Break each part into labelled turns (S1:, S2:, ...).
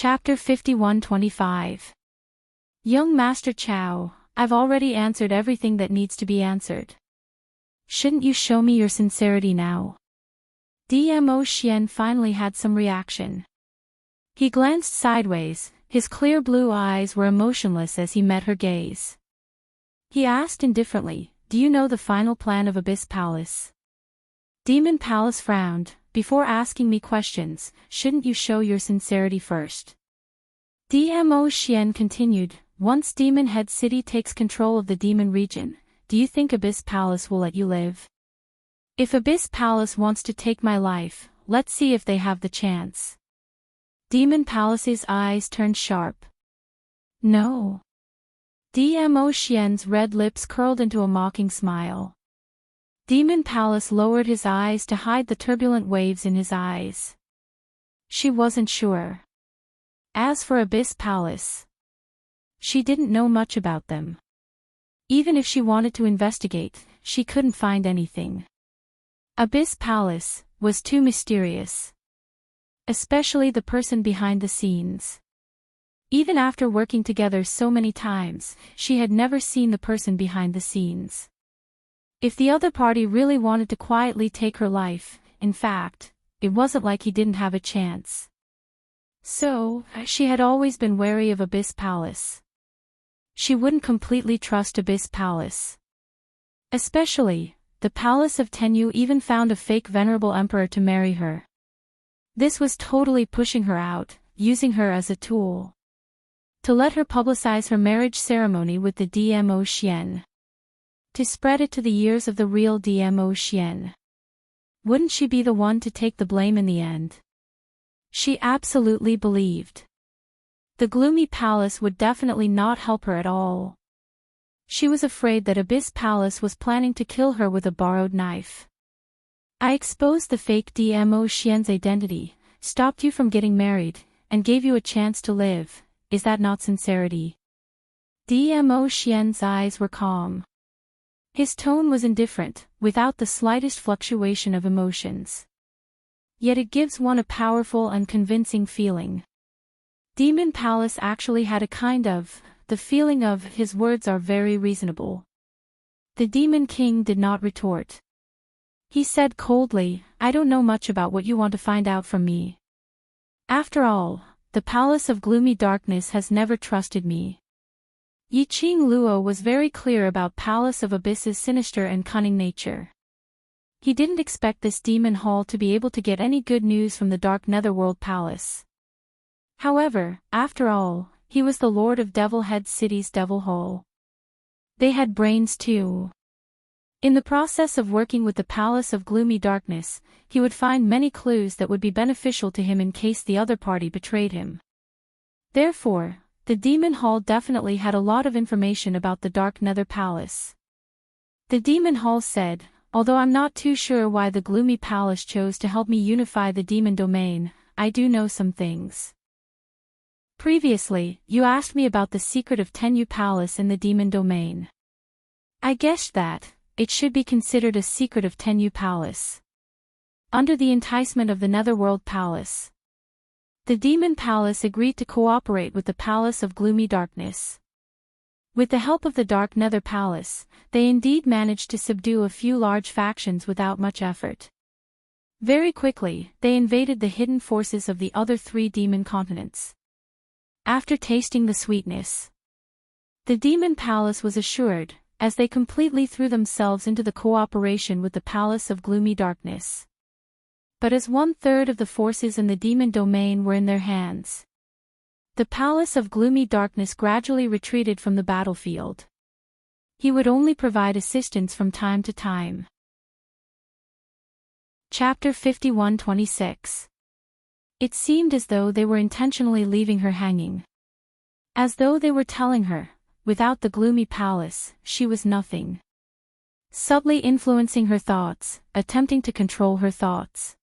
S1: Chapter 51-25. Young Master Chow, I've already answered everything that needs to be answered. Shouldn't you show me your sincerity now? DMO Xian finally had some reaction. He glanced sideways, his clear blue eyes were emotionless as he met her gaze. He asked indifferently, do you know the final plan of Abyss Palace? Demon Palace frowned, before asking me questions, shouldn't you show your sincerity first? DMO Xian continued, once Demon Head City takes control of the demon region, do you think Abyss Palace will let you live? If Abyss Palace wants to take my life, let's see if they have the chance. Demon Palace's eyes turned sharp. No. DMO Xian's red lips curled into a mocking smile. Demon Palace lowered his eyes to hide the turbulent waves in his eyes. She wasn't sure. As for Abyss Palace, she didn't know much about them. Even if she wanted to investigate, she couldn't find anything. Abyss Palace was too mysterious. Especially the person behind the scenes. Even after working together so many times, she had never seen the person behind the scenes. If the other party really wanted to quietly take her life, in fact, it wasn't like he didn't have a chance. So, she had always been wary of Abyss Palace. She wouldn't completely trust Abyss Palace. Especially, the Palace of Tenyu even found a fake venerable emperor to marry her. This was totally pushing her out, using her as a tool. To let her publicize her marriage ceremony with the DMO Xian. To spread it to the ears of the real DMO Xian. Wouldn't she be the one to take the blame in the end? She absolutely believed. The gloomy palace would definitely not help her at all. She was afraid that Abyss Palace was planning to kill her with a borrowed knife. I exposed the fake DMO Xian's identity, stopped you from getting married, and gave you a chance to live. Is that not sincerity? DMO Xian's eyes were calm. His tone was indifferent, without the slightest fluctuation of emotions. Yet it gives one a powerful and convincing feeling. Demon Palace actually had a kind of, the feeling of, his words are very reasonable. The Demon King did not retort. He said coldly, I don't know much about what you want to find out from me. After all, the Palace of Gloomy Darkness has never trusted me. Yiqing Luo was very clear about Palace of Abyss's sinister and cunning nature. He didn't expect this demon hall to be able to get any good news from the Dark Netherworld Palace. However, after all, he was the Lord of Devil Head City's Devil Hall. They had brains too. In the process of working with the Palace of Gloomy Darkness, he would find many clues that would be beneficial to him in case the other party betrayed him. Therefore, the Demon Hall definitely had a lot of information about the Dark Nether Palace. The Demon Hall said, although I'm not too sure why the Gloomy Palace chose to help me unify the demon domain, I do know some things. Previously, you asked me about the secret of Tenyu Palace in the demon domain. I guessed that it should be considered a secret of Tenyu Palace. Under the enticement of the Netherworld Palace, the Demon Palace agreed to cooperate with the Palace of Gloomy Darkness. With the help of the Dark Nether Palace, they indeed managed to subdue a few large factions without much effort. Very quickly, they invaded the hidden forces of the other three demon continents. After tasting the sweetness, the Demon Palace was assured, as they completely threw themselves into the cooperation with the Palace of Gloomy Darkness. But as 1/3 of the forces in the demon domain were in their hands, the Palace of Gloomy Darkness gradually retreated from the battlefield. He would only provide assistance from time to time. Chapter 51-26. It seemed as though they were intentionally leaving her hanging. As though they were telling her, without the Gloomy Palace, she was nothing. Subtly influencing her thoughts, attempting to control her thoughts.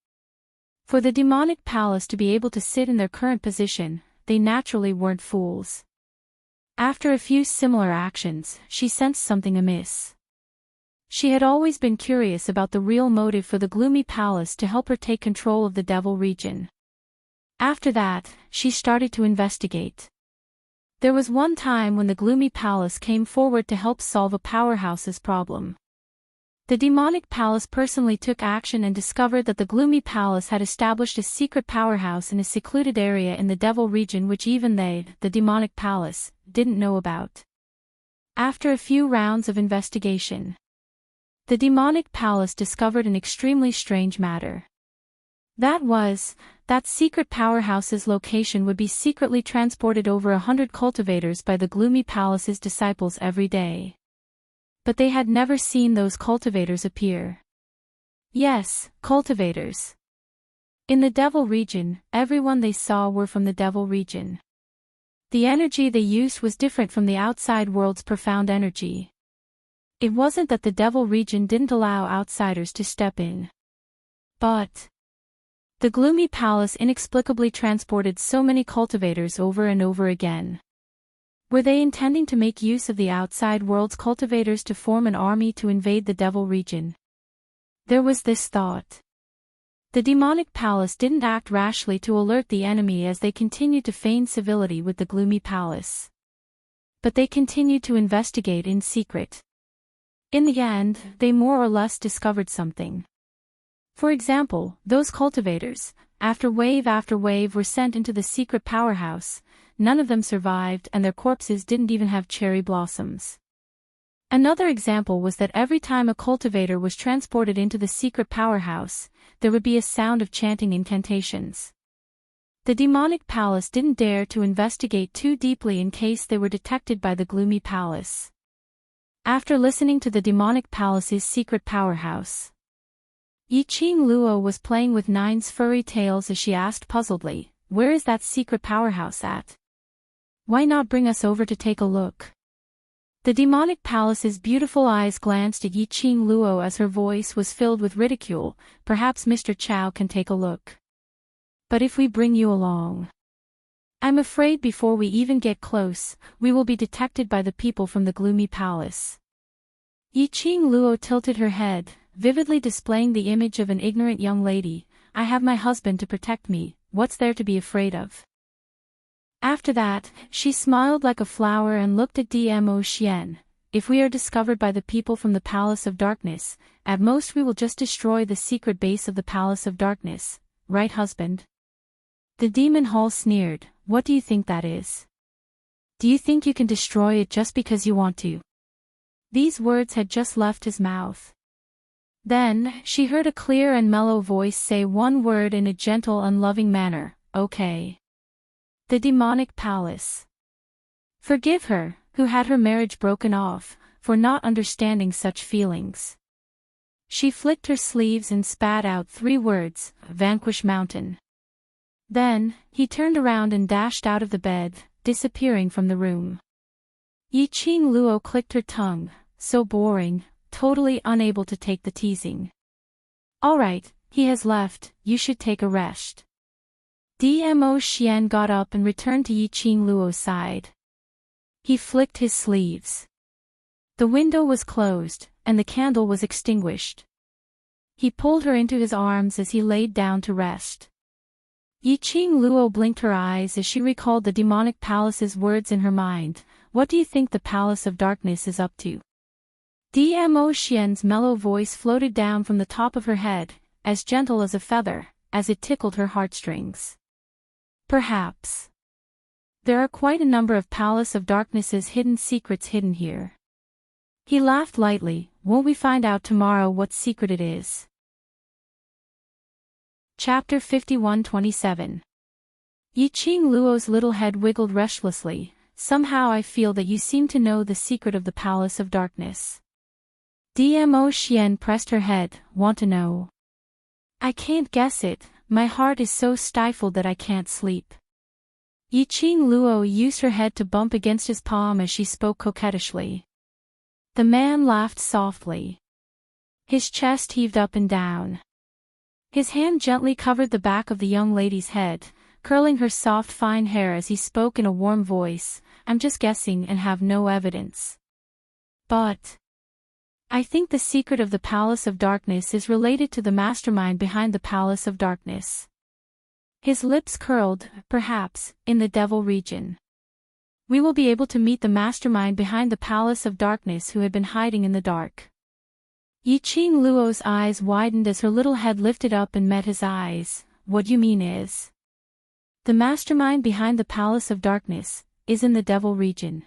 S1: For the demonic palace to be able to sit in their current position, they naturally weren't fools. After a few similar actions, she sensed something amiss. She had always been curious about the real motive for the Gloomy Palace to help her take control of the Devil region. After that, she started to investigate. There was one time when the gloomy palace came forward to help solve a powerhouse's problem. The demonic palace personally took action and discovered that the gloomy palace had established a secret powerhouse in a secluded area in the devil region which even they, the demonic palace, didn't know about. After a few rounds of investigation, the demonic palace discovered an extremely strange matter. That secret powerhouse's location would be secretly transported over 100 cultivators by the gloomy palace's disciples every day. But they had never seen those cultivators appear. Yes, cultivators. In the devil region, everyone they saw were from the devil region. The energy they used was different from the outside world's profound energy. It wasn't that the devil region didn't allow outsiders to step in. But the gloomy palace inexplicably transported so many cultivators over and over again. Were they intending to make use of the outside world's cultivators to form an army to invade the devil region? There was this thought. The demonic palace didn't act rashly to alert the enemy as they continued to feign civility with the gloomy palace. But they continued to investigate in secret. In the end, they more or less discovered something. For example, those cultivators, after wave were sent into the secret powerhouse, none of them survived and their corpses didn't even have cherry blossoms. Another example was that every time a cultivator was transported into the secret powerhouse, there would be a sound of chanting incantations. The demonic palace didn't dare to investigate too deeply in case they were detected by the gloomy palace. After listening to the demonic palace's secret powerhouse, Yiqing Luo was playing with Nine's furry tails as she asked puzzledly, "Where is that secret powerhouse at? Why not bring us over to take a look?" The demonic palace's beautiful eyes glanced at Yiqing Luo as her voice was filled with ridicule. "Perhaps Mr. Chow can take a look. But if we bring you along, I'm afraid before we even get close, we will be detected by the people from the gloomy palace." Yiqing Luo tilted her head, vividly displaying the image of an ignorant young lady. "I have my husband to protect me, what's there to be afraid of?" After that, she smiled like a flower and looked at Dmo Xian. "If we are discovered by the people from the Palace of Darkness, at most we will just destroy the secret base of the Palace of Darkness, right husband?" The demon hall sneered. "What do you think that is? Do you think you can destroy it just because you want to?" These words had just left his mouth. Then, she heard a clear and mellow voice say one word in a gentle and loving manner, "Okay." The demonic palace. Forgive her, who had her marriage broken off, for not understanding such feelings. She flicked her sleeves and spat out 3 words, "Vanquish Mountain." Then, he turned around and dashed out of the bed, disappearing from the room. Yiqing Luo clicked her tongue, so boring, totally unable to take the teasing. "All right, he has left, you should take a rest." Dmo Xian got up and returned to Yiqing Luo's side. He flicked his sleeves. The window was closed, and the candle was extinguished. He pulled her into his arms as he laid down to rest. Yiqing Luo blinked her eyes as she recalled the demonic palace's words in her mind. "What do you think the Palace of Darkness is up to?" Dmo Xian's mellow voice floated down from the top of her head, as gentle as a feather, as it tickled her heartstrings. "Perhaps. There are quite a number of Palace of Darkness's hidden secrets hidden here." He laughed lightly. "Won't we find out tomorrow what secret it is?" Chapter 51-27. Yiqing Luo's little head wiggled restlessly. "Somehow I feel that you seem to know the secret of the Palace of Darkness." Dmo Xian pressed her head. "Want to know?" "I can't guess it, my heart is so stifled that I can't sleep." Yiqing Luo used her head to bump against his palm as she spoke coquettishly. The man laughed softly. His chest heaved up and down. His hand gently covered the back of the young lady's head, curling her soft fine hair as he spoke in a warm voice. "I'm just guessing and have no evidence. But I think the secret of the Palace of Darkness is related to the mastermind behind the Palace of Darkness." His lips curled, perhaps, in the devil region. We will be able to meet the mastermind behind the Palace of Darkness who had been hiding in the dark. Yiqing Luo's eyes widened as her little head lifted up and met his eyes. What you mean is? The mastermind behind the Palace of Darkness is in the devil region.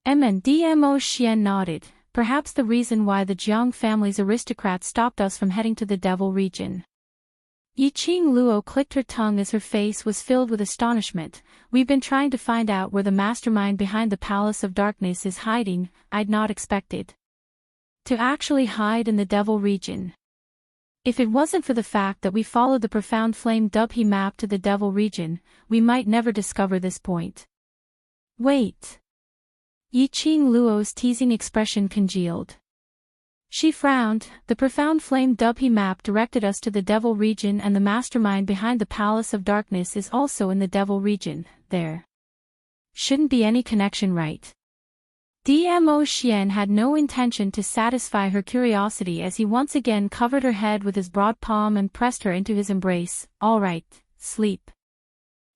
S1: MNDMO Xian nodded. Perhaps the reason why the Jiang family's aristocrats stopped us from heading to the devil region. Yiqing Luo clicked her tongue as her face was filled with astonishment. We've been trying to find out where the mastermind behind the Palace of Darkness is hiding. I'd not expected to actually hide in the devil region. If it wasn't for the fact that we followed the profound flame Dubhe map to the devil region, we might never discover this point. Wait. Yiqing Luo's teasing expression congealed. She frowned. The profound flame Dubhe map directed us to the devil region, and the mastermind behind the Palace of Darkness is also in the devil region. There shouldn't be any connection, right? DMO Xian had no intention to satisfy her curiosity as he once again covered her head with his broad palm and pressed her into his embrace. All right, sleep.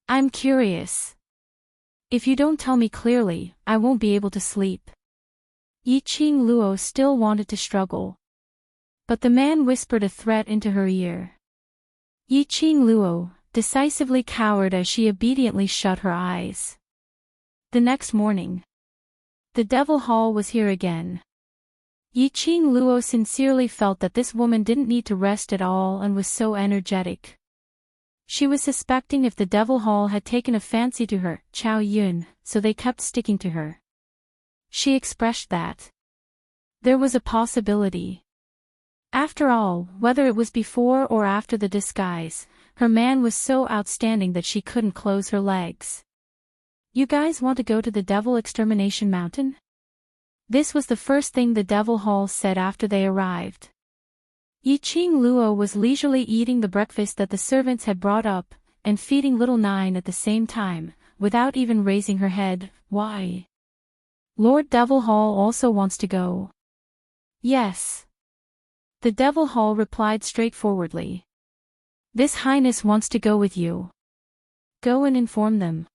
S1: I'm curious. If you don't tell me clearly, I won't be able to sleep. Yiqing Luo still wanted to struggle. But the man whispered a threat into her ear. Yiqing Luo decisively cowered as she obediently shut her eyes. The next morning, the devil hall was here again. Yiqing Luo sincerely felt that this woman didn't need to rest at all and was so energetic. She was suspecting if the devil hall had taken a fancy to her, Chao Yun, so they kept sticking to her. She expressed that there was a possibility. After all, whether it was before or after the disguise, her man was so outstanding that she couldn't close her legs. You guys want to go to the Devil Extermination Mountain? This was the first thing the Devil Hall said after they arrived. Yiqing Luo was leisurely eating the breakfast that the servants had brought up, and feeding little Nine at the same time, without even raising her head. Why? Lord Devil Hall also wants to go. Yes. The Devil Hall replied straightforwardly. This Highness wants to go with you. Go and inform them.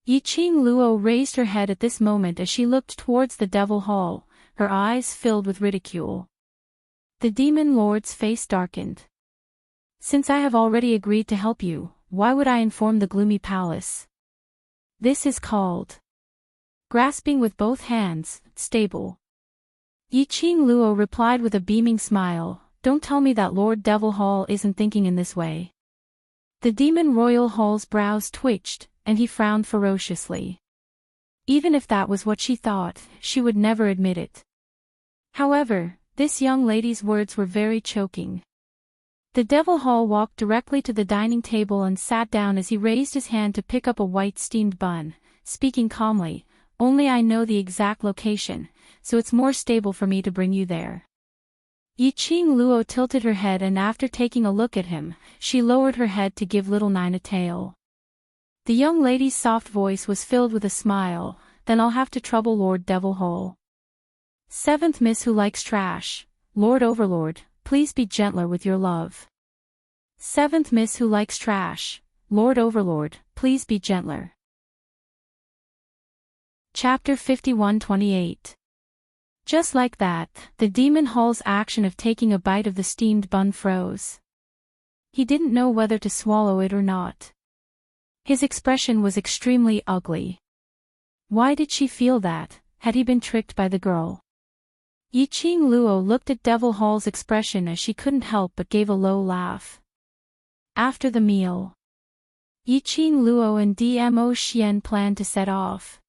S1: Yiqing Luo raised her head at this moment as she looked towards the Devil Hall, her eyes filled with ridicule. The Demon Lord's face darkened. Since I have already agreed to help you, why would I inform the gloomy palace? This is called grasping with both hands, stable. Yiqing Luo replied with a beaming smile. Don't tell me that Lord Devil Hall isn't thinking in this way. The Demon Royal Hall's brows twitched, and he frowned ferociously. Even if that was what she thought, she would never admit it. However, this young lady's words were very choking. The Devil Hall walked directly to the dining table and sat down as he raised his hand to pick up a white steamed bun, speaking calmly. Only I know the exact location, so it's more stable for me to bring you there. Yiqing Luo tilted her head, and after taking a look at him, she lowered her head to give little Nine a tail. The young lady's soft voice was filled with a smile. Then I'll have to trouble Lord Devil Hall. Seventh Miss Who Likes Trash, Lord Overlord, please be gentler with your love. Seventh Miss Who Likes Trash, Lord Overlord, please be gentler. Chapter 51-28. Just like that, the Demon Hall's action of taking a bite of the steamed bun froze. He didn't know whether to swallow it or not. His expression was extremely ugly. Why did she feel that? Had he been tricked by the girl? Yiqing Luo looked at Devil Hall's expression as she couldn't help but gave a low laugh. After the meal, Yiqing Luo and DMO Xian planned to set off.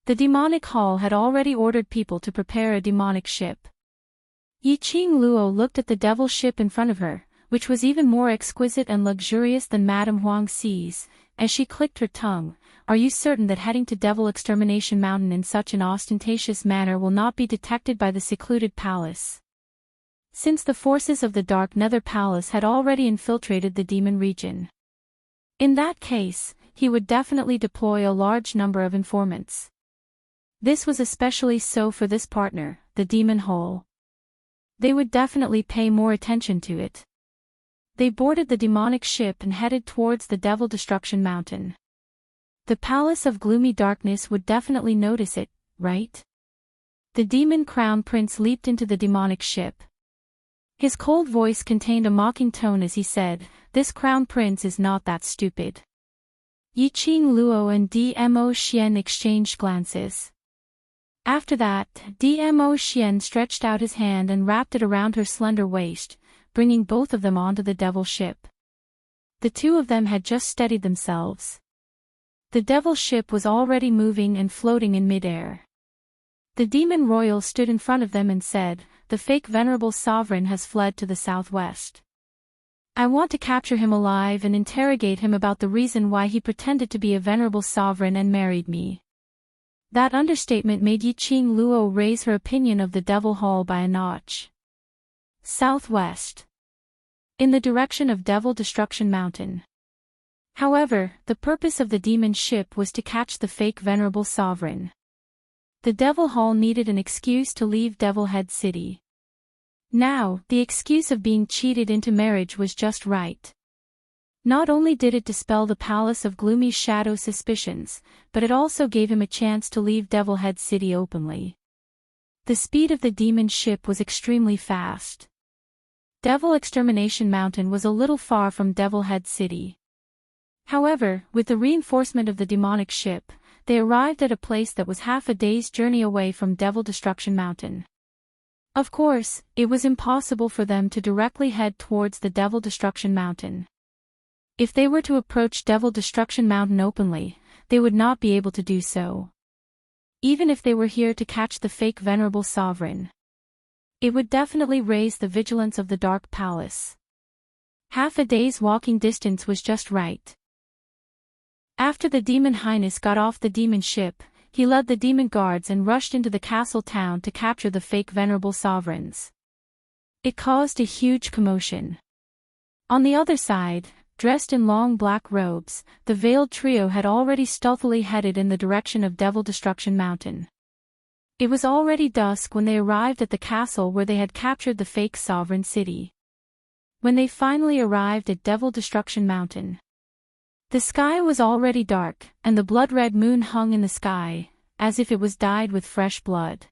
S1: The demonic hall had already ordered people to prepare a demonic ship. Yiqing Luo looked at the devil ship in front of her, which was even more exquisite and luxurious than Madame Huang Xi's, as she clicked her tongue. Are you certain that heading to Devil Extermination Mountain in such an ostentatious manner will not be detected by the secluded palace? Since the forces of the Dark Nether Palace had already infiltrated the demon region. In that case, he would definitely deploy a large number of informants. This was especially so for this partner, the Demon Hall. They would definitely pay more attention to it. They boarded the demonic ship and headed towards the Devil Destruction Mountain. The Palace of Gloomy Darkness would definitely notice it, right? The demon crown prince leaped into the demonic ship. His cold voice contained a mocking tone as he said, "This crown prince is not that stupid." Yiqing Luo and Dmo Xian exchanged glances. After that, Dmo Xian stretched out his hand and wrapped it around her slender waist, bringing both of them onto the devil ship. The two of them had just steadied themselves. The devil ship was already moving and floating in midair. The demon royal stood in front of them and said, "The fake venerable sovereign has fled to the southwest. I want to capture him alive and interrogate him about the reason why he pretended to be a venerable sovereign and married me." That understatement made Yiqing Luo raise her opinion of the Devil Hall by a notch. Southwest. In the direction of Devil Destruction Mountain. However, the purpose of the demon ship was to catch the fake venerable sovereign. The Devil Hall needed an excuse to leave Devil Head City. Now, the excuse of being cheated into marriage was just right. Not only did it dispel the Palace of Gloomy Shadow suspicions, but it also gave him a chance to leave Devil Head City openly. The speed of the demon ship was extremely fast. Devil Extermination Mountain was a little far from Devil Head City. However, with the reinforcement of the demonic ship, they arrived at a place that was half a day's journey away from Devil Destruction Mountain. Of course, it was impossible for them to directly head towards the Devil Destruction Mountain. If they were to approach Devil Destruction Mountain openly, they would not be able to do so. Even if they were here to catch the fake venerable sovereign, it would definitely raise the vigilance of the Dark Palace. Half a day's walking distance was just right. After the Demon Highness got off the demon ship, he led the demon guards and rushed into the castle town to capture the fake venerable sovereigns. It caused a huge commotion. On the other side, dressed in long black robes, the veiled trio had already stealthily headed in the direction of Devil Destruction Mountain. It was already dusk when they arrived at the castle where they had captured the fake sovereign city. When they finally arrived at Devil Destruction Mountain, the sky was already dark, and the blood-red moon hung in the sky, as if it was dyed with fresh blood.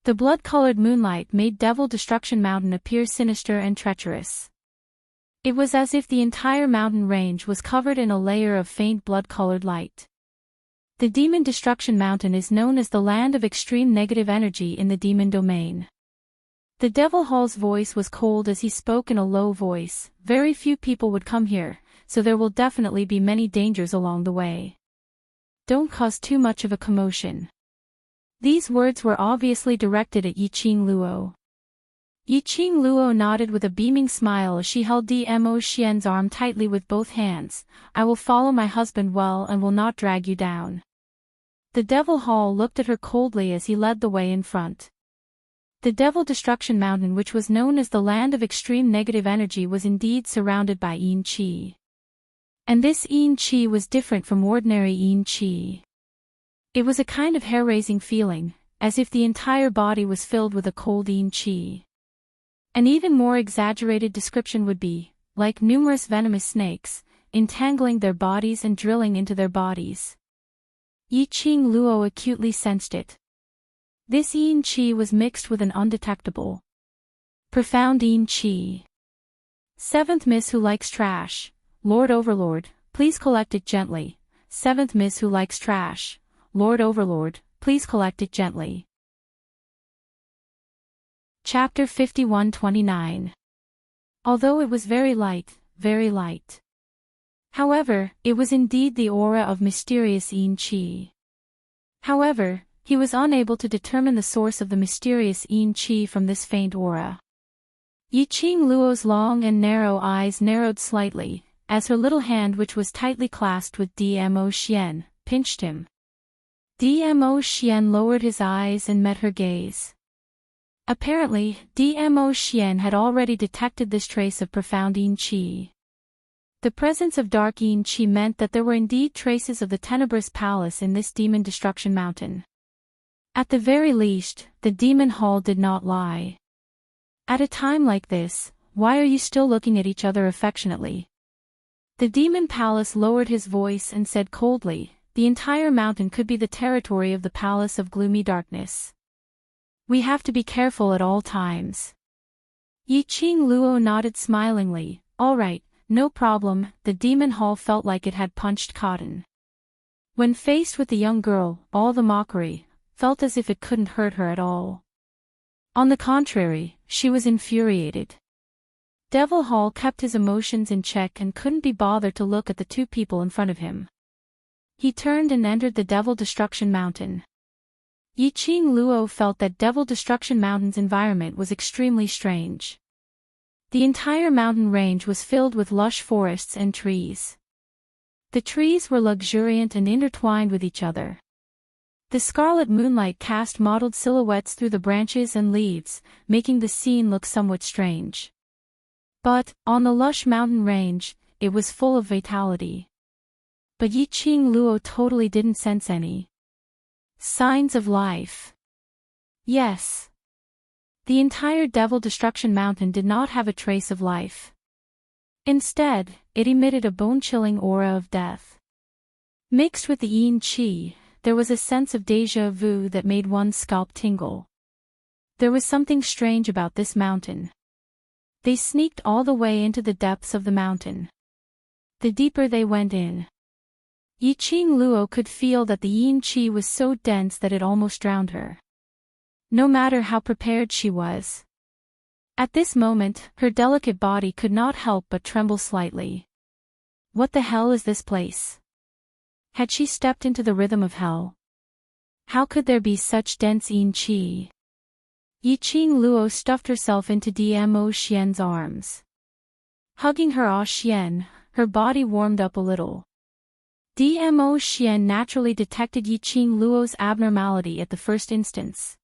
S1: The blood-colored moonlight made Devil Destruction Mountain appear sinister and treacherous. It was as if the entire mountain range was covered in a layer of faint blood-colored light. The Demon Destruction Mountain is known as the land of extreme negative energy in the demon domain. The Devil Hall's voice was cold as he spoke in a low voice. "Very few people would come here, so there will definitely be many dangers along the way. Don't cause too much of a commotion." These words were obviously directed at Yiqing Luo. Yiqing Luo nodded with a beaming smile as she held Dmo Xian's arm tightly with both hands. "I will follow my husband well and will not drag you down." The Devil Hall looked at her coldly as he led the way in front. The Devil Destruction Mountain, which was known as the land of extreme negative energy, was indeed surrounded by Yin Qi. And this Yin Qi was different from ordinary Yin Qi. It was a kind of hair-raising feeling, as if the entire body was filled with a cold Yin Qi. An even more exaggerated description would be, like numerous venomous snakes, entangling their bodies and drilling into their bodies. Yiqing Luo acutely sensed it. This Yin Qi was mixed with an undetectable, profound Yin Qi. Seventh Miss Who Likes Trash. Lord Overlord, please collect it gently. Seventh Miss Who Likes Trash. Lord Overlord, please collect it gently. Chapter 51-29. Although it was very light, very light. However, it was indeed the aura of mysterious Yin Qi. However, he was unable to determine the source of the mysterious Yin Qi from this faint aura. Yiqing Luo's long and narrow eyes narrowed slightly, as her little hand, which was tightly clasped with Dmo Xian, pinched him. Dmo Xian lowered his eyes and met her gaze. Apparently, Dmo Xian had already detected this trace of profound Yin Qi. The presence of dark Yin Qi meant that there were indeed traces of the Tenebrous Palace in this Demon Destruction Mountain. At the very least, the Demon Hall did not lie. At a time like this, why are you still looking at each other affectionately? The demon palace lowered his voice and said coldly, the entire mountain could be the territory of the palace of gloomy darkness. We have to be careful at all times. Yi Qing Luo nodded smilingly, all right, no problem. The demon hall felt like it had punched cotton. When faced with the young girl, all the mockery felt as if it couldn't hurt her at all. On the contrary, she was infuriated. Devil Hall kept his emotions in check and couldn't be bothered to look at the two people in front of him. He turned and entered the Devil Destruction Mountain. Yi Qing Luo felt that Devil Destruction Mountain's environment was extremely strange. The entire mountain range was filled with lush forests and trees. The trees were luxuriant and intertwined with each other. The scarlet moonlight cast mottled silhouettes through the branches and leaves, making the scene look somewhat strange. But, on the lush mountain range, it was full of vitality. But Yi Qing Luo totally didn't sense any signs of life. Yes. The entire Devil Destruction Mountain did not have a trace of life. Instead, it emitted a bone-chilling aura of death. Mixed with the yin qi, there was a sense of déjà vu that made one's scalp tingle. There was something strange about this mountain. They sneaked all the way into the depths of the mountain. The deeper they went in, Yi Qing Luo could feel that the yin qi was so dense that it almost drowned her. No matter how prepared she was. At this moment, her delicate body could not help but tremble slightly. What the hell is this place? Had she stepped into the rhythm of hell? How could there be such dense yin qi? Yi Qing Luo stuffed herself into Dmo Xian's arms. Hugging her Xian, her body warmed up a little. Dmo Xian naturally detected Yi Qing Luo's abnormality at the first instance.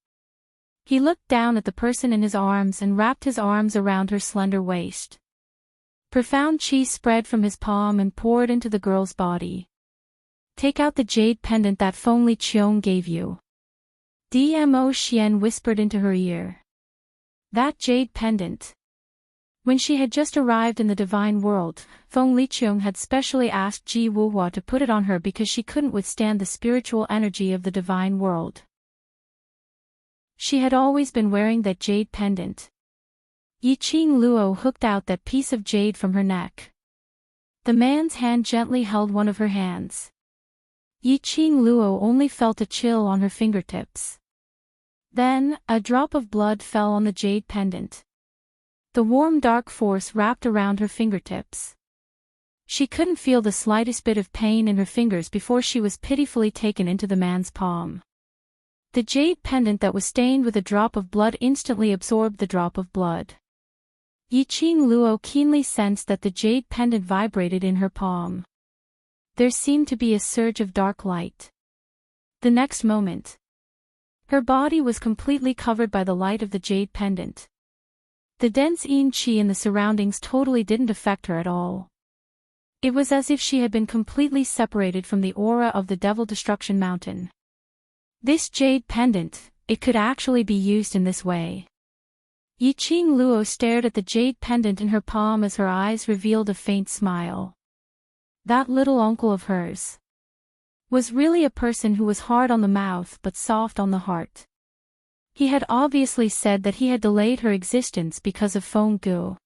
S1: He looked down at the person in his arms and wrapped his arms around her slender waist. Profound qi spread from his palm and poured into the girl's body. Take out the jade pendant that Feng Li Qiong gave you. Dmo Xian whispered into her ear. That jade pendant. When she had just arrived in the divine world, Feng Li Qiong had specially asked Ji Wuhua to put it on her because she couldn't withstand the spiritual energy of the divine world. She had always been wearing that jade pendant. Yi Qing Luo hooked out that piece of jade from her neck. The man's hand gently held one of her hands. Yi Qing Luo only felt a chill on her fingertips. Then, a drop of blood fell on the jade pendant. The warm dark force wrapped around her fingertips. She couldn't feel the slightest bit of pain in her fingers before she was pitifully taken into the man's palm. The jade pendant that was stained with a drop of blood instantly absorbed the drop of blood. Yi Qing Luo keenly sensed that the jade pendant vibrated in her palm. There seemed to be a surge of dark light. The next moment, her body was completely covered by the light of the jade pendant. The dense yin qi in the surroundings totally didn't affect her at all. It was as if she had been completely separated from the aura of the Devil Destruction Mountain. This jade pendant, it could actually be used in this way. Yi Qing Luo stared at the jade pendant in her palm as her eyes revealed a faint smile. That little uncle of hers was really a person who was hard on the mouth but soft on the heart. He had obviously said that he had delayed her existence because of Feng Gu.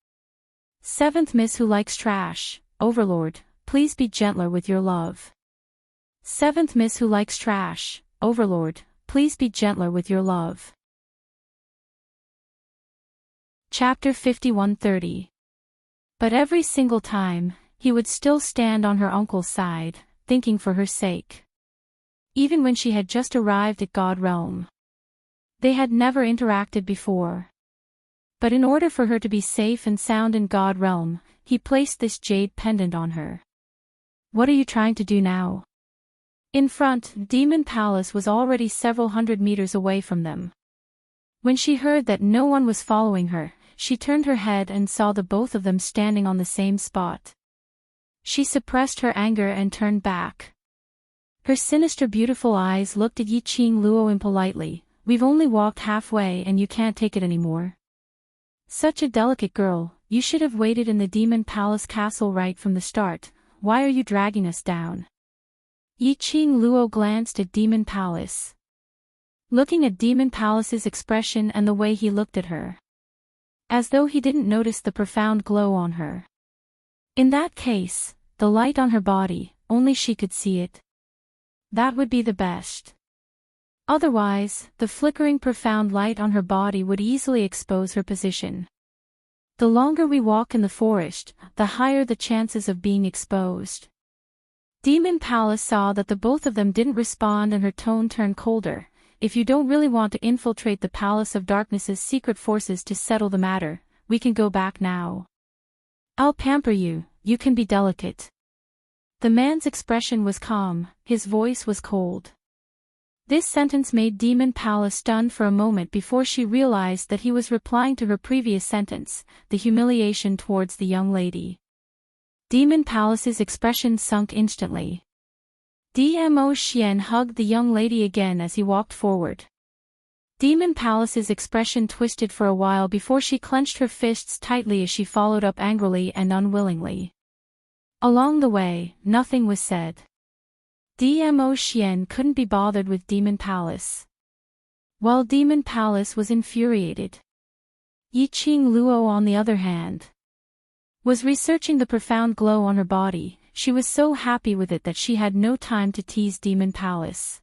S1: Seventh Miss who likes trash, Overlord, please be gentler with your love. Seventh Miss who likes trash, Overlord, please be gentler with your love. Chapter 5130. But every single time, he would still stand on her uncle's side, thinking for her sake. Even when she had just arrived at God Realm. They had never interacted before. But in order for her to be safe and sound in God Realm, he placed this jade pendant on her. What are you trying to do now? In front, Demon Palace was already several hundred meters away from them. When she heard that no one was following her, she turned her head and saw the both of them standing on the same spot. She suppressed her anger and turned back. Her sinister beautiful eyes looked at Yi Qing Luo impolitely. We've only walked halfway and you can't take it anymore. Such a delicate girl, you should have waited in the Demon Palace castle right from the start. Why are you dragging us down? Yiqing Luo glanced at Demon Palace. Looking at Demon Palace's expression and the way he looked at her. As though he didn't notice the profound glow on her. In that case, the light on her body, only she could see it. That would be the best. Otherwise, the flickering profound light on her body would easily expose her position. The longer we walk in the forest, the higher the chances of being exposed. Demon Palace saw that the both of them didn't respond and her tone turned colder. If you don't really want to infiltrate the Palace of Darkness's secret forces to settle the matter, we can go back now. I'll pamper you, you can be delicate. The man's expression was calm, his voice was cold. This sentence made Demon Palace stunned for a moment before she realized that he was replying to her previous sentence, the humiliation towards the young lady. Demon Palace's expression sunk instantly. Dmo Xian hugged the young lady again as he walked forward. Demon Palace's expression twisted for a while before she clenched her fists tightly as she followed up angrily and unwillingly. Along the way, nothing was said. Dmo Xian couldn't be bothered with Demon Palace. While Demon Palace was infuriated. Yiqing Luo, on the other hand, was researching the profound glow on her body. She was so happy with it that she had no time to tease Demon Palace.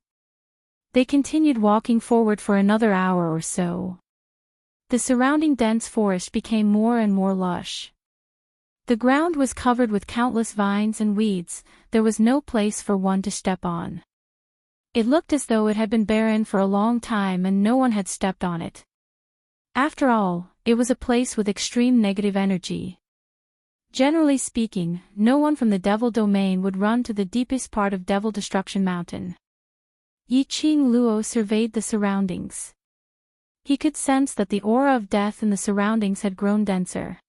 S1: They continued walking forward for another hour or so. The surrounding dense forest became more and more lush. The ground was covered with countless vines and weeds, there was no place for one to step on. It looked as though it had been barren for a long time and no one had stepped on it. After all, it was a place with extreme negative energy. Generally speaking, no one from the Devil Domain would run to the deepest part of Devil Destruction Mountain. Yiqing Luo surveyed the surroundings. He could sense that the aura of death in the surroundings had grown denser.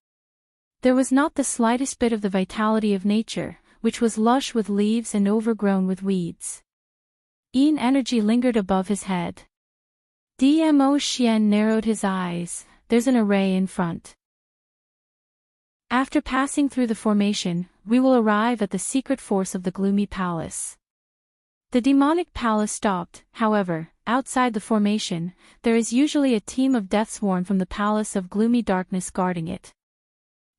S1: There was not the slightest bit of the vitality of nature, which was lush with leaves and overgrown with weeds. Yin energy lingered above his head. Dmo Xian narrowed his eyes. There's an array in front. After passing through the formation, we will arrive at the secret force of the Gloomy Palace. The demonic palace stopped, however, outside the formation. There is usually a team of Deathsworn from the Palace of Gloomy Darkness guarding it.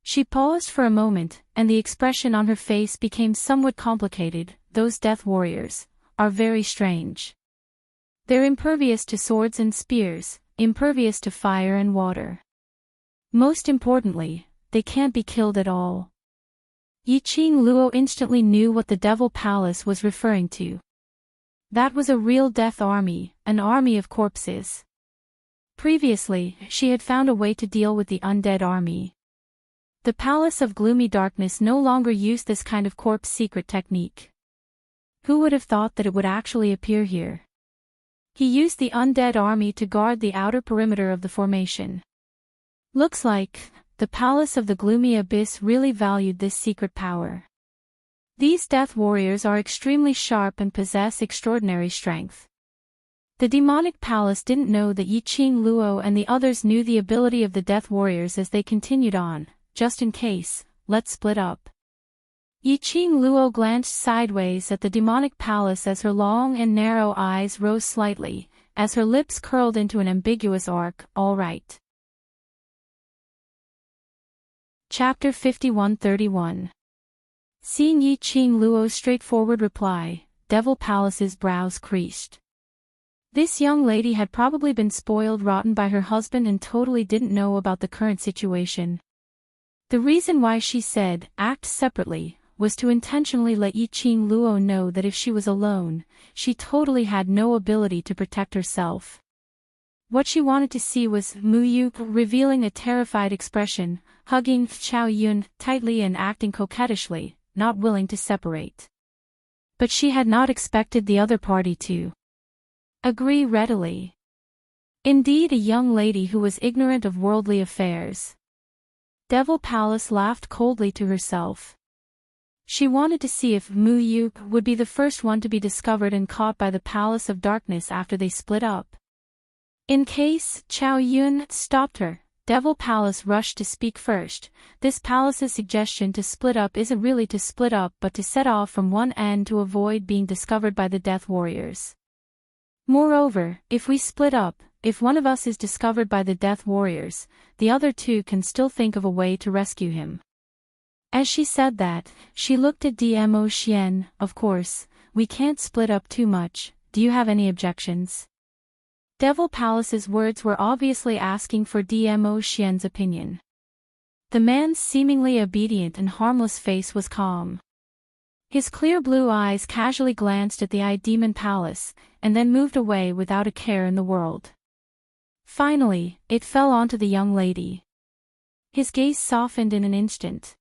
S1: She paused for a moment, and the expression on her face became somewhat complicated. Those death warriors are very strange. They're impervious to swords and spears, impervious to fire and water. Most importantly, they can't be killed at all. Yiqing Luo instantly knew what the Devil Palace was referring to. That was a real death army, an army of corpses. Previously, she had found a way to deal with the undead army. The Palace of Gloomy Darkness no longer used this kind of corpse secret technique. Who would have thought that it would actually appear here? He used the undead army to guard the outer perimeter of the formation. Looks like the Palace of the Gloomy Abyss really valued this secret power. These death warriors are extremely sharp and possess extraordinary strength. The demonic palace didn't know that Yiqing Luo and the others knew the ability of the death warriors as they continued on. Just in case, let's split up. Yiqing Luo glanced sideways at the demonic palace as her long and narrow eyes rose slightly, as her lips curled into an ambiguous arc. All right. Chapter 51-31. Seeing Yiqing Luo's straightforward reply, Devil Palace's brows creased. This young lady had probably been spoiled rotten by her husband and totally didn't know about the current situation. The reason why she said, act separately, was to intentionally let Yiqing Luo know that if she was alone, she totally had no ability to protect herself. What she wanted to see was Mu Yu revealing a terrified expression, hugging Qiao Yun tightly and acting coquettishly, not willing to separate. But she had not expected the other party to agree readily. Indeed, a young lady who was ignorant of worldly affairs. Devil Palace laughed coldly to herself. She wanted to see if Mu Yu would be the first one to be discovered and caught by the Palace of Darkness after they split up. In case Qiao Yun stopped her, Devil Palace rushed to speak first. This palace's suggestion to split up isn't really to split up but to set off from one end to avoid being discovered by the Death Warriors. Moreover, if we split up, if one of us is discovered by the Death Warriors, the other two can still think of a way to rescue him. As she said that, she looked at Dmo Xian. Of course, we can't split up too much. Do you have any objections? Devil Palace's words were obviously asking for Dmo Xian's opinion. The man's seemingly obedient and harmless face was calm. His clear blue eyes casually glanced at the Demon Palace, and then moved away without a care in the world. Finally, it fell onto the young lady. His gaze softened in an instant.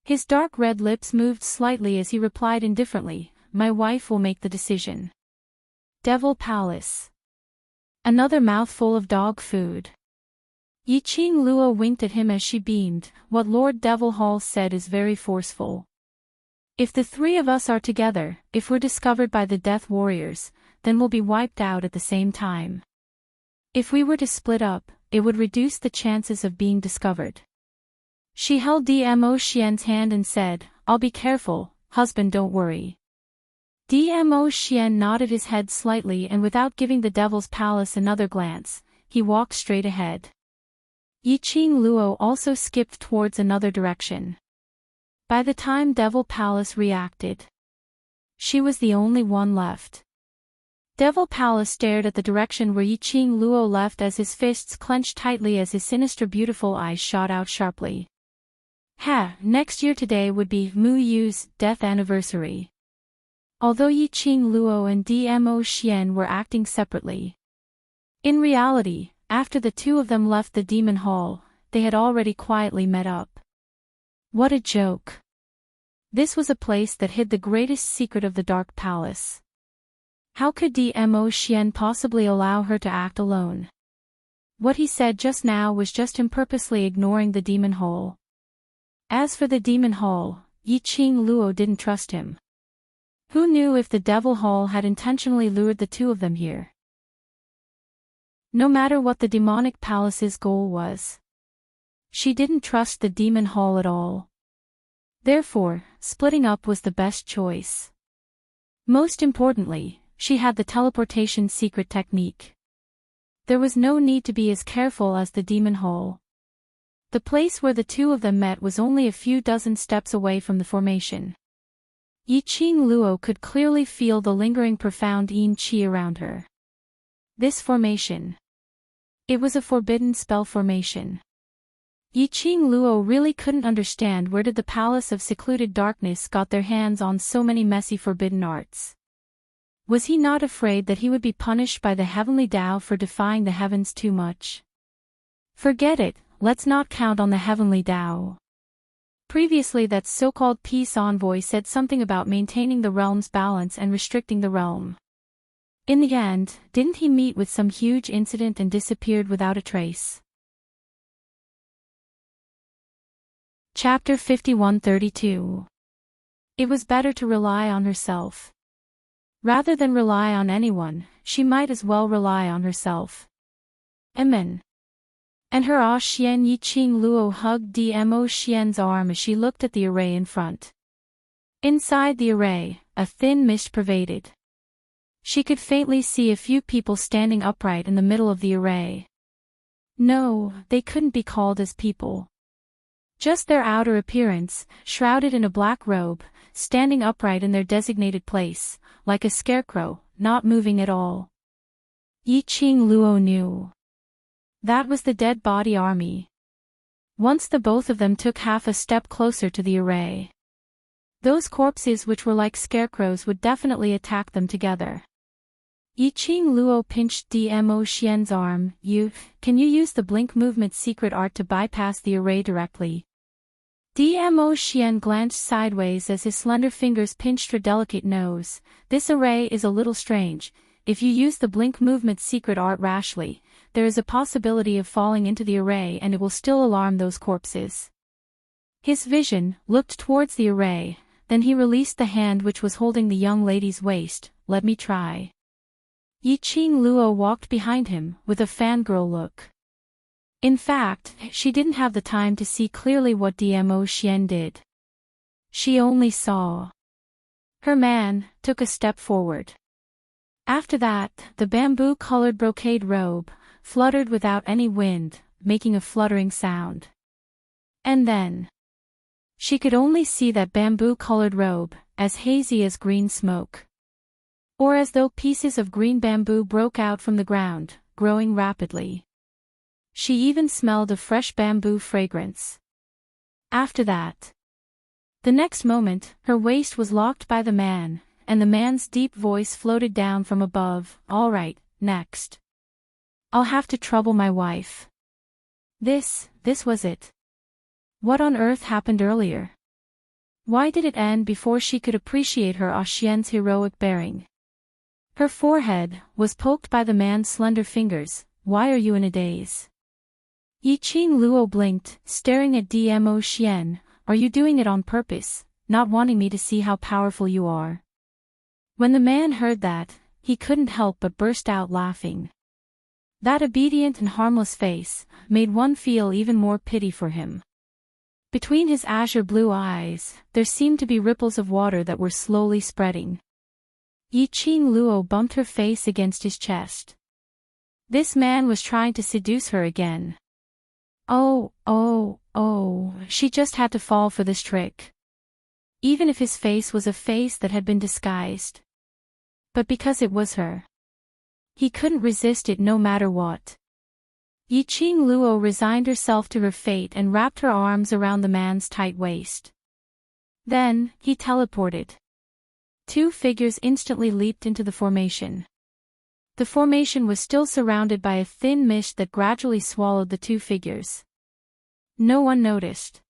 S1: His dark red lips moved slightly as he replied indifferently, "My wife will make the decision." Devil Palace. Another mouthful of dog food. Yiqing Luo winked at him as she beamed. "What Lord Devil Hall said is very forceful. If the three of us are together, if we're discovered by the Death Warriors, then we'll be wiped out at the same time. If we were to split up, it would reduce the chances of being discovered." She held Dmo Xian's hand and said, "I'll be careful, husband, don't worry." Dmo Xian nodded his head slightly and without giving the Devil's Palace another glance, he walked straight ahead. Yiqing Luo also skipped towards another direction. By the time Devil Palace reacted, she was the only one left. Devil Palace stared at the direction where Yiqing Luo left as his fists clenched tightly as his sinister beautiful eyes shot out sharply. Next year today would be Mu Yu's death anniversary. Although Yiqing Luo and Dmo Xian were acting separately, in reality, after the two of them left the Demon Hall, they had already quietly met up. What a joke. This was a place that hid the greatest secret of the Dark Palace. How could Dmo Xian possibly allow her to act alone? What he said just now was just him purposely ignoring the Demon Hall. As for the Demon Hall, Yiqing Luo didn't trust him. Who knew if the Devil Hall had intentionally lured the two of them here? No matter what the demonic palace's goal was, she didn't trust the Demon Hall at all. Therefore, splitting up was the best choice. Most importantly, she had the teleportation secret technique. There was no need to be as careful as the Demon Hall. The place where the two of them met was only a few dozen steps away from the formation. Yiqing Luo could clearly feel the lingering profound yin qi around her. This formation. It was a forbidden spell formation. Yiqing Luo really couldn't understand where did the Palace of Secluded Darkness got their hands on so many messy forbidden arts. Was he not afraid that he would be punished by the heavenly Tao for defying the heavens too much? Forget it, let's not count on the heavenly Tao. Previously that so-called peace envoy said something about maintaining the realm's balance and restricting the realm. In the end, didn't he meet with some huge incident and disappeared without a trace? Chapter 5132. It was better to rely on herself. Rather than rely on anyone, she might as well rely on herself. Amen. And her Xian Yiqing Luo hugged Dmo Xian's arm as she looked at the array in front. Inside the array, a thin mist pervaded. She could faintly see a few people standing upright in the middle of the array. No, they couldn't be called as people. Just their outer appearance, shrouded in a black robe, standing upright in their designated place, like a scarecrow, not moving at all. Yiqing Luo knew. That was the dead body army. Once the both of them took half a step closer to the array. Those corpses which were like scarecrows would definitely attack them together. Yiqing Luo pinched Dmo Xian's arm. Can you use the blink movement secret art to bypass the array directly? Dmo Xian glanced sideways as his slender fingers pinched her delicate nose. This array is a little strange. If you use the blink movement secret art rashly, there is a possibility of falling into the array and it will still alarm those corpses. His vision looked towards the array, then he released the hand which was holding the young lady's waist. Let me try. Yiqing Luo walked behind him, with a fangirl look. In fact, she didn't have the time to see clearly what Dmo Xian did. She only saw. Her man took a step forward. After that, the bamboo-colored brocade robe fluttered without any wind, making a fluttering sound. And then she could only see that bamboo-colored robe, as hazy as green smoke. Or as though pieces of green bamboo broke out from the ground, growing rapidly. She even smelled a fresh bamboo fragrance. After that, the next moment, her waist was locked by the man, and the man's deep voice floated down from above. "All right, next. I'll have to trouble my wife." This was it. What on earth happened earlier? Why did it end before she could appreciate her Xian's heroic bearing? Her forehead was poked by the man's slender fingers. "Why are you in a daze?" Yiqing Luo blinked, staring at Dmo Xian. "Are you doing it on purpose, not wanting me to see how powerful you are?" When the man heard that, he couldn't help but burst out laughing. That obedient and harmless face made one feel even more pity for him. Between his azure blue eyes, there seemed to be ripples of water that were slowly spreading. Yiqing Luo bumped her face against his chest. This man was trying to seduce her again. Oh, she just had to fall for this trick. Even if his face was a face that had been disguised. But because it was her, he couldn't resist it no matter what. Yiqing Luo resigned herself to her fate and wrapped her arms around the man's tight waist. Then, he teleported. Two figures instantly leaped into the formation. The formation was still surrounded by a thin mist that gradually swallowed the two figures. No one noticed.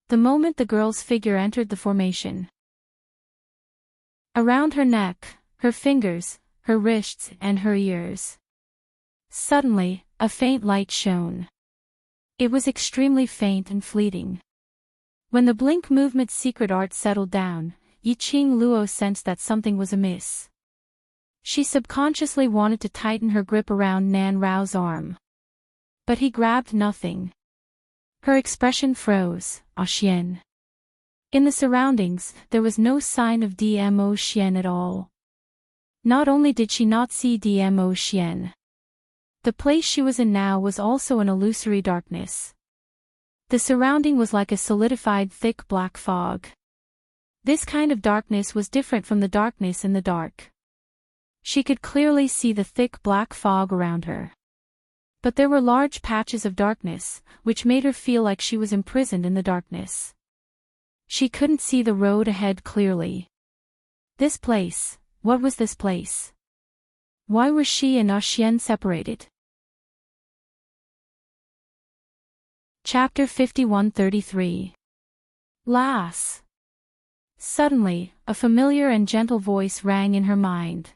S1: The moment the girl's figure entered the formation, around her neck, her fingers, her wrists, and her ears, suddenly, a faint light shone. It was extremely faint and fleeting. When the blink movement's secret art settled down, Yiqing Luo sensed that something was amiss. She subconsciously wanted to tighten her grip around Nan Rao's arm. But he grabbed nothing. Her expression froze. Xian. In the surroundings, there was no sign of Dmo Xian at all. Not only did she not see Dmo Xian, the place she was in now was also an illusory darkness. The surrounding was like a solidified thick black fog. This kind of darkness was different from the darkness in the dark. She could clearly see the thick black fog around her. But there were large patches of darkness, which made her feel like she was imprisoned in the darkness. She couldn't see the road ahead clearly. This place, what was this place? Why were she and Xian separated? Chapter 51-33. Lass. Suddenly, a familiar and gentle voice rang in her mind.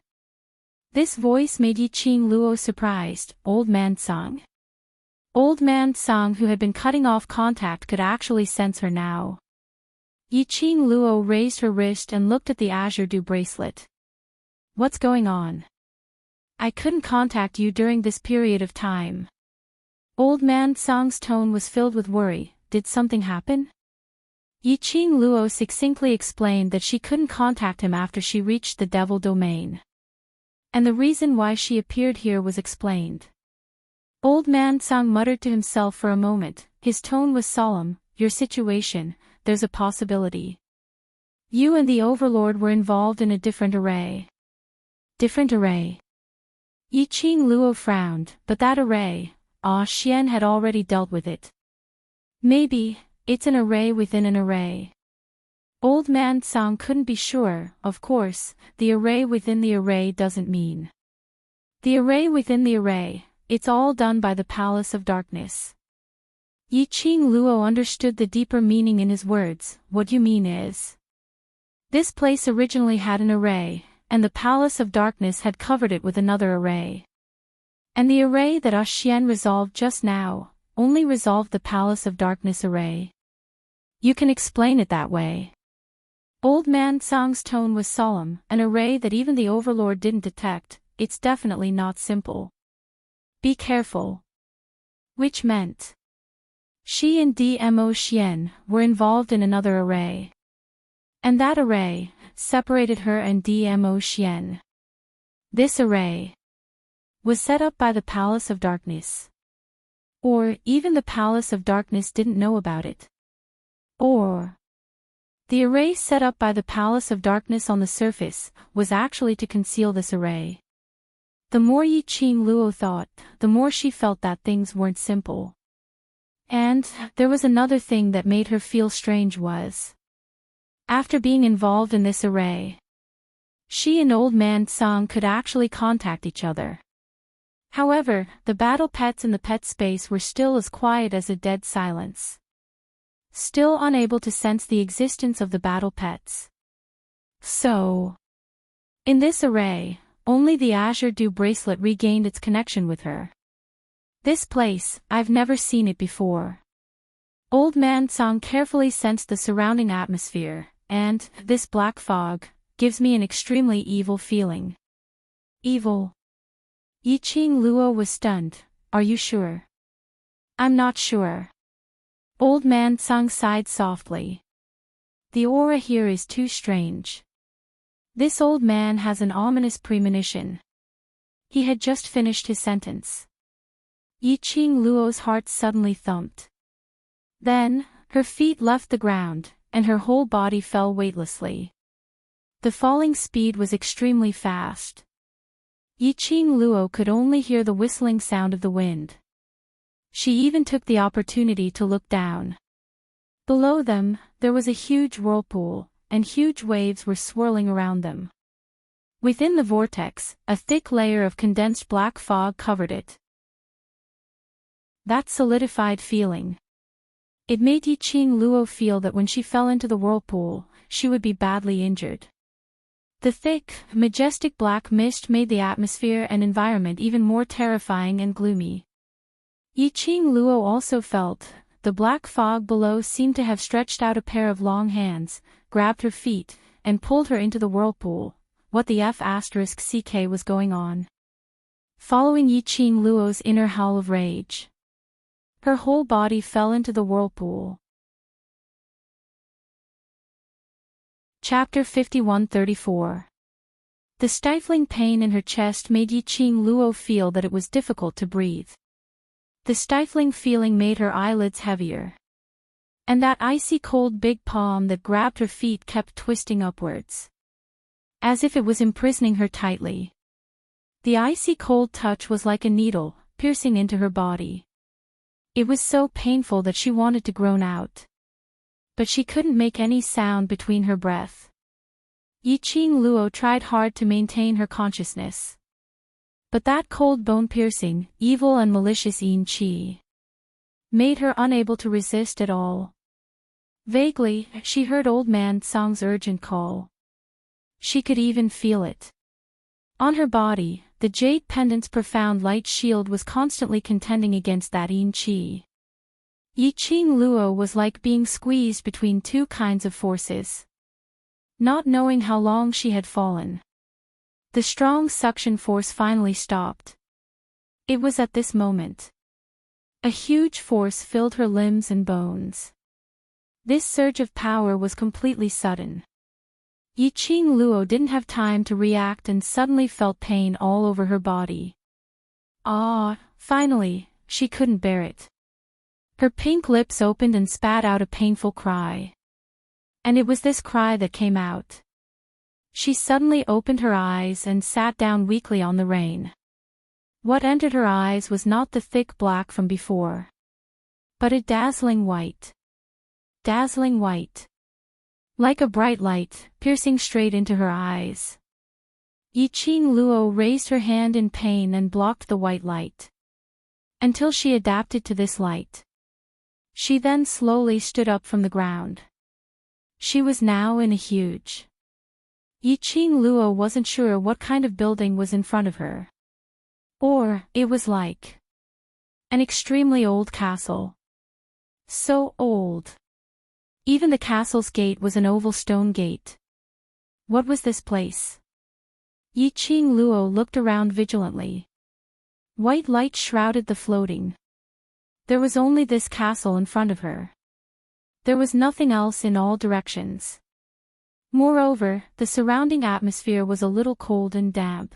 S1: This voice made Yiqing Luo surprised. Old Man Tsang? Old Man Tsang, who had been cutting off contact, could actually sense her now. Yiqing Luo raised her wrist and looked at the azure dew bracelet. What's going on? I couldn't contact you during this period of time. Old Man Tsang's tone was filled with worry. Did something happen? Yiqing Luo succinctly explained that she couldn't contact him after she reached the Devil Domain. And the reason why she appeared here was explained. Old Man Tsang muttered to himself for a moment. His tone was solemn. Your situation, there's a possibility. You and the Overlord were involved in a different array. Different array. Yiqing Luo frowned, but that array, Xian had already dealt with it. Maybe, it's an array within an array. Old Man Tsang couldn't be sure. Of course, the array within the array doesn't mean the array within the array. It's all done by the Palace of Darkness. Yiqing Luo understood the deeper meaning in his words. What you mean is, this place originally had an array, and the Palace of Darkness had covered it with another array. And the array that Xian resolved just now only resolved the Palace of Darkness array. You can explain it that way. Old Man Tsang's tone was solemn. An array that even the Overlord didn't detect. It's definitely not simple. Be careful. which meant she and Dmo Xian were involved in another array. And that array separated her and Dmo Xian. This array was set up by the Palace of Darkness. Or even the Palace of Darkness didn't know about it. Or the array set up by the Palace of Darkness on the surface was actually to conceal this array. The more Yiqing Luo thought, the more she felt that things weren't simple. And there was another thing that made her feel strange was, after being involved in this array, she and Old Man Tsang could actually contact each other. However, the battle pets in the pet space were still as quiet as a dead silence. Still unable to sense the existence of the battle pets. So, in this array, only the Azure Dew bracelet regained its connection with her. This place, I've never seen it before. Old Man Tsang carefully sensed the surrounding atmosphere, and this black fog gives me an extremely evil feeling. Evil? Yiqing Luo was stunned. Are you sure? I'm not sure. Old Man Tsang sighed softly. The aura here is too strange. This old man has an ominous premonition. He had just finished his sentence. Yiqing Luo's heart suddenly thumped. Then, her feet left the ground, and her whole body fell weightlessly. The falling speed was extremely fast. Yiqing Luo could only hear the whistling sound of the wind. She even took the opportunity to look down. Below them, there was a huge whirlpool, and huge waves were swirling around them. Within the vortex, a thick layer of condensed black fog covered it. That solidified feeling. It made Yiqing Luo feel that when she fell into the whirlpool, she would be badly injured. The thick, majestic black mist made the atmosphere and environment even more terrifying and gloomy. Yiqing Luo also felt, the black fog below seemed to have stretched out a pair of long hands, grabbed her feet, and pulled her into the whirlpool. What the F***ck was going on? Following Yiqing Luo's inner howl of rage, her whole body fell into the whirlpool. Chapter 51-34. The stifling pain in her chest made Yiqing Luo feel that it was difficult to breathe. The stifling feeling made her eyelids heavier. And that icy cold big palm that grabbed her feet kept twisting upwards, as if it was imprisoning her tightly. The icy cold touch was like a needle, piercing into her body. It was so painful that she wanted to groan out. But she couldn't make any sound between her breath. Yiqing Luo tried hard to maintain her consciousness. But that cold bone-piercing, evil and malicious yin qi made her unable to resist at all. Vaguely, she heard Old Man Tsang's urgent call. She could even feel it. On her body, the jade pendant's profound light shield was constantly contending against that yin qi. Yiqing Luo was like being squeezed between two kinds of forces. Not knowing how long she had fallen, the strong suction force finally stopped. It was at this moment. A huge force filled her limbs and bones. This surge of power was completely sudden. Yiqing Luo didn't have time to react and suddenly felt pain all over her body. Finally, she couldn't bear it. Her pink lips opened and spat out a painful cry. And it was this cry that came out. She suddenly opened her eyes and sat down weakly on the rain. What entered her eyes was not the thick black from before, but a dazzling white. Dazzling white. Like a bright light, piercing straight into her eyes. Yiqing Luo raised her hand in pain and blocked the white light, until she adapted to this light. She then slowly stood up from the ground. She was now in a huge. Yiqing Luo wasn't sure what kind of building was in front of her. Or, it was like an extremely old castle. So old. Even the castle's gate was an oval stone gate. What was this place? Yiqing Luo looked around vigilantly. White light shrouded the floating There was only this castle in front of her. There was nothing else in all directions. Moreover, the surrounding atmosphere was a little cold and damp.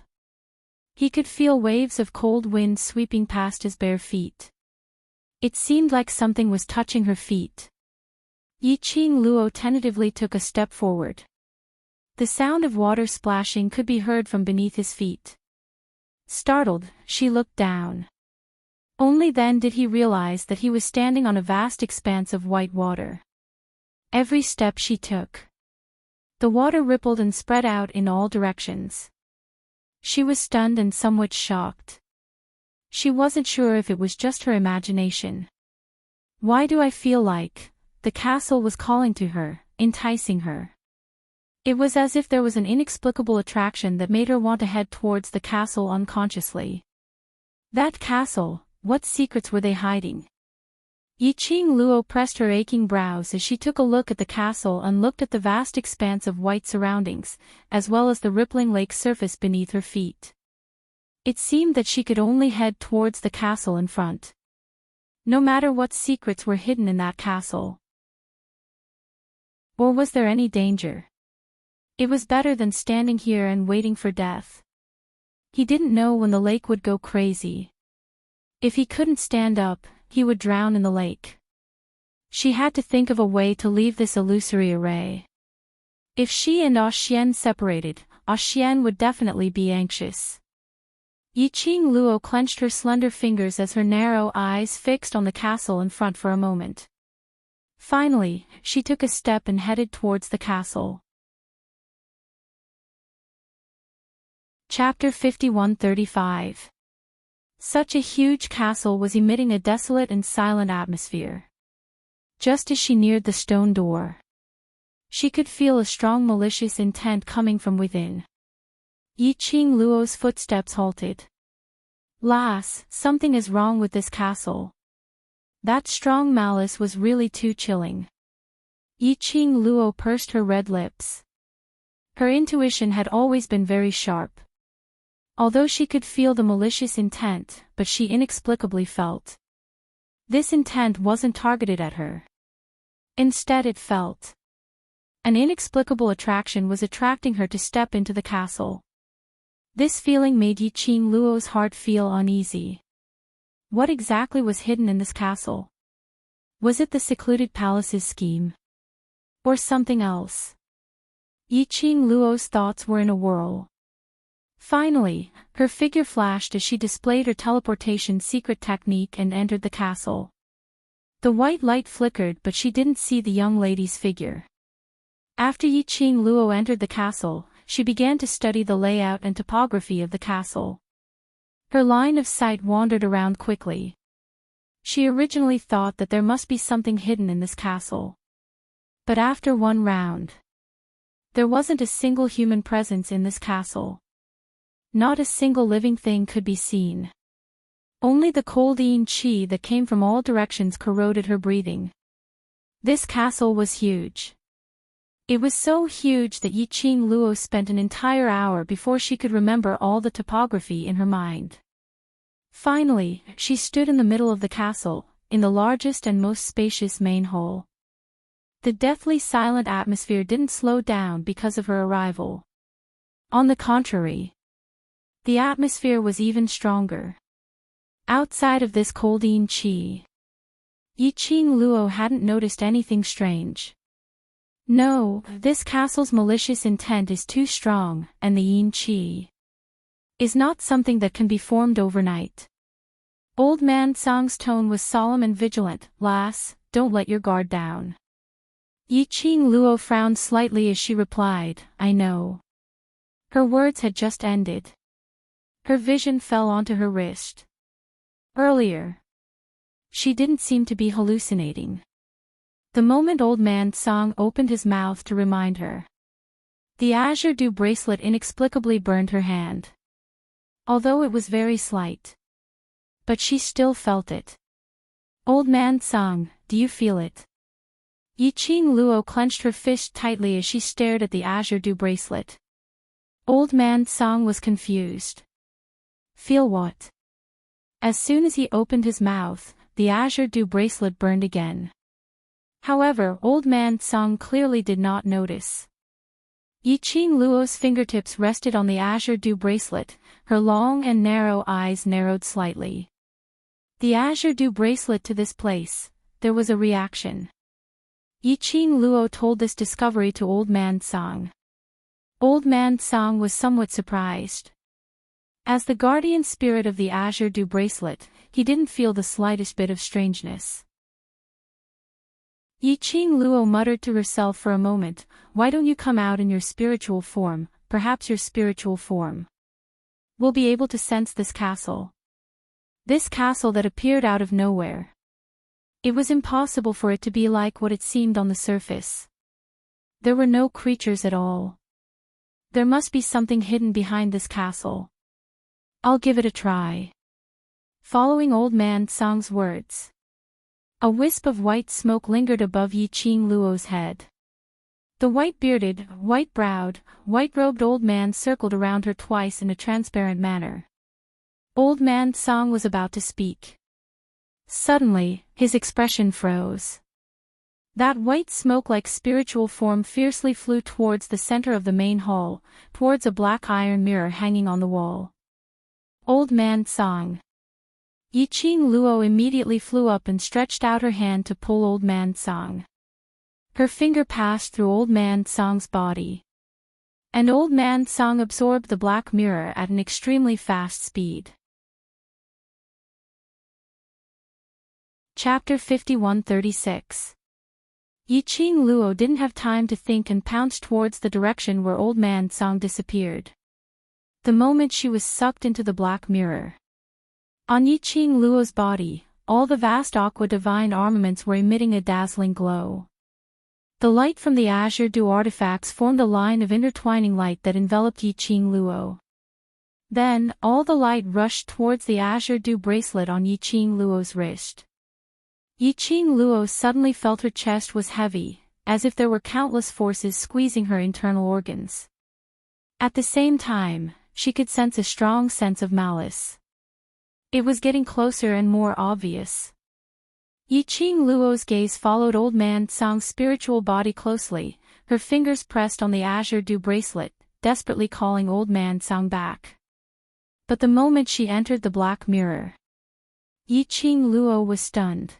S1: He could feel waves of cold wind sweeping past his bare feet. It seemed like something was touching her feet. Yiqing Luo tentatively took a step forward. The sound of water splashing could be heard from beneath his feet. Startled, she looked down. Only then did he realize that he was standing on a vast expanse of white water. Every step she took, the water rippled and spread out in all directions. She was stunned and somewhat shocked. She wasn't sure if it was just her imagination. Why do I feel like the castle was calling to her, enticing her? It was as if there was an inexplicable attraction that made her want to head towards the castle unconsciously. That castle, what secrets were they hiding? Yiqing Luo pressed her aching brows as she took a look at the castle and looked at the vast expanse of white surroundings, as well as the rippling lake surface beneath her feet. It seemed that she could only head towards the castle in front. No matter what secrets were hidden in that castle. Or was there any danger? It was better than standing here and waiting for death. He didn't know when the lake would go crazy. If he couldn't stand up, he would drown in the lake. She had to think of a way to leave this illusory array. If she and Xian separated, Xian would definitely be anxious. Yiqing Luo clenched her slender fingers as her narrow eyes fixed on the castle in front for a moment. Finally, she took a step and headed towards the castle. Chapter 5135. Such a huge castle was emitting a desolate and silent atmosphere. Just as she neared the stone door, she could feel a strong malicious intent coming from within. Yiqing Luo's footsteps halted. Lass, something is wrong with this castle. That strong malice was really too chilling. Yiqing Luo pursed her red lips. Her intuition had always been very sharp. Although she could feel the malicious intent, but she inexplicably felt this intent wasn't targeted at her. Instead it felt an inexplicable attraction was attracting her to step into the castle. This feeling made Yiqing Luo's heart feel uneasy. What exactly was hidden in this castle? Was it the secluded palace's scheme? Or something else? Yiqing Luo's thoughts were in a whirl. Finally, her figure flashed as she displayed her teleportation secret technique and entered the castle. The white light flickered, but she didn't see the young lady's figure. After Yiqing Luo entered the castle, she began to study the layout and topography of the castle. Her line of sight wandered around quickly. She originally thought that there must be something hidden in this castle. But after one round, there wasn't a single human presence in this castle. Not a single living thing could be seen. Only the cold yin qi that came from all directions corroded her breathing. This castle was huge. It was so huge that Yiqing Luo spent an entire hour before she could remember all the topography in her mind. Finally, she stood in the middle of the castle, in the largest and most spacious main hall. The deathly silent atmosphere didn't slow down because of her arrival. On the contrary, the atmosphere was even stronger. Outside of this cold yin qi, Yiqing Luo hadn't noticed anything strange. No, this castle's malicious intent is too strong, and the yin qi is not something that can be formed overnight. Old Man Song's tone was solemn and vigilant. Lass, don't let your guard down. Yiqing Luo frowned slightly as she replied, I know. Her words had just ended. Her vision fell onto her wrist. Earlier, she didn't seem to be hallucinating. The moment Old Man Song opened his mouth to remind her, the azure dew bracelet inexplicably burned her hand. Although it was very slight, but she still felt it. Old Man Song, do you feel it? Yiqing Luo clenched her fist tightly as she stared at the azure dew bracelet. Old Man Song was confused. Feel what? As soon as he opened his mouth, the azure dew bracelet burned again. However, Old Man Song clearly did not notice. Yiqing Luo's fingertips rested on the azure dew bracelet, her long and narrow eyes narrowed slightly. The azure dew bracelet to this place, there was a reaction. Yiqing Luo told this discovery to Old Man Song. Old Man Song was somewhat surprised. As the guardian spirit of the azure dew bracelet, he didn't feel the slightest bit of strangeness. Yiqing Luo muttered to herself for a moment, "Why don't you come out in your spiritual form? Perhaps your spiritual form will be able to sense this castle." This castle that appeared out of nowhere. It was impossible for it to be like what it seemed on the surface. There were no creatures at all. There must be something hidden behind this castle. I'll give it a try. Following Old Man Song's words, a wisp of white smoke lingered above Yiqing Luo's head. The white-bearded, white-browed, white-robed old man circled around her twice in a transparent manner. Old Man Song was about to speak. Suddenly, his expression froze. That white smoke-like spiritual form fiercely flew towards the center of the main hall, towards a black iron mirror hanging on the wall. Old Man Song. Yiqing Luo immediately flew up and stretched out her hand to pull Old Man Song. Her finger passed through Old Man Song's body. And Old Man Song absorbed the black mirror at an extremely fast speed. Chapter 51-36. Yiqing Luo didn't have time to think and pounced towards the direction where Old Man Song disappeared. The moment she was sucked into the black mirror. On Yiqing Luo's body, all the vast aqua divine armaments were emitting a dazzling glow. The light from the azure dew artifacts formed a line of intertwining light that enveloped Yiqing Luo. Then, all the light rushed towards the azure dew bracelet on Yiqing Luo's wrist. Yiqing Luo suddenly felt her chest was heavy, as if there were countless forces squeezing her internal organs. At the same time, she could sense a strong sense of malice. It was getting closer and more obvious. Yiqing Luo's gaze followed Old Man Song's spiritual body closely, her fingers pressed on the azure dew bracelet, desperately calling Old Man Song back. But the moment she entered the black mirror, Yiqing Luo was stunned.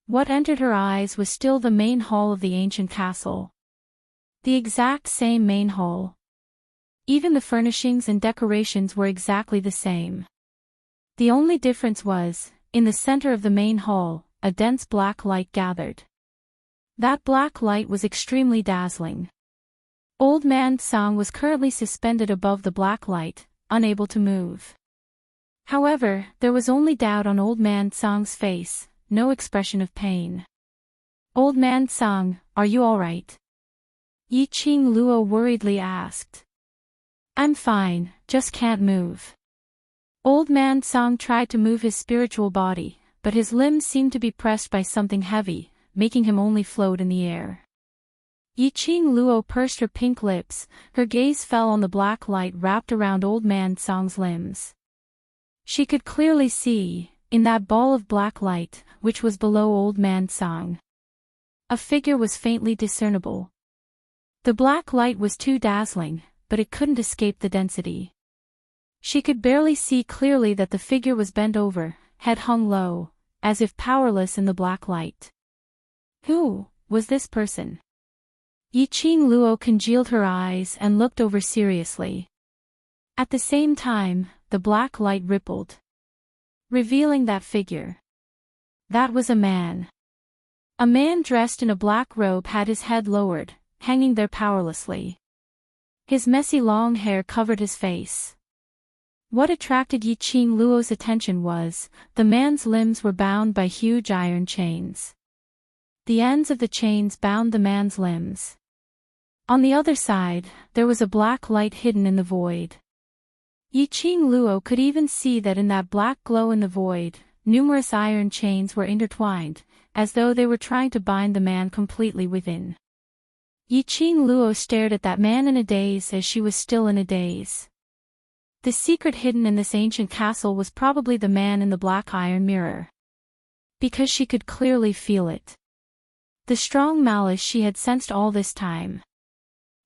S1: What entered her eyes was still the main hall of the ancient castle. The exact same main hall. Even the furnishings and decorations were exactly the same. The only difference was, in the center of the main hall, a dense black light gathered. That black light was extremely dazzling. Old Man Song was currently suspended above the black light, unable to move. However, there was only doubt on Old Man Song's face, no expression of pain. "Old Man Song, are you alright?" Yiqing Luo worriedly asked. "I'm fine, just can't move." Old Man Song tried to move his spiritual body, but his limbs seemed to be pressed by something heavy, making him only float in the air. Yiqing Luo pursed her pink lips, her gaze fell on the black light wrapped around Old Man Song's limbs. She could clearly see, in that ball of black light, which was below Old Man Song, a figure was faintly discernible. The black light was too dazzling, but it couldn't escape the density. She could barely see clearly that the figure was bent over, head hung low, as if powerless in the black light. Who was this person? Yiqing Luo congealed her eyes and looked over seriously. At the same time, the black light rippled, revealing that figure. That was a man. A man dressed in a black robe had his head lowered, hanging there powerlessly. His messy long hair covered his face. What attracted Yiqing Luo's attention was, the man's limbs were bound by huge iron chains. The ends of the chains bound the man's limbs. On the other side, there was a black light hidden in the void. Yiqing Luo could even see that in that black glow in the void, numerous iron chains were intertwined, as though they were trying to bind the man completely within. Yiqing Luo stared at that man in a daze as she was still in a daze. The secret hidden in this ancient castle was probably the man in the black iron mirror. Because she could clearly feel it. The strong malice she had sensed all this time.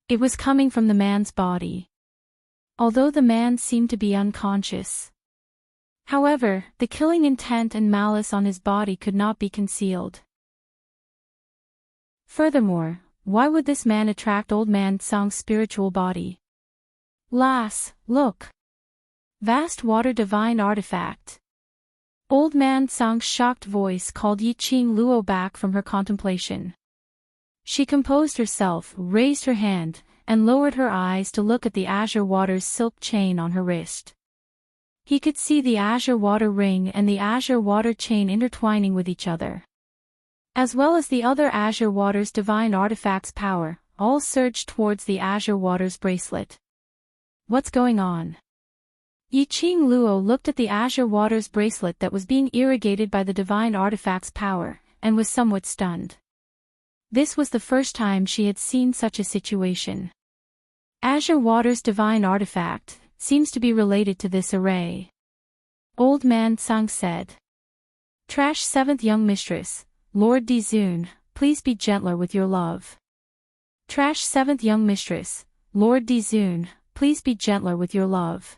S1: It was coming from the man's body. Although the man seemed to be unconscious. However, the killing intent and malice on his body could not be concealed. Furthermore, why would this man attract Old Man Song's spiritual body? Lass, look! Vast water divine artifact. Old Man Song's shocked voice called Yiqing Luo back from her contemplation. She composed herself, raised her hand, and lowered her eyes to look at the azure water's silk chain on her wrist. He could see the azure water ring and the azure water chain intertwining with each other. As well as the other azure water's divine artifact's power, all surged towards the azure water's bracelet. What's going on? Yiqing Luo looked at the azure water's bracelet that was being irrigated by the divine artifact's power, and was somewhat stunned. This was the first time she had seen such a situation. Azure water's divine artifact seems to be related to this array. Old Man Song said. Trash 7th young mistress, Lord Dizun, please be gentler with your love. Trash 7th young mistress, Lord Dizun, please be gentler with your love.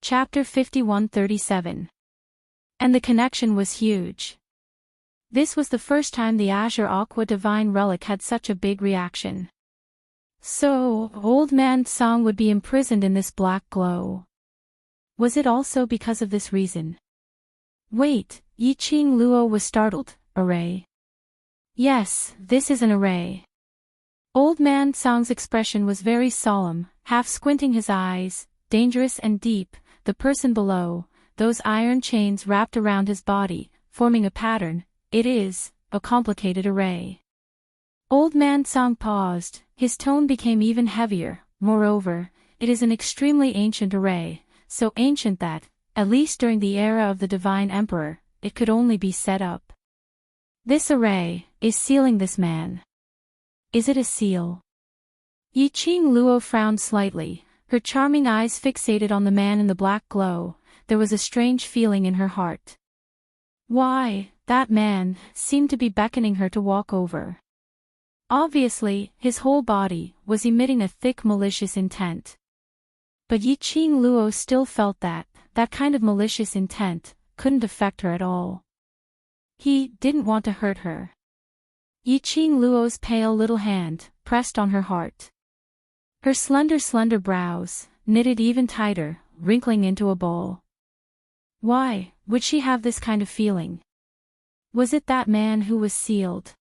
S1: Chapter 5137. And the connection was huge. This was the first time the Azure Aqua Divine Relic had such a big reaction. So, Old Man Song would be imprisoned in this black glow. Was it also because of this reason? Wait, Yiqing Luo was startled. Array? Yes, this is an array. Old Man Song's expression was very solemn, half squinting his eyes, dangerous and deep, the person below, those iron chains wrapped around his body, forming a pattern. It is a complicated array. Old Man Song paused, his tone became even heavier. Moreover, it is an extremely ancient array, so ancient that, at least during the era of the Divine Emperor, it could only be set up. This array is sealing this man. Is it a seal? Yiqing Luo frowned slightly, her charming eyes fixated on the man in the black glow. There was a strange feeling in her heart. Why, that man seemed to be beckoning her to walk over. Obviously, his whole body was emitting a thick malicious intent. But Yiqing Luo still felt that kind of malicious intent couldn't affect her at all. He didn't want to hurt her. Yiqing Luo's pale little hand pressed on her heart. Her slender brows knitted even tighter, wrinkling into a ball. Why would she have this kind of feeling? Was it that man who was sealed?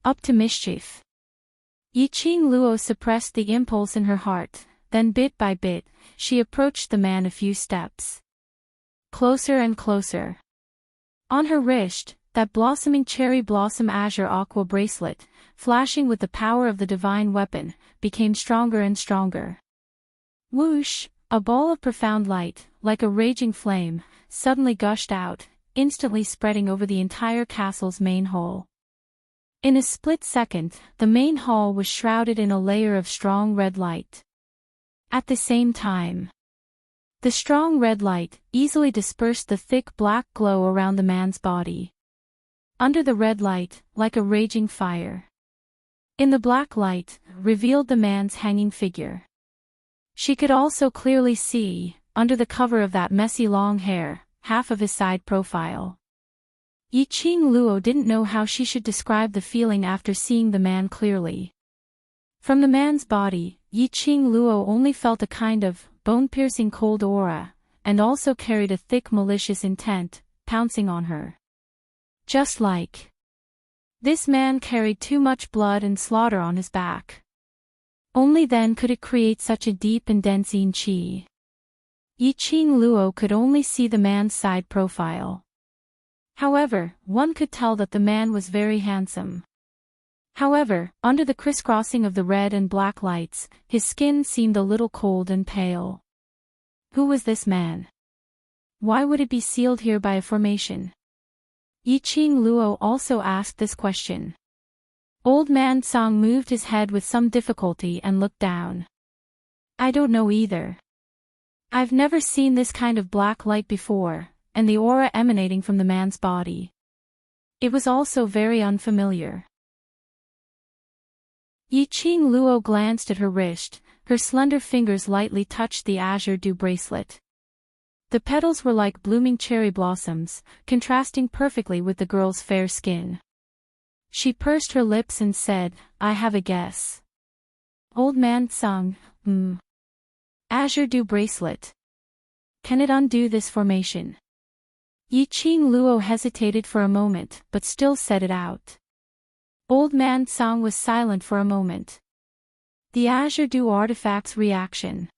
S1: Up to mischief. Yiqing Luo suppressed the impulse in her heart, then bit by bit, she approached the man a few steps. Closer and closer. On her wrist, that blossoming cherry blossom azure aqua bracelet, flashing with the power of the divine weapon, became stronger and stronger. Whoosh, a ball of profound light, like a raging flame, suddenly gushed out, instantly spreading over the entire castle's main hall. In a split second, the main hall was shrouded in a layer of strong red light. At the same time, the strong red light easily dispersed the thick black glow around the man's body. Under the red light, like a raging fire. In the black light, revealed the man's hanging figure. She could also clearly see, under the cover of that messy long hair, half of his side profile. Yiqing Luo didn't know how she should describe the feeling after seeing the man clearly. From the man's body, Yiqing Luo only felt a kind of bone-piercing cold aura, and also carried a thick malicious intent, pouncing on her. Just like this man carried too much blood and slaughter on his back. Only then could it create such a deep and dense qi. Yiqing Luo could only see the man's side profile. However, one could tell that the man was very handsome. However, under the crisscrossing of the red and black lights, his skin seemed a little cold and pale. Who was this man? Why would it be sealed here by a formation? Yiqing Luo also asked this question. Old Man Song moved his head with some difficulty and looked down. I don't know either. I've never seen this kind of black light before, and the aura emanating from the man's body. It was also very unfamiliar. Yiqing Luo glanced at her wrist, her slender fingers lightly touched the azure dew bracelet. The petals were like blooming cherry blossoms, contrasting perfectly with the girl's fair skin. She pursed her lips and said, "I have a guess." Old man Tsang, Azure dew bracelet. Can it undo this formation? Yiqing Luo hesitated for a moment, but still said it out. Old man Tsang was silent for a moment. The azure dew artifact's reaction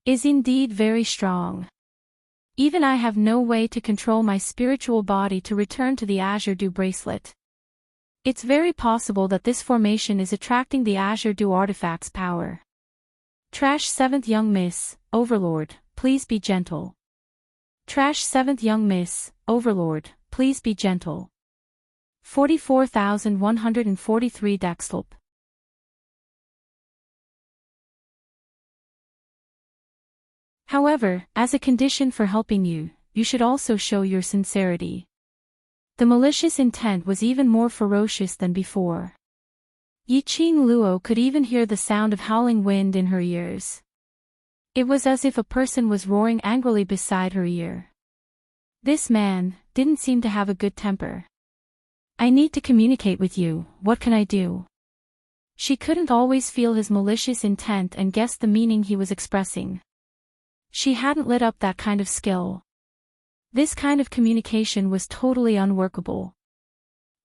S1: is indeed very strong. Even I have no way to control my spiritual body to return to the azure dew bracelet. It's very possible that this formation is attracting the azure dew artifact's power. Trash 7th young miss, Overlord, please be gentle. Trash 7th young miss, Overlord, please be gentle. 44,143 Daxtulp. However, as a condition for helping you, you should also show your sincerity. The malicious intent was even more ferocious than before. Yiqing Luo could even hear the sound of howling wind in her ears. It was as if a person was roaring angrily beside her ear. This man didn't seem to have a good temper. I need to communicate with you, what can I do? She couldn't always feel his malicious intent and guess the meaning he was expressing. She hadn't lit up that kind of skill. This kind of communication was totally unworkable.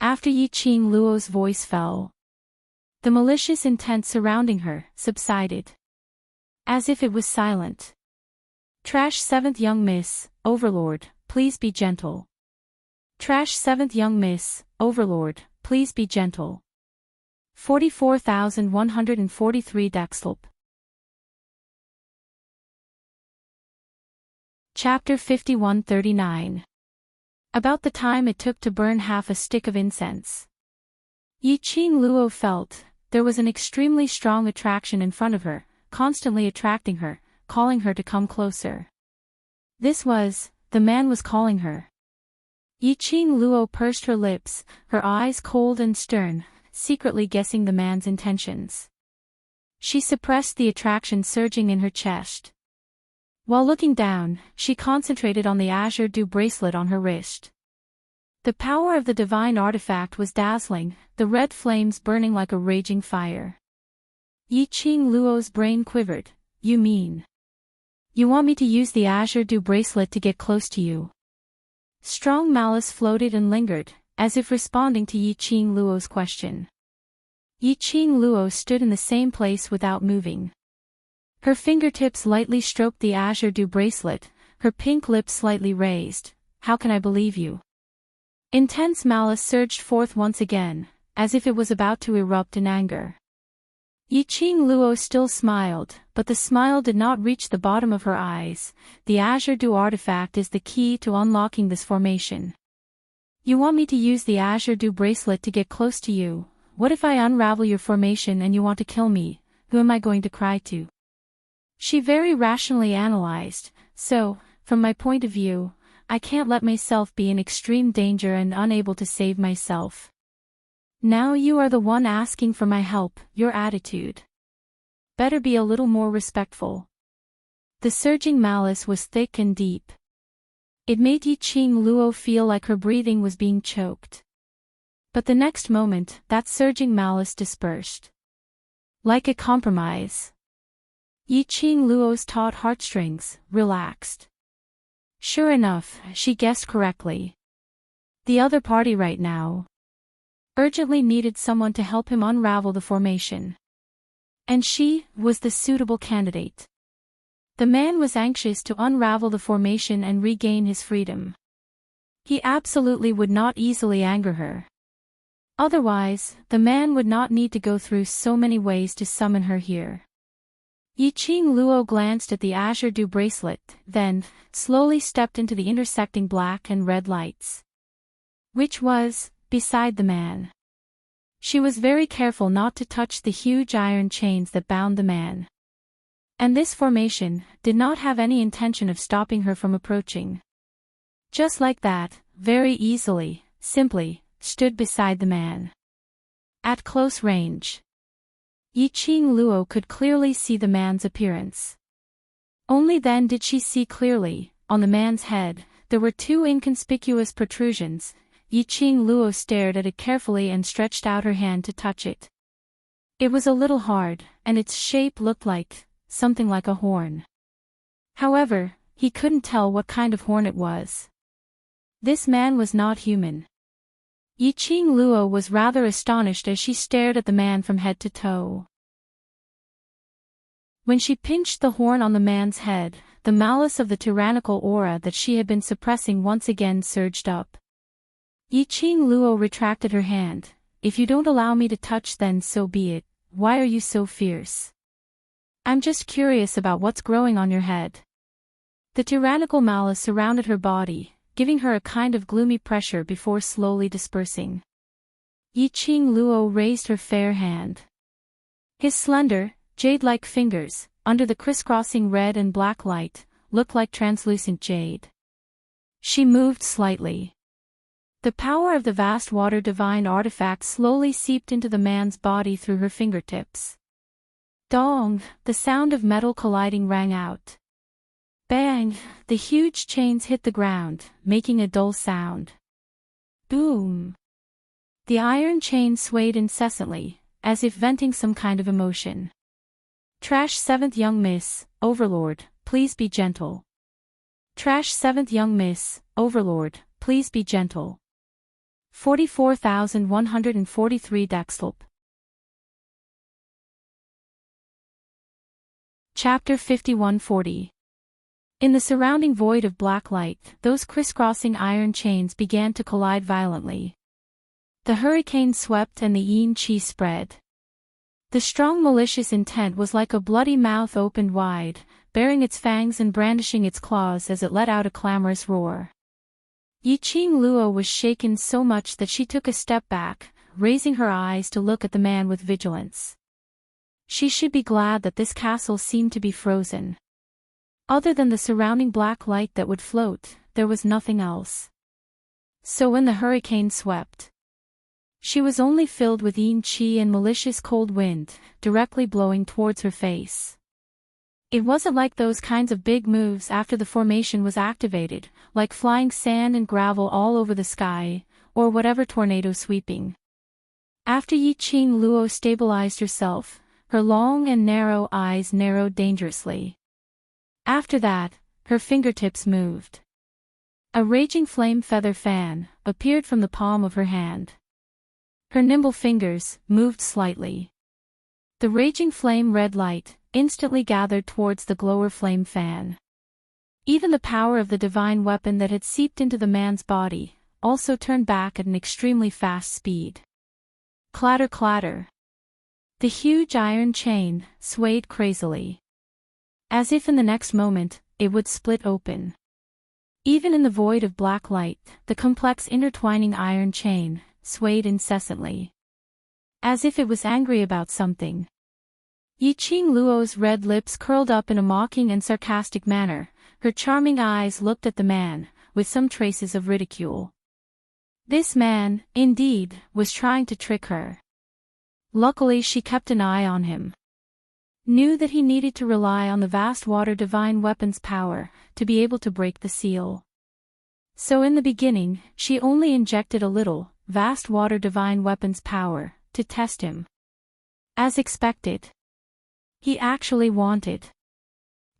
S1: After Yiqing Luo's voice fell, the malicious intent surrounding her subsided. As if it was silent. Trash 7th young miss, Overlord, please be gentle. Trash 7th young miss, Overlord, please be gentle. 44,143 Daxtulp. Chapter 5139. About the time it took to burn half a stick of incense. Yiqing Luo felt there was an extremely strong attraction in front of her, constantly attracting her, calling her to come closer. The man was calling her. Yiqing Luo pursed her lips, her eyes cold and stern, secretly guessing the man's intentions. She suppressed the attraction surging in her chest. While looking down, she concentrated on the azure dew bracelet on her wrist. The power of the divine artifact was dazzling, the red flames burning like a raging fire. Yiqing Luo's brain quivered. You mean? You want me to use the azure dew bracelet to get close to you? Strong malice floated and lingered, as if responding to Yiqing Luo's question. Yiqing Luo stood in the same place without moving. Her fingertips lightly stroked the azure dew bracelet, her pink lips slightly raised. How can I believe you? Intense malice surged forth once again, as if it was about to erupt in anger. Yiqing Luo still smiled, but the smile did not reach the bottom of her eyes. The azure dew artifact is the key to unlocking this formation. You want me to use the azure dew bracelet to get close to you? What if I unravel your formation and you want to kill me? Who am I going to cry to? She very rationally analyzed, so, from my point of view, I can't let myself be in extreme danger and unable to save myself. Now you are the one asking for my help, your attitude. Better be a little more respectful. The surging malice was thick and deep. It made Yiqing Luo feel like her breathing was being choked. But the next moment, that surging malice dispersed. Like a compromise. Yiqing Luo's taut heartstrings relaxed. Sure enough, she guessed correctly. The other party right now urgently needed someone to help him unravel the formation. And she was the suitable candidate. The man was anxious to unravel the formation and regain his freedom. He absolutely would not easily anger her. Otherwise, the man would not need to go through so many ways to summon her here. Yiqing Luo glanced at the azure dew bracelet, then, slowly stepped into the intersecting black and red lights. Which was, beside the man. She was very careful not to touch the huge iron chains that bound the man. And this formation did not have any intention of stopping her from approaching. Just like that, very easily, simply, stood beside the man. At close range, Yiqing Luo could clearly see the man's appearance. Only then did she see clearly, on the man's head, there were two inconspicuous protrusions. Yiqing Luo stared at it carefully and stretched out her hand to touch it. It was a little hard, and its shape looked like something like a horn. However, he couldn't tell what kind of horn it was. This man was not human. Yiqing Luo was rather astonished as she stared at the man from head to toe. When she pinched the horn on the man's head, the malice of the tyrannical aura that she had been suppressing once again surged up. Yiqing Luo retracted her hand. If you don't allow me to touch, then so be it. Why are you so fierce? I'm just curious about what's growing on your head. The tyrannical malice surrounded her body, giving her a kind of gloomy pressure before slowly dispersing. Yiqing Luo raised her fair hand. His slender, jade-like fingers, under the crisscrossing red and black light, looked like translucent jade. She moved slightly. The power of the vast water divine artifact slowly seeped into the man's body through her fingertips. Dong, the sound of metal colliding rang out. Bang, the huge chains hit the ground, making a dull sound. Boom. The iron chain swayed incessantly, as if venting some kind of emotion. Trash 7th young miss, Overlord, please be gentle. Trash 7th young miss, Overlord, please be gentle. 44,143 Daxlp. Chapter 5140. In the surrounding void of black light, those crisscrossing iron chains began to collide violently. The hurricane swept and the yin qi spread. The strong malicious intent was like a bloody mouth opened wide, baring its fangs and brandishing its claws as it let out a clamorous roar. Yiqing Luo was shaken so much that she took a step back, raising her eyes to look at the man with vigilance. She should be glad that this castle seemed to be frozen. Other than the surrounding black light that would float, there was nothing else. So when the hurricane swept, she was only filled with yin qi and malicious cold wind, directly blowing towards her face. It wasn't like those kinds of big moves after the formation was activated, like flying sand and gravel all over the sky, or whatever tornado sweeping. After Yiqing Luo stabilized herself, her long and narrow eyes narrowed dangerously. After that, her fingertips moved. A raging flame feather fan appeared from the palm of her hand. Her nimble fingers moved slightly. The raging flame red light instantly gathered towards the glower flame fan. Even the power of the divine weapon that had seeped into the man's body also turned back at an extremely fast speed. Clatter clatter. The huge iron chain swayed crazily. As if in the next moment, it would split open. Even in the void of black light, the complex intertwining iron chain swayed incessantly. As if it was angry about something. Yiqing Luo's red lips curled up in a mocking and sarcastic manner, her charming eyes looked at the man, with some traces of ridicule. This man, indeed, was trying to trick her. Luckily she kept an eye on him. Knew that he needed to rely on the vast water divine weapon's power, to be able to break the seal. So in the beginning, she only injected a little, vast water divine weapon's power, to test him. As expected. He actually wanted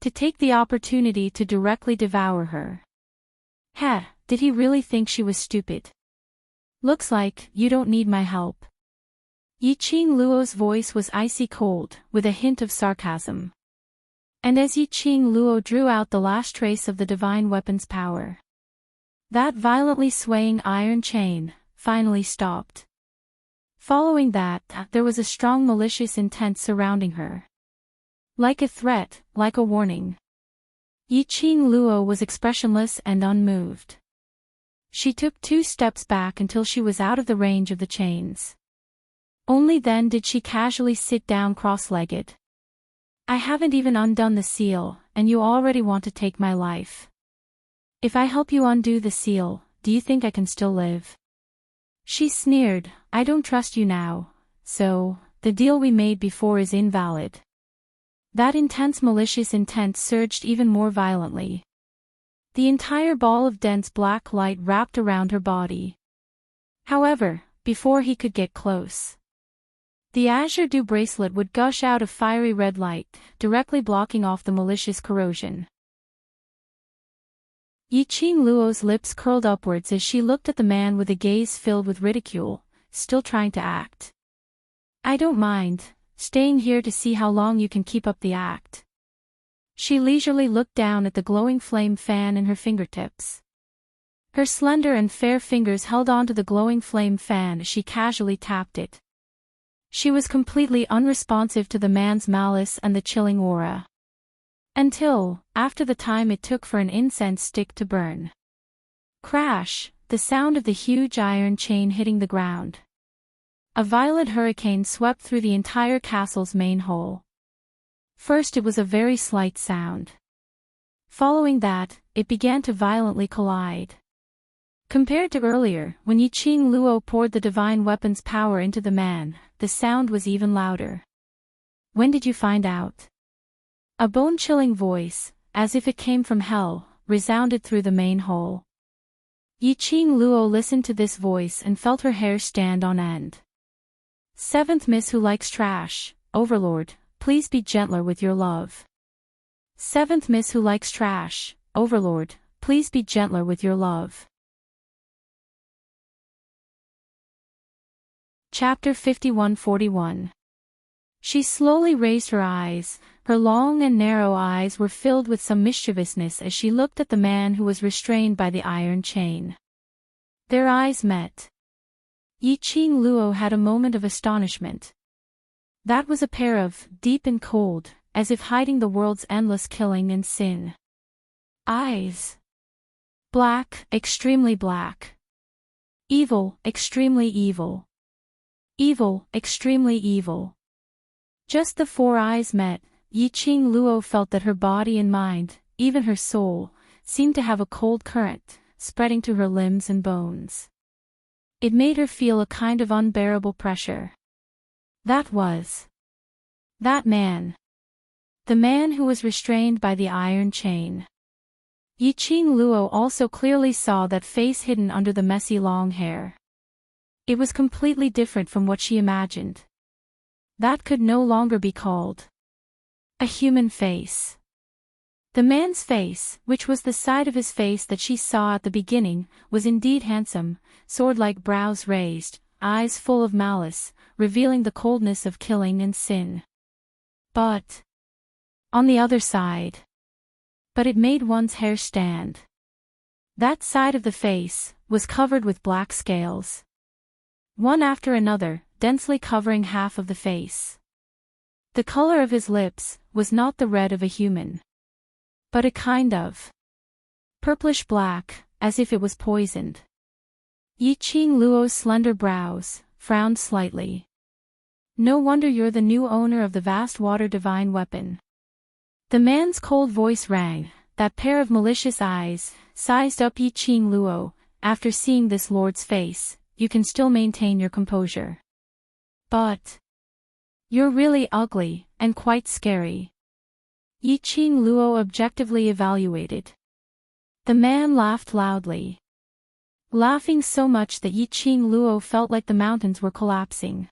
S1: to take the opportunity to directly devour her. Did he really think she was stupid? Looks like you don't need my help. Yiqing Luo's voice was icy cold, with a hint of sarcasm. And as Yiqing Luo drew out the last trace of the divine weapon's power, that violently swaying iron chain finally stopped. Following that, there was a strong malicious intent surrounding her. Like a threat, like a warning. Yiqing Luo was expressionless and unmoved. She took 2 steps back until she was out of the range of the chains. Only then did she casually sit down cross-legged. I haven't even undone the seal, and you already want to take my life. If I help you undo the seal, do you think I can still live? She sneered, I don't trust you now, so, the deal we made before is invalid. That intense malicious intent surged even more violently. The entire ball of dense black light wrapped around her body. However, before he could get close, the azure dew bracelet would gush out a fiery red light, directly blocking off the malicious corrosion. Yiqing Luo's lips curled upwards as she looked at the man with a gaze filled with ridicule, still trying to act. I don't mind, staying here to see how long you can keep up the act. She leisurely looked down at the glowing flame fan in her fingertips. Her slender and fair fingers held onto the glowing flame fan as she casually tapped it. She was completely unresponsive to the man's malice and the chilling aura. Until, after the time it took for an incense stick to burn. Crash, the sound of the huge iron chain hitting the ground. A violent hurricane swept through the entire castle's main hall. First it was a very slight sound. Following that, it began to violently collide. Compared to earlier, when Yiqing Luo poured the divine weapon's power into the man, the sound was even louder. When did you find out? A bone-chilling voice, as if it came from hell, resounded through the main hall. Yiqing Luo listened to this voice and felt her hair stand on end. Seventh Miss who likes trash, Overlord, please be gentler with your love. Seventh Miss who likes trash, Overlord, please be gentler with your love. Chapter 51-41. She slowly raised her eyes. Her long and narrow eyes were filled with some mischievousness as she looked at the man who was restrained by the iron chain. Their eyes met. Yiqing Luo had a moment of astonishment. That was a pair of, deep and cold, as if hiding the world's endless killing and sin. Eyes. Black, extremely black. Evil, extremely evil. Evil, extremely evil. Just the four eyes met. Yiqing Luo felt that her body and mind, even her soul, seemed to have a cold current, spreading to her limbs and bones. It made her feel a kind of unbearable pressure. That man. The man who was restrained by the iron chain. Yiqing Luo also clearly saw that face hidden under the messy long hair. It was completely different from what she imagined. That could no longer be called a human face. The man's face, which was the side of his face that she saw at the beginning, was indeed handsome, sword-like brows raised, eyes full of malice, revealing the coldness of killing and sin. But on the other side. But it made one's hair stand. That side of the face was covered with black scales. One after another, densely covering half of the face. The color of his lips was not the red of a human, but a kind of purplish black, as if it was poisoned. Yiqing Luo's slender brows frowned slightly. No wonder you're the new owner of the vast water divine weapon. The man's cold voice rang, that pair of malicious eyes sized up Yiqing Luo. After seeing this lord's face, you can still maintain your composure. But you're really ugly, and quite scary. Yiqing Luo objectively evaluated. The man laughed loudly. Laughing so much that Yiqing Luo felt like the mountains were collapsing.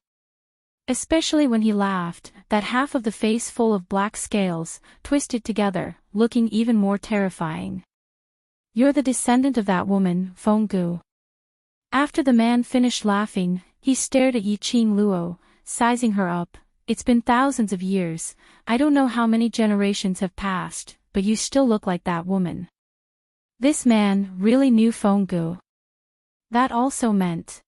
S1: Especially when he laughed, that half of the face full of black scales, twisted together, looking even more terrifying. You're the descendant of that woman, Fenggu. After the man finished laughing, he stared at Yiqing Luo, sizing her up. It's been thousands of years, I don't know how many generations have passed, but you still look like that woman. This man really knew Fenggu. That also meant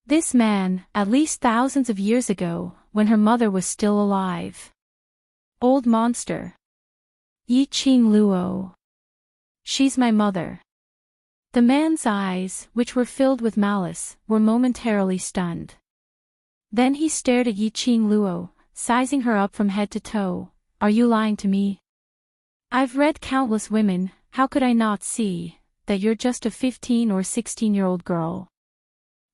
S1: this man, at least thousands of years ago, when her mother was still alive. Old monster. Yiqing Luo. She's my mother. The man's eyes, which were filled with malice, were momentarily stunned. Then he stared at Yiqing Luo, sizing her up from head to toe. are you lying to me? I've read countless women, how could I not see that you're just a 15 or 16-year-old girl?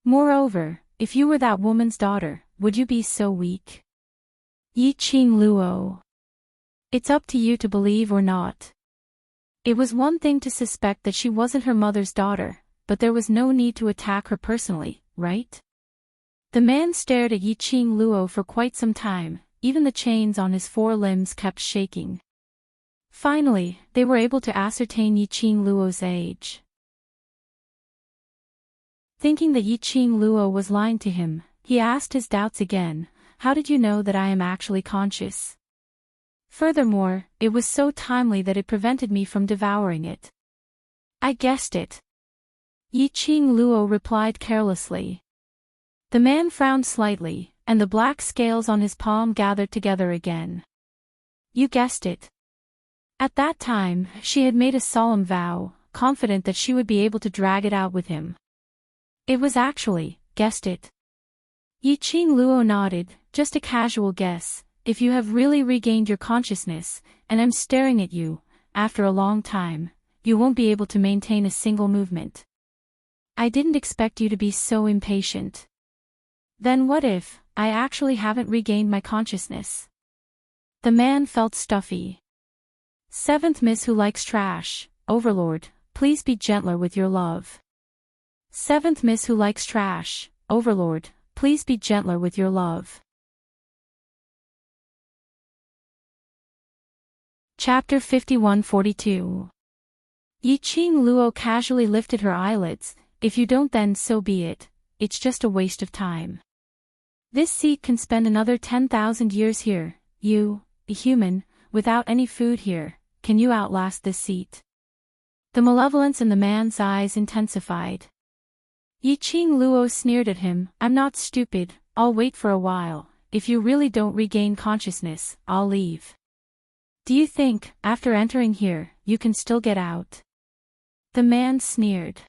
S1: Moreover, if you were that woman's daughter, would you be so weak? Yi Qing Luo. It's up to you to believe or not. It was one thing to suspect that she wasn't her mother's daughter, but there was no need to attack her personally, right? The man stared at Yi Qing Luo for quite some time, even the chains on his 4 limbs kept shaking. Finally, they were able to ascertain Yi Qing Luo's age. Thinking that Yi Qing Luo was lying to him, he asked his doubts again, how did you know that I am actually conscious? Furthermore, it was so timely that it prevented me from devouring it. I guessed it. Yi Qing Luo replied carelessly. The man frowned slightly, and the black scales on his palm gathered together again. You guessed it. At that time, she had made a solemn vow, confident that she would be able to drag it out with him. It was actually, guessed it. Yi Qing Luo nodded, just a casual guess. If you have really regained your consciousness, and I'm staring at you, after a long time, you won't be able to maintain a single movement. I didn't expect you to be so impatient. Then what if, I actually haven't regained my consciousness? The man felt stuffy. 7th Miss who likes trash, Overlord, please be gentler with your love. 7th Miss who likes trash, Overlord, please be gentler with your love. Chapter 51-42. Yi Qing Luo casually lifted her eyelids. If you don't, then so be it, it's just a waste of time. This seat can spend another 10,000 years here. You, a human, without any food here, can you outlast this seat? The malevolence in the man's eyes intensified. Yi Qing Luo sneered at him, I'm not stupid, I'll wait for a while. If you really don't regain consciousness, I'll leave. Do you think, after entering here, you can still get out? The man sneered.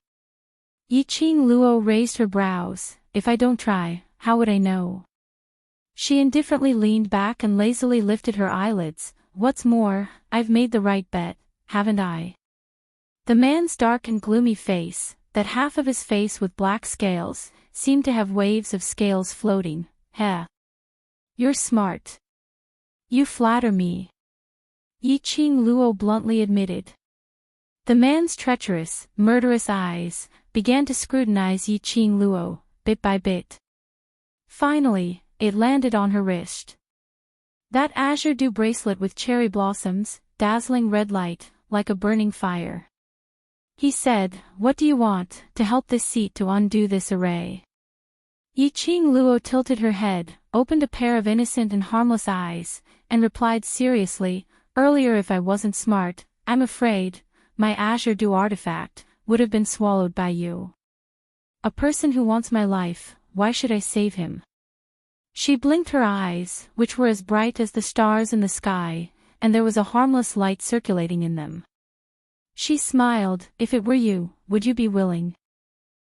S1: Yi Qing Luo raised her brows, if I don't try, how would I know? She indifferently leaned back and lazily lifted her eyelids. What's more, I've made the right bet, haven't I? The man's dark and gloomy face, that half of his face with black scales, seemed to have waves of scales floating. Heh. You're smart. You flatter me. Yi Qing Luo bluntly admitted. The man's treacherous, murderous eyes began to scrutinize Yi Qing Luo, bit by bit. Finally, it landed on her wrist. That azure dew bracelet with cherry blossoms, dazzling red light, like a burning fire. He said, what do you want, to help this seat to undo this array? Yi Qing Luo tilted her head, opened a pair of innocent and harmless eyes, and replied seriously, earlier if I wasn't smart, I'm afraid, my azure dew artifact, would have been swallowed by you. A person who wants my life, why should I save him? She blinked her eyes, which were as bright as the stars in the sky, and there was a harmless light circulating in them. She smiled, if it were you, would you be willing?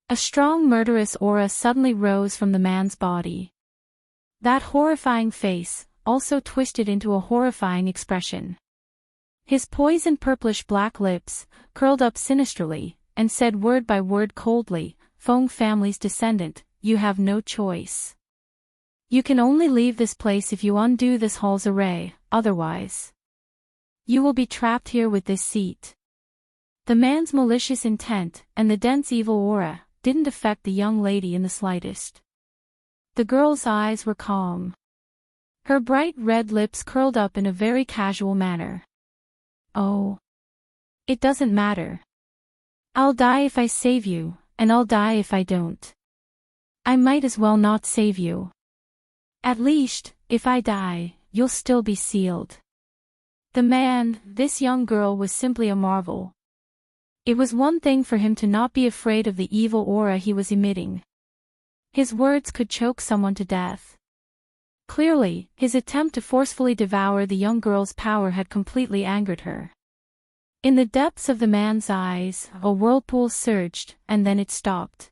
S1: A strong murderous aura suddenly rose from the man's body. That horrifying face, also twisted into a horrifying expression. His poison purplish black lips, curled up sinisterly, and said word by word coldly, Feng family's descendant, you have no choice. You can only leave this place if you undo this hall's array, otherwise. You will be trapped here with this seat. The man's malicious intent, and the dense evil aura, didn't affect the young lady in the slightest. The girl's eyes were calm. Her bright red lips curled up in a very casual manner. Oh. It doesn't matter. I'll die if I save you, and I'll die if I don't. I might as well not save you. At least, if I die, you'll still be sealed. The man, this young girl, was simply a marvel. It was one thing for him to not be afraid of the evil aura he was emitting. His words could choke someone to death. Clearly, his attempt to forcefully devour the young girl's power had completely angered her. In the depths of the man's eyes, a whirlpool surged, and then it stopped.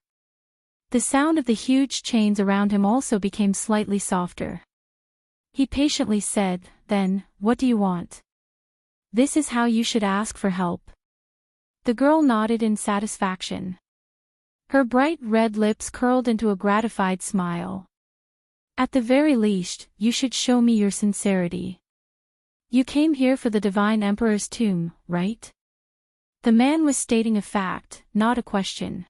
S1: The sound of the huge chains around him also became slightly softer. He patiently said, "Then, what do you want? This is how you should ask for help." The girl nodded in satisfaction. Her bright red lips curled into a gratified smile. "At the very least, you should show me your sincerity. You came here for the Divine Emperor's tomb, right?" The man was stating a fact, not a question.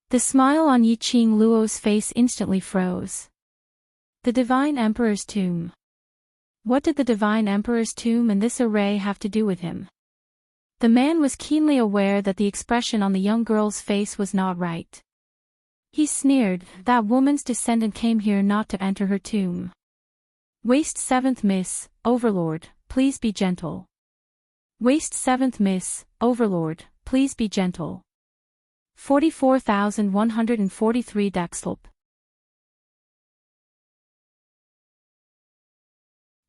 S1: The smile on Yiqing Luo's face instantly froze. The Divine Emperor's tomb. What did the Divine Emperor's tomb and this array have to do with him? The man was keenly aware that the expression on the young girl's face was not right. He sneered, "That woman's descendant came here not to enter her tomb. Waste 7th Miss, Overlord, please be gentle. Waste 7th Miss, Overlord, please be gentle." 44,143 Daxlp.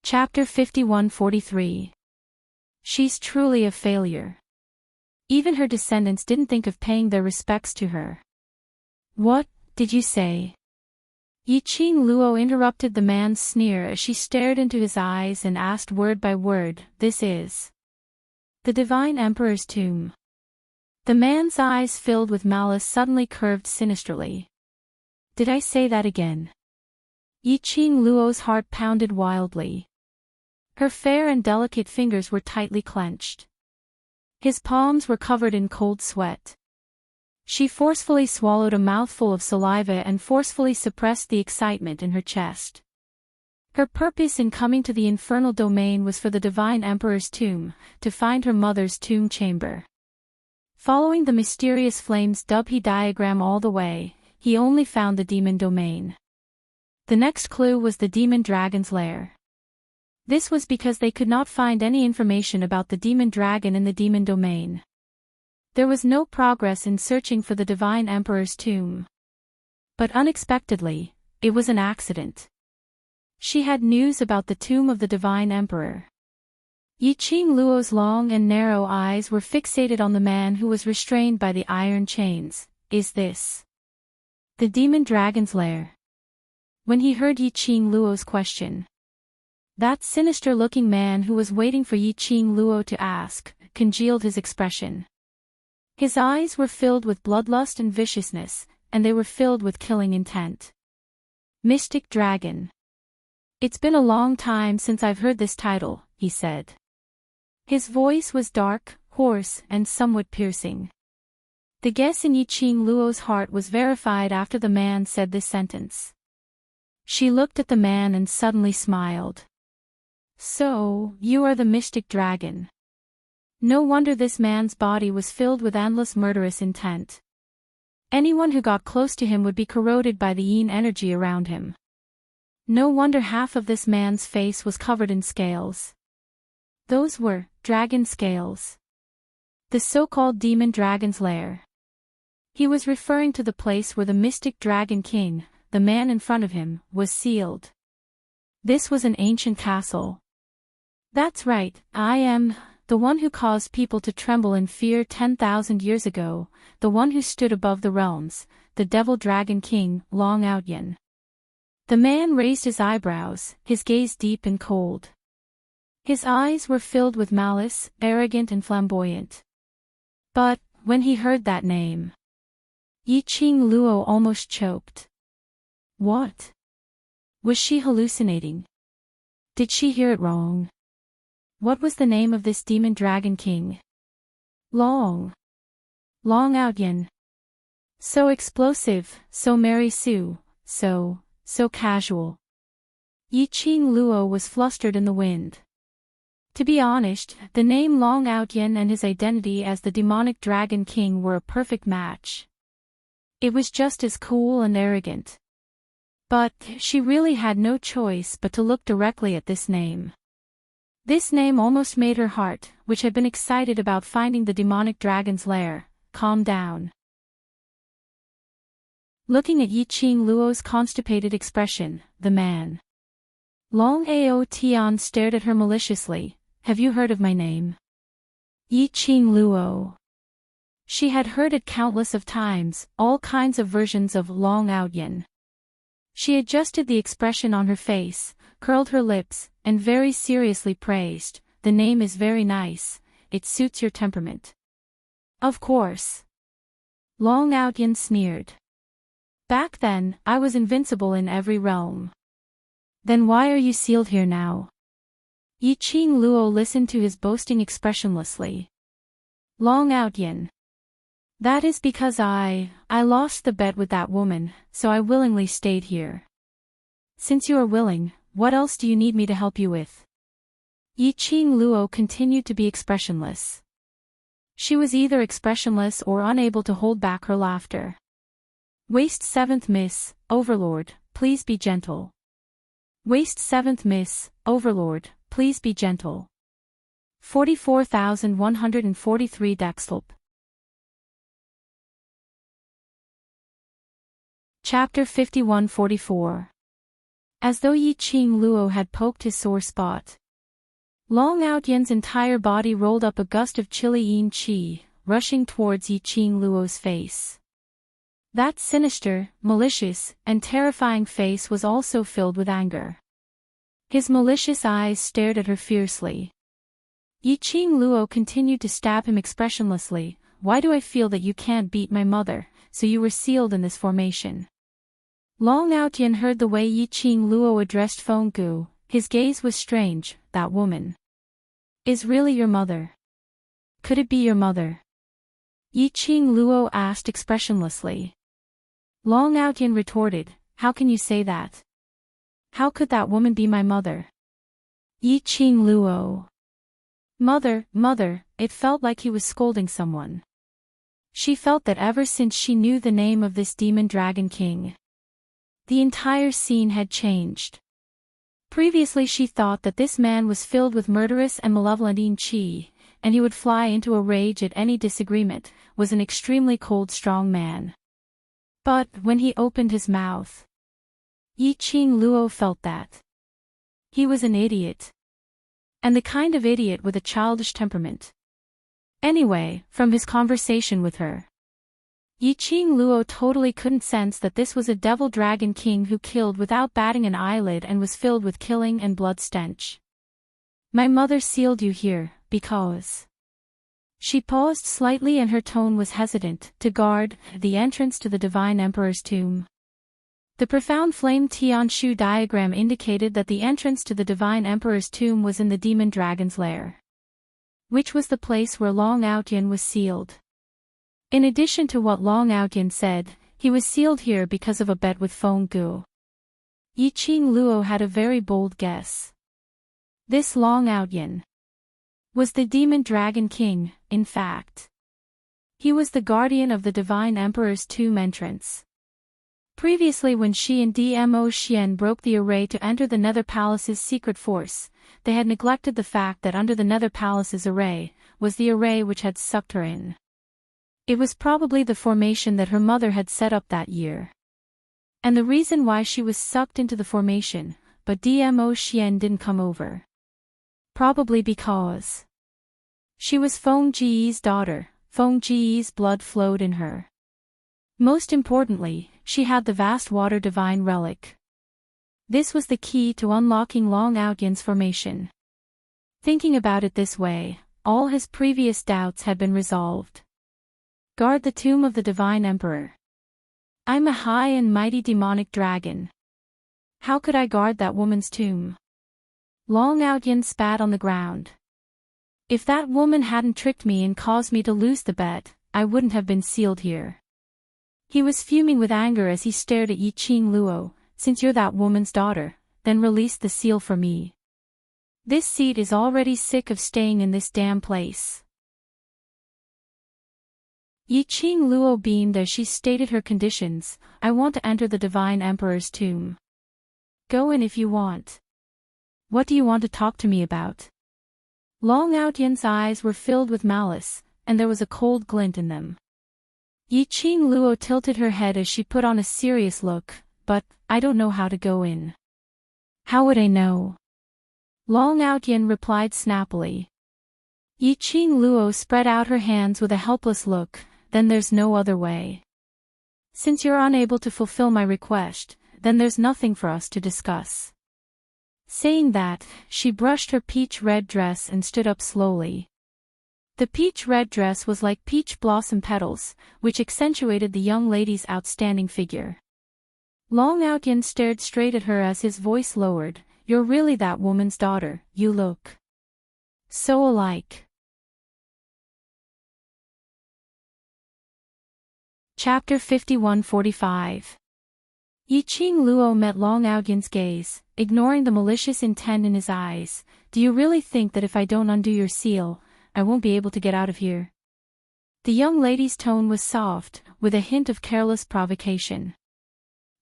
S1: Chapter 51-43. She's truly a failure. Even her descendants didn't think of paying their respects to her. "What did you say?" Yiqing Luo interrupted the man's sneer as she stared into his eyes and asked word by word, "This is the Divine Emperor's tomb." The man's eyes filled with malice suddenly curved sinisterly. "Did I say that again?" Yiqing Luo's heart pounded wildly. Her fair and delicate fingers were tightly clenched. His palms were covered in cold sweat. She forcefully swallowed a mouthful of saliva and forcefully suppressed the excitement in her chest. Her purpose in coming to the infernal domain was for the Divine Emperor's tomb, to find her mother's tomb chamber. Following the mysterious flames Dubhe diagram all the way, he only found the demon domain. The next clue was the demon dragon's lair. This was because they could not find any information about the demon dragon in the demon domain. There was no progress in searching for the Divine Emperor's tomb. But unexpectedly, it was an accident. She had news about the tomb of the Divine Emperor. Yiqing Luo's long and narrow eyes were fixated on the man who was restrained by the iron chains. "Is this the demon dragon's lair?" When he heard Yiqing Luo's question, that sinister-looking man who was waiting for Yiqing Luo to ask, congealed his expression. His eyes were filled with bloodlust and viciousness, and they were filled with killing intent. "Mystic Dragon. It's been a long time since I've heard this title," he said. His voice was dark, hoarse, and somewhat piercing. The guess in Yiqing Luo's heart was verified after the man said this sentence. She looked at the man and suddenly smiled. "So, you are the Mystic Dragon." No wonder this man's body was filled with endless murderous intent. Anyone who got close to him would be corroded by the yin energy around him. No wonder half of this man's face was covered in scales. Those were dragon scales. The so-called demon dragon's lair. He was referring to the place where the Mystic Dragon King, the man in front of him, was sealed. This was an ancient castle. "That's right, I am the one who caused people to tremble in fear 10,000 years ago, the one who stood above the realms, the Devil Dragon King, Long Outyen." The man raised his eyebrows, his gaze deep and cold. His eyes were filled with malice, arrogant and flamboyant. But, when he heard that name, Yiqing Luo almost choked. What? Was she hallucinating? Did she hear it wrong? What was the name of this demon dragon king? Long Outyen. So explosive, so Mary Sue, so casual. Yiqing Luo was flustered in the wind. To be honest, the name Long Outyen and his identity as the demonic dragon king were a perfect match. It was just as cool and arrogant. But she really had no choice but to look directly at this name. This name almost made her heart, which had been excited about finding the demonic dragon's lair, calm down. Looking at Yiqing Luo's constipated expression, the man Long Ao Tian stared at her maliciously. "Have you heard of my name?" Yiqing Luo. She had heard it countless of times, all kinds of versions of Long Outyen. She adjusted the expression on her face, curled her lips, and very seriously praised, "The name is very nice, it suits your temperament." "Of course." Long Outyin sneered. "Back then, I was invincible in every realm." "Then why are you sealed here now?" Yi Qing Luo listened to his boasting expressionlessly. Long Outyin. "That is because I lost the bet with that woman, so I willingly stayed here." "Since you are willing, what else do you need me to help you with?" Yi Qing Luo continued to be expressionless. She was either expressionless or unable to hold back her laughter. "Waist 7th Miss, Overlord, please be gentle." "Waist 7th Miss, Overlord, please be gentle." 44,143 Dexlp. Chapter 51-44. As though Yi Qing Luo had poked his sore spot. Long Outyin's entire body rolled up a gust of chilly yin qi, rushing towards Yi Qing Luo's face. That sinister, malicious, and terrifying face was also filled with anger. His malicious eyes stared at her fiercely. Yi Qing Luo continued to stab him expressionlessly. "Why do I feel that you can't beat my mother, so you were sealed in this formation?" Long Outyin heard the way Yi Qing Luo addressed Feng Gu. His gaze was strange. "That woman is really your mother? Could it be your mother?" Yi Qing Luo asked expressionlessly. Long Outyin retorted, "How can you say that? How could that woman be my mother?" Yi Qing Luo. Mother, it felt like he was scolding someone. She felt that ever since she knew the name of this demon dragon king, the entire scene had changed. Previously she thought that this man was filled with murderous and malevolent yin qi, and he would fly into a rage at any disagreement, was an extremely cold strong man. But, when he opened his mouth, Yi Qing Luo felt that he was an idiot. And the kind of idiot with a childish temperament. Anyway, from his conversation with her, Yi Qing Luo totally couldn't sense that this was a devil dragon king who killed without batting an eyelid and was filled with killing and blood stench. "My mother sealed you here, because..." She paused slightly and her tone was hesitant, "to guard the entrance to the Divine Emperor's tomb." The profound flame Tianshu diagram indicated that the entrance to the Divine Emperor's tomb was in the demon dragon's lair, which was the place where Long Outyin was sealed. In addition to what Long Outyin said, he was sealed here because of a bet with Feng Gu. Yi Qing Luo had a very bold guess. This Long Outyin was the demon dragon king. In fact, he was the guardian of the Divine Emperor's tomb entrance. Previously, when she and Dmo Xian broke the array to enter the Nether Palace's secret force, they had neglected the fact that under the Nether Palace's array was the array which had sucked her in. It was probably the formation that her mother had set up that year. And the reason why she was sucked into the formation, but Dmo Xian didn't come over. Probably because she was Feng Ji's daughter. Feng Ji's blood flowed in her. Most importantly, she had the vast water divine relic. This was the key to unlocking Long Outyin's formation. Thinking about it this way, all his previous doubts had been resolved. Guard the tomb of the Divine Emperor. I'm a high and mighty demonic dragon. How could I guard that woman's tomb? Long Outyin spat on the ground. If that woman hadn't tricked me and caused me to lose the bet, I wouldn't have been sealed here. He was fuming with anger as he stared at Yi Qing Luo. "Since you're that woman's daughter, then release the seal for me. This seat is already sick of staying in this damn place." Yi Qing Luo beamed as she stated her conditions. "I want to enter the Divine Emperor's tomb." "Go in if you want. What do you want to talk to me about?" Long Outyin's eyes were filled with malice, and there was a cold glint in them. Yi Qing Luo tilted her head as she put on a serious look. "But, I don't know how to go in." "How would I know?" Long Outyin replied snappily. Yi Qing Luo spread out her hands with a helpless look. "Then there's no other way. Since you're unable to fulfill my request, then there's nothing for us to discuss. Saying that, she brushed her peach-red dress and stood up slowly. The peach-red dress was like peach blossom petals, which accentuated the young lady's outstanding figure. Long Outyin stared straight at her as his voice lowered. You're really that woman's daughter, you look so alike. Chapter 51-45. Yiqing Luo met Long Outyan's gaze, ignoring the malicious intent in his eyes. Do you really think that if I don't undo your seal, I won't be able to get out of here? The young lady's tone was soft, with a hint of careless provocation.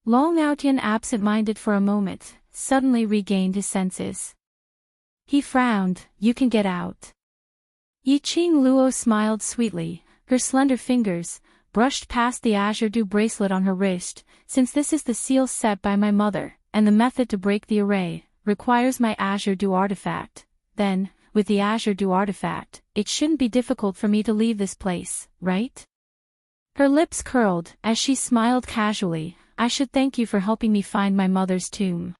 S1: Long Outyan, absent-minded for a moment, suddenly regained his senses. He frowned. You can get out. Yiqing Luo smiled sweetly. Her slender fingers brushed past the azure dew bracelet on her wrist. Since this is the seal set by my mother, and the method to break the array requires my azure dew artifact, then, with the azure dew artifact, it shouldn't be difficult for me to leave this place, right? Her lips curled as she smiled casually. I should thank you for helping me find my mother's tomb.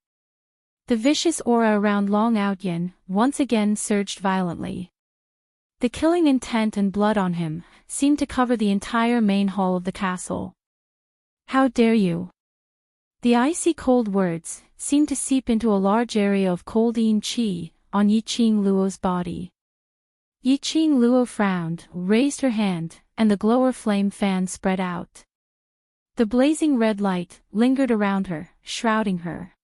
S1: The vicious aura around Long Outyan once again surged violently. The killing intent and blood on him seemed to cover the entire main hall of the castle. How dare you? The icy cold words seemed to seep into a large area of cold yin qi on Yiqing Luo's body. Yiqing Luo frowned, raised her hand, and the glower flame fan spread out. The blazing red light lingered around her, shrouding her,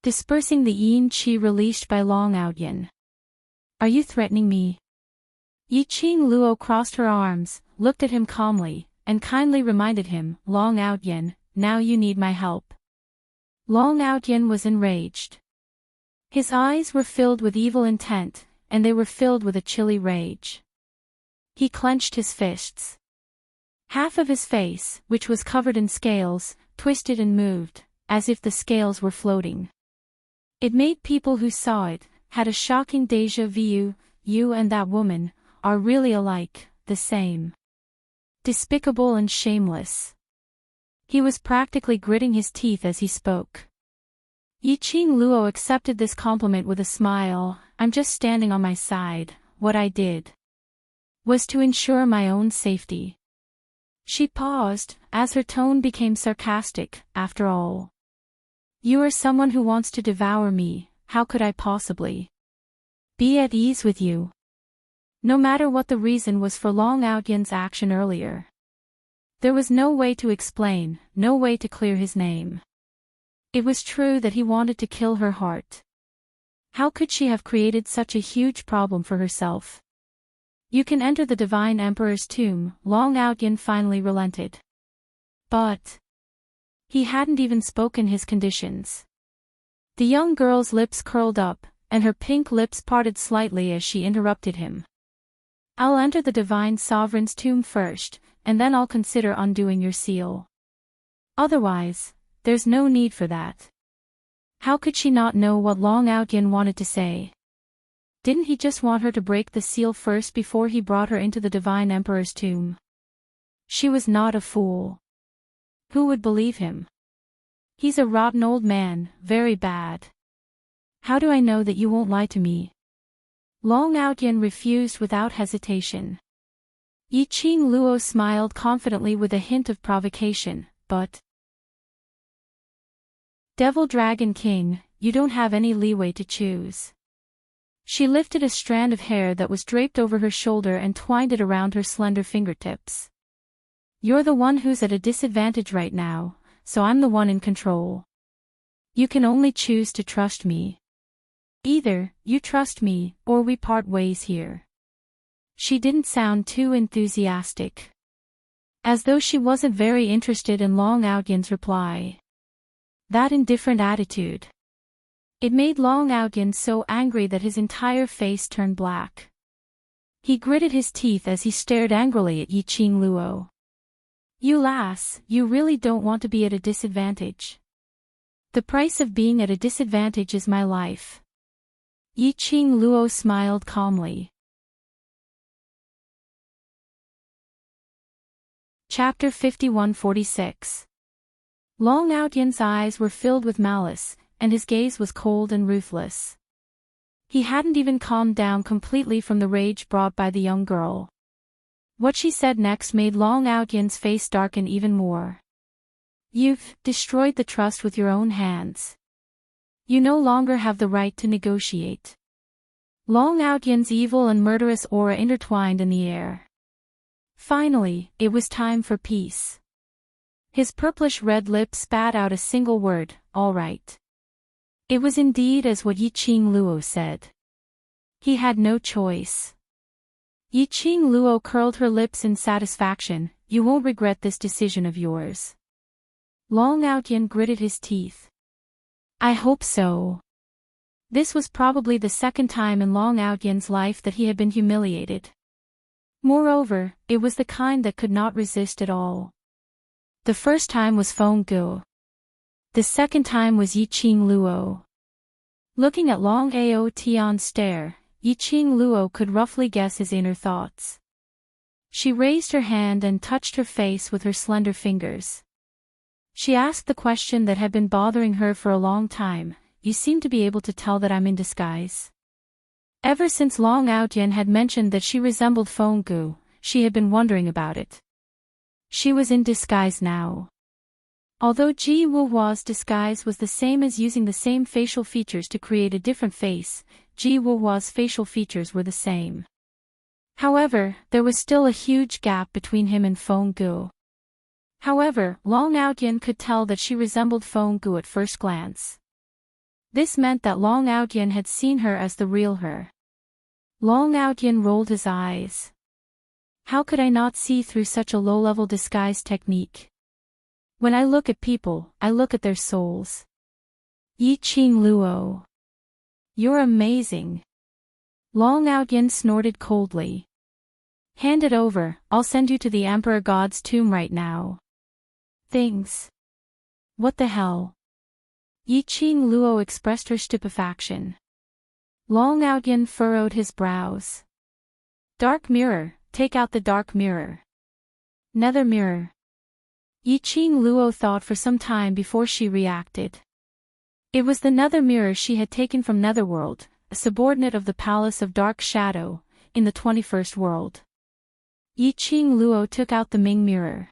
S1: dispersing the yin qi released by Long Outyan. Are you threatening me? Yiqing Luo crossed her arms, looked at him calmly, and kindly reminded him, Long Outyan, now you need my help. Long Outyan was enraged. His eyes were filled with evil intent, and they were filled with a chilly rage. He clenched his fists. Half of his face, which was covered in scales, twisted and moved, as if the scales were floating. It made people who saw it had a shocking déjà vu. You and that woman are really alike, the same. Despicable and shameless. He was practically gritting his teeth as he spoke. Yiqing Luo accepted this compliment with a smile. I'm just standing on my side. What I did was to ensure my own safety. She paused, as her tone became sarcastic. After all, you are someone who wants to devour me. How could I possibly be at ease with you? No matter what the reason was for Long Outyan's action earlier, there was no way to explain, no way to clear his name. It was true that he wanted to kill her heart. How could she have created such a huge problem for herself? You can enter the Divine Emperor's tomb. Long Outyan finally relented. But he hadn't even spoken his conditions. The young girl's lips curled up, and her pink lips parted slightly as she interrupted him. I'll enter the Divine Sovereign's tomb first, and then I'll consider undoing your seal. Otherwise, there's no need for that. How could she not know what Long Outyan wanted to say? Didn't he just want her to break the seal first before he brought her into the Divine Emperor's tomb? She was not a fool. Who would believe him? He's a rotten old man, very bad. How do I know that you won't lie to me? Long Outyan refused without hesitation. Yiqing Luo smiled confidently with a hint of provocation, but Devil Dragon King, you don't have any leeway to choose. She lifted a strand of hair that was draped over her shoulder and twined it around her slender fingertips. You're the one who's at a disadvantage right now, so I'm the one in control. You can only choose to trust me. Either you trust me, or we part ways here. She didn't sound too enthusiastic. As though she wasn't very interested in Long Outyan's reply. That indifferent attitude. It made Long Outyan so angry that his entire face turned black. He gritted his teeth as he stared angrily at Yiqing Luo. You lass, you really don't want to be at a disadvantage. The price of being at a disadvantage is my life. Yiqing Luo smiled calmly. Chapter 51-46. Long Outyen's eyes were filled with malice, and his gaze was cold and ruthless. He hadn't even calmed down completely from the rage brought by the young girl. What she said next made Long Outyen's face darken even more. You've destroyed the trust with your own hands. You no longer have the right to negotiate. Long Outyen's evil and murderous aura intertwined in the air. Finally, it was time for peace. His purplish-red lips spat out a single word, all right. It was indeed as what Yiqing Luo said. He had no choice. Yiqing Luo curled her lips in satisfaction. You won't regret this decision of yours. Long Outyen gritted his teeth. I hope so. This was probably the second time in Long Outyen's life that he had been humiliated. Moreover, it was the kind that could not resist at all. The first time was Feng Gu. The second time was Yiqing Luo. Looking at Long Ao Tian's stare, Yiqing Luo could roughly guess his inner thoughts. She raised her hand and touched her face with her slender fingers. She asked the question that had been bothering her for a long time. You seem to be able to tell that I'm in disguise. Ever since Long Outyen had mentioned that she resembled Feng Gu, she had been wondering about it. She was in disguise now. Although Ji Wuhua's disguise was the same as using the same facial features to create a different face, Ji Wuhua's facial features were the same. However, there was still a huge gap between him and Feng Gu. However, Long Outyen could tell that she resembled Feng Gu at first glance. This meant that Long Outyen had seen her as the real her. Long Outyen rolled his eyes. How could I not see through such a low-level disguise technique? When I look at people, I look at their souls. Yiqing Luo. You're amazing. Long Outyen snorted coldly. Hand it over, I'll send you to the Emperor God's tomb right now. Things. What the hell? Yiqing Luo expressed her stupefaction. Long Outyen furrowed his brows. Dark mirror, take out the dark mirror. Nether mirror. Yiqing Luo thought for some time before she reacted. It was the nether mirror she had taken from Netherworld, a subordinate of the Palace of Dark Shadow, in the 21st world. Yiqing Luo took out the Ming mirror.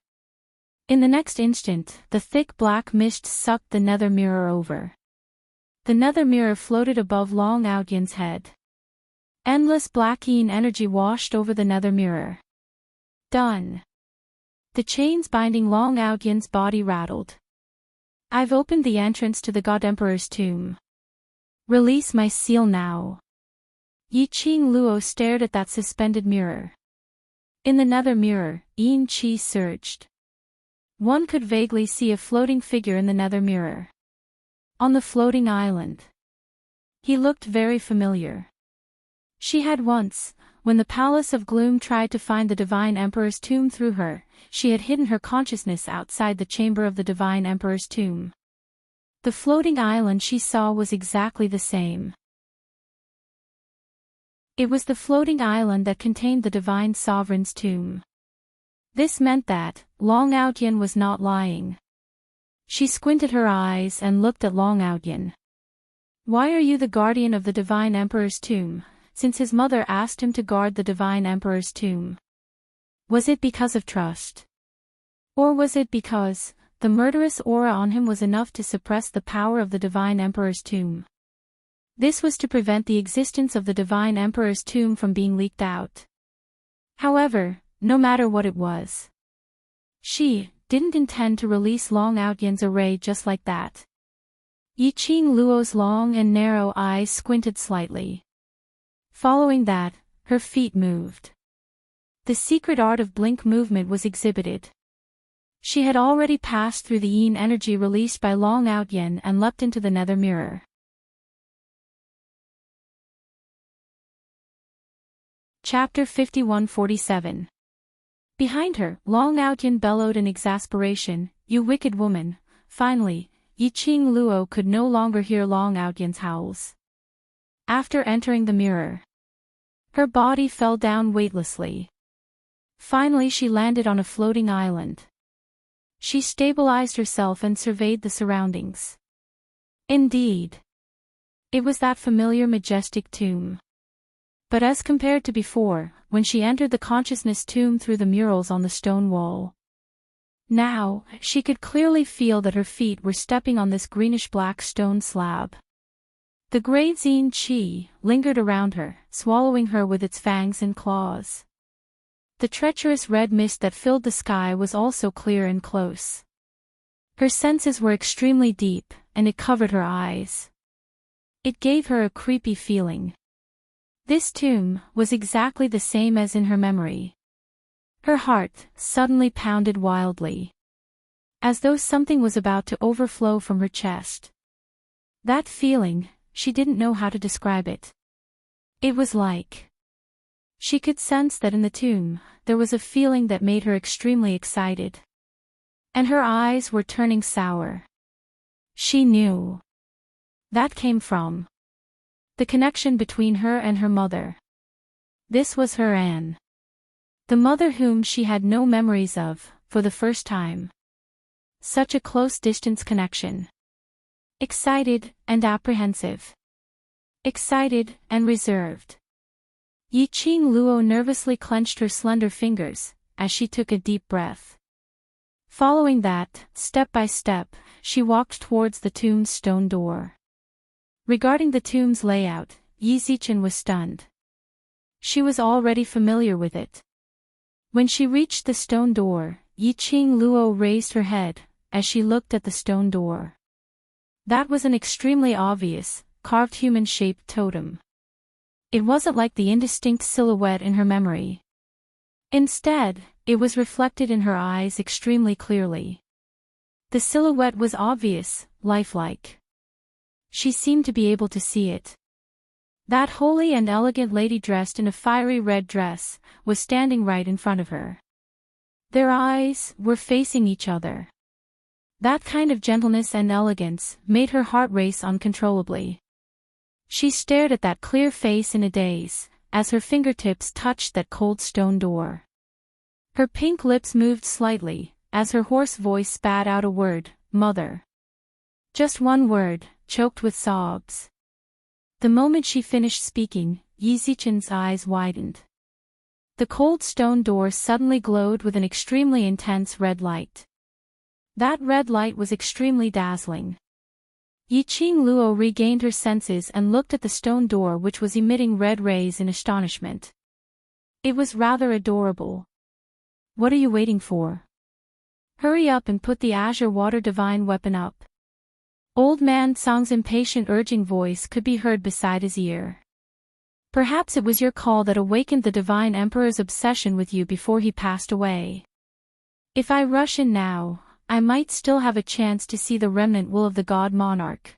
S1: In the next instant, the thick black mist sucked the nether mirror over. The nether mirror floated above Long Outyen's head. Endless black yin energy washed over the nether mirror. Done. The chains binding Long Outyen's body rattled. I've opened the entrance to the God Emperor's tomb. Release my seal now. Yiqing Luo stared at that suspended mirror. In the nether mirror, yin qi surged. One could vaguely see a floating figure in the nether mirror. On the floating island. He looked very familiar. She had once, when the Palace of Gloom tried to find the Divine Emperor's tomb through her, she had hidden her consciousness outside the chamber of the Divine Emperor's tomb. The floating island she saw was exactly the same. It was the floating island that contained the Divine Sovereign's tomb. This meant that Long Outyen was not lying. She squinted her eyes and looked at Long Outyen. Why are you the guardian of the Divine Emperor's tomb, since his mother asked him to guard the Divine Emperor's tomb? Was it because of trust? Or was it because the murderous aura on him was enough to suppress the power of the Divine Emperor's tomb? This was to prevent the existence of the Divine Emperor's tomb from being leaked out. However, no matter what it was, she didn't intend to release Long Outyen's array just like that. Yiqing Luo's long and narrow eyes squinted slightly. Following that, her feet moved. The secret art of blink movement was exhibited. She had already passed through the yin energy released by Long Outyen and leapt into the nether mirror. Chapter 51-47. Behind her, Long Outyen bellowed in exasperation, "You wicked woman!" Finally, Yiqing Luo could no longer hear Long Outyen's howls. After entering the mirror, her body fell down weightlessly. Finally she landed on a floating island. She stabilized herself and surveyed the surroundings. Indeed. It was that familiar majestic tomb. But as compared to before, when she entered the consciousness tomb through the murals on the stone wall. Now, she could clearly feel that her feet were stepping on this greenish-black stone slab. The great Zine Chi lingered around her, swallowing her with its fangs and claws. The treacherous red mist that filled the sky was also clear and close. Her senses were extremely deep, and it covered her eyes. It gave her a creepy feeling. This tomb was exactly the same as in her memory. Her heart suddenly pounded wildly, as though something was about to overflow from her chest. That feeling, she didn't know how to describe it. It was like she could sense that in the tomb, there was a feeling that made her extremely excited. And her eyes were turning sour. She knew. That came from the connection between her and her mother. This was her Anne. The mother whom she had no memories of, for the first time. Such a close distance connection. Excited and apprehensive. Excited and reserved. Yiqing Luo nervously clenched her slender fingers, as she took a deep breath. Following that, step by step, she walked towards the tomb's stone door. Regarding the tomb's layout, Yi Zichen was stunned. She was already familiar with it. When she reached the stone door, Yiqing Luo raised her head, as she looked at the stone door. That was an extremely obvious, carved human-shaped totem. It wasn't like the indistinct silhouette in her memory. Instead, it was reflected in her eyes extremely clearly. The silhouette was obvious, lifelike. She seemed to be able to see it. That holy and elegant lady dressed in a fiery red dress was standing right in front of her. Their eyes were facing each other. That kind of gentleness and elegance made her heart race uncontrollably. She stared at that clear face in a daze, as her fingertips touched that cold stone door. Her pink lips moved slightly, as her hoarse voice spat out a word, "Mother." Just one word, choked with sobs. The moment she finished speaking, Yi Zichen's eyes widened. The cold stone door suddenly glowed with an extremely intense red light. That red light was extremely dazzling. Yiqing Luo regained her senses and looked at the stone door, which was emitting red rays in astonishment. It was rather adorable. "What are you waiting for? Hurry up and put the azure water divine weapon up." Old man Song's impatient urging voice could be heard beside his ear. "Perhaps it was your call that awakened the divine emperor's obsession with you before he passed away. If I rush in now, I might still have a chance to see the remnant will of the god monarch."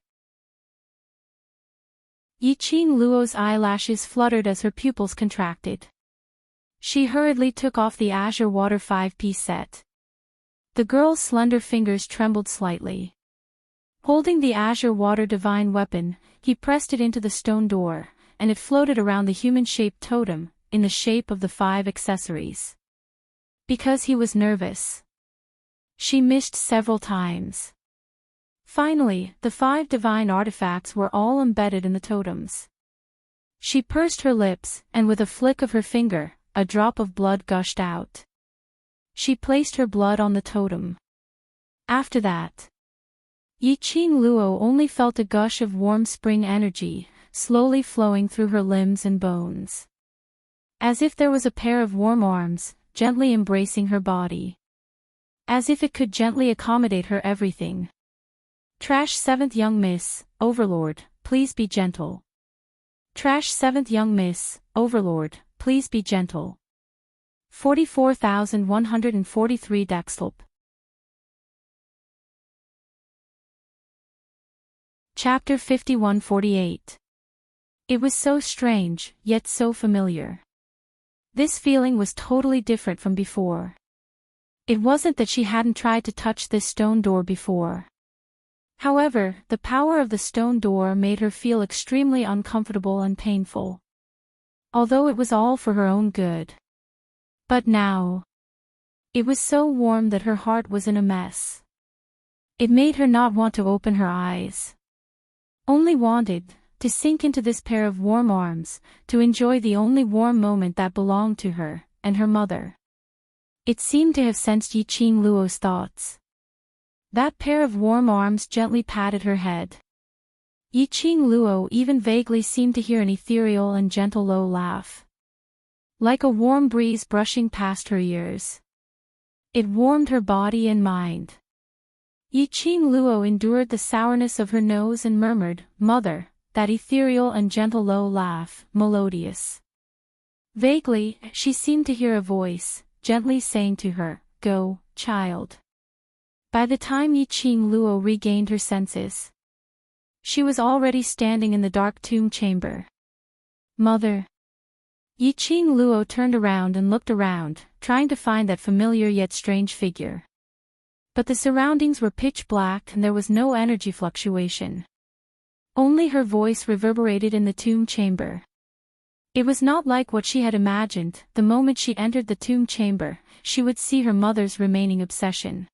S1: Yiqing Luo's eyelashes fluttered as her pupils contracted. She hurriedly took off the azure water 5-piece set. The girl's slender fingers trembled slightly. Holding the azure water divine weapon, he pressed it into the stone door, and it floated around the human-shaped totem, in the shape of the 5 accessories. Because he was nervous, she missed several times. Finally, the 5 divine artifacts were all embedded in the totems. She pursed her lips, and with a flick of her finger, a drop of blood gushed out. She placed her blood on the totem. After that, Yiqing Luo only felt a gush of warm spring energy, slowly flowing through her limbs and bones. As if there was a pair of warm arms, gently embracing her body. As if it could gently accommodate her everything. Trash 7th young miss, Overlord, please be gentle. Trash 7th young miss, Overlord, please be gentle. 44,143 Dexlp. Chapter 51-48. It was so strange, yet so familiar. This feeling was totally different from before. It wasn't that she hadn't tried to touch this stone door before. However, the power of the stone door made her feel extremely uncomfortable and painful. Although it was all for her own good. But now, It was so warm that her heart was in a mess. It made her not want to open her eyes. Only wanted to sink into this pair of warm arms, to enjoy the only warm moment that belonged to her and her mother. It seemed to have sensed Yiqing Luo's thoughts. That pair of warm arms gently patted her head. Yiqing Luo even vaguely seemed to hear an ethereal and gentle low laugh, like a warm breeze brushing past her ears. It warmed her body and mind. Yiqing Luo endured the sourness of her nose and murmured, "Mother," that ethereal and gentle low laugh, melodious. Vaguely, she seemed to hear a voice, gently saying to her, "Go, child." By the time Yiqing Luo regained her senses, she was already standing in the dark tomb chamber. "Mother." Yiqing Luo turned around and looked around, trying to find that familiar yet strange figure. But the surroundings were pitch black and there was no energy fluctuation. Only her voice reverberated in the tomb chamber. It was not like what she had imagined. The moment she entered the tomb chamber, she would see her mother's remaining obsession.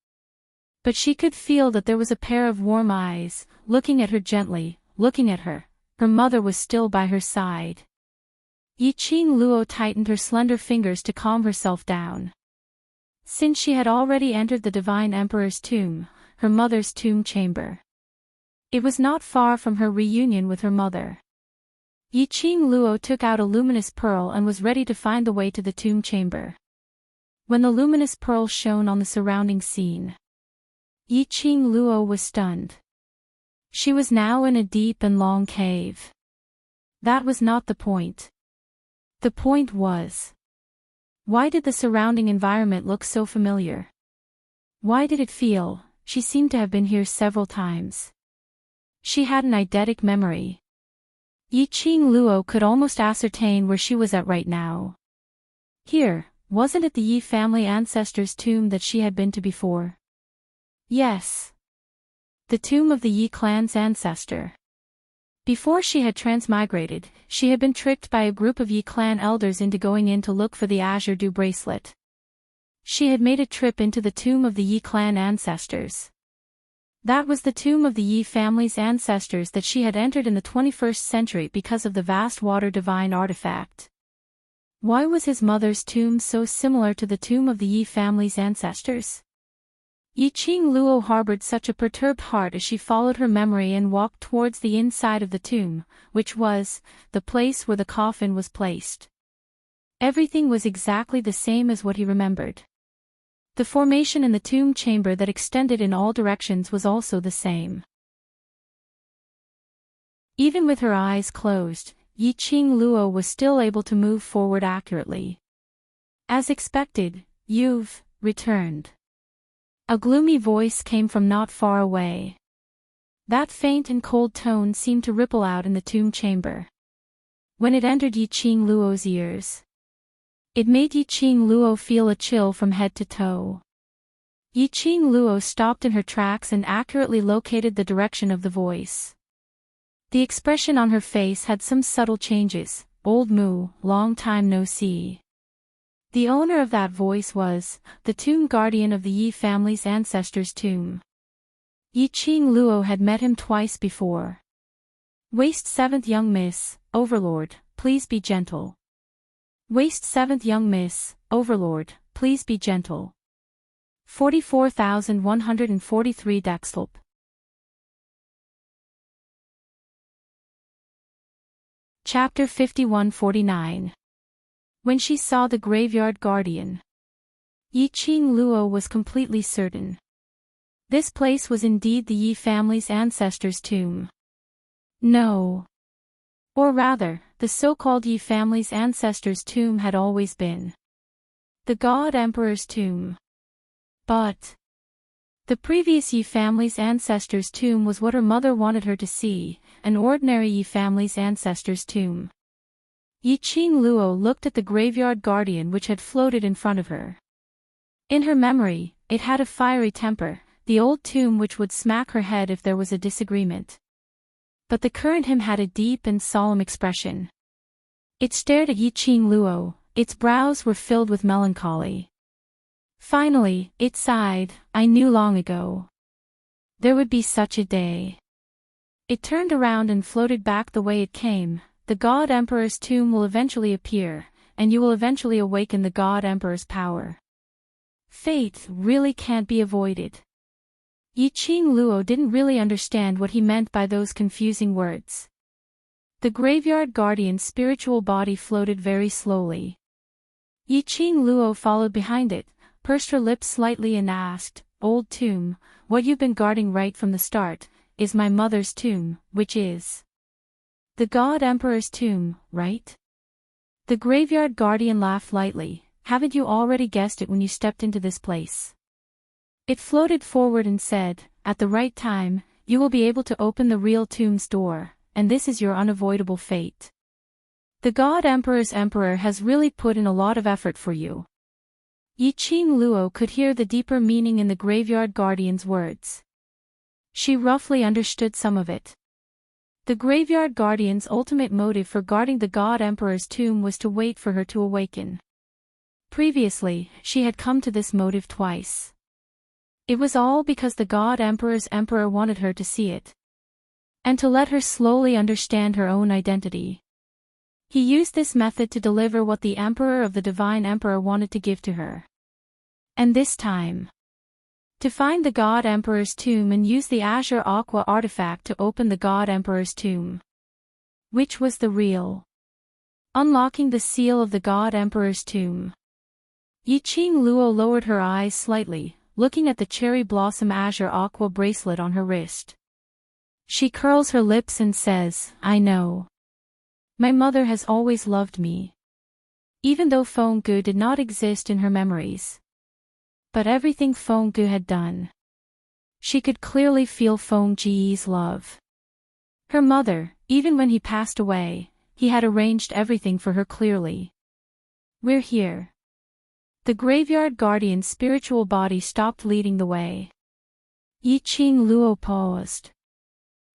S1: But she could feel that there was a pair of warm eyes, looking at her gently, looking at her. Her mother was still by her side. Yiqing Luo tightened her slender fingers to calm herself down. Since she had already entered the Divine Emperor's tomb, her mother's tomb chamber, it was not far from her reunion with her mother. Yiqing Luo took out a luminous pearl and was ready to find the way to the tomb chamber. When the luminous pearl shone on the surrounding scene, Yiqing Luo was stunned. She was now in a deep and long cave. That was not the point. The point was, why did the surrounding environment look so familiar? Why did it feel, she seemed to have been here several times? She had an eidetic memory. Yiqing Luo could almost ascertain where she was at right now. Here, wasn't it the Yi family ancestor's tomb that she had been to before? Yes. The tomb of the Yi clan's ancestor. Before she had transmigrated, she had been tricked by a group of Yi clan elders into going in to look for the Azure Dew bracelet. She had made a trip into the tomb of the Yi clan ancestors. That was the tomb of the Yi family's ancestors that she had entered in the 21st century because of the vast water divine artifact. Why was his mother's tomb so similar to the tomb of the Yi family's ancestors? Yiqing Luo harbored such a perturbed heart as she followed her memory and walked towards the inside of the tomb, which was the place where the coffin was placed. Everything was exactly the same as what he remembered. The formation in the tomb chamber that extended in all directions was also the same. Even with her eyes closed, Yiqing Luo was still able to move forward accurately. As expected, "You've returned." A gloomy voice came from not far away. That faint and cold tone seemed to ripple out in the tomb chamber. When it entered Yiqing Luo's ears, it made Yiqing Luo feel a chill from head to toe. Yiqing Luo stopped in her tracks and accurately located the direction of the voice. The expression on her face had some subtle changes. "Old Mu, long time no see." The owner of that voice was the tomb guardian of the Yi family's ancestors' tomb. Yiqing Luo had met him twice before. "Waist 7th young miss, Overlord, please be gentle." "Waist 7th young miss, Overlord, please be gentle." 44,143 Dextlp. Chapter 51-49. When she saw the graveyard guardian, Yiqing Luo was completely certain. This place was indeed the Yi family's ancestors' tomb. No. Or rather, the so-called Yi family's ancestors' tomb had always been the God Emperor's tomb. But the previous Yi family's ancestors' tomb was what her mother wanted her to see, an ordinary Yi family's ancestors' tomb. Yiqing Luo looked at the graveyard guardian which had floated in front of her. In her memory, it had a fiery temper, the old tomb which would smack her head if there was a disagreement. But the current hymn had a deep and solemn expression. It stared at Yiqing Luo, its brows were filled with melancholy. Finally, it sighed, I knew long ago. There would be such a day. It turned around and floated back the way it came. The God Emperor's tomb will eventually appear, and you will eventually awaken the God Emperor's power. Fate really can't be avoided. Yiqing Luo didn't really understand what he meant by those confusing words. The graveyard guardian's spiritual body floated very slowly. Yiqing Luo followed behind it, pursed her lips slightly and asked, Old tomb, what you've been guarding right from the start, is my mother's tomb, which is the God Emperor's tomb, right? The graveyard guardian laughed lightly. Haven't you already guessed it when you stepped into this place? It floated forward and said, at the right time, you will be able to open the real tomb's door, and this is your unavoidable fate. The God Emperor's Emperor has really put in a lot of effort for you. Yiqing Luo could hear the deeper meaning in the graveyard guardian's words. She roughly understood some of it. The graveyard guardian's ultimate motive for guarding the God Emperor's tomb was to wait for her to awaken. Previously, she had come to this motive twice. It was all because the God Emperor's Emperor wanted her to see it, and to let her slowly understand her own identity. He used this method to deliver what the Emperor of the Divine Emperor wanted to give to her. And this time, to find the God Emperor's tomb and use the Azure Aqua artifact to open the God Emperor's tomb. Which was the real. Unlocking the seal of the God Emperor's tomb. Yiqing Luo lowered her eyes slightly, looking at the cherry blossom Azure Aqua bracelet on her wrist. She curls her lips and says, I know. My mother has always loved me. Even though Fenggu did not exist in her memories. But everything Fenggu had done. She could clearly feel Fengji's love. Her mother, even when he passed away, he had arranged everything for her clearly. We're here. The graveyard guardian's spiritual body stopped leading the way. Yiqing Luo paused.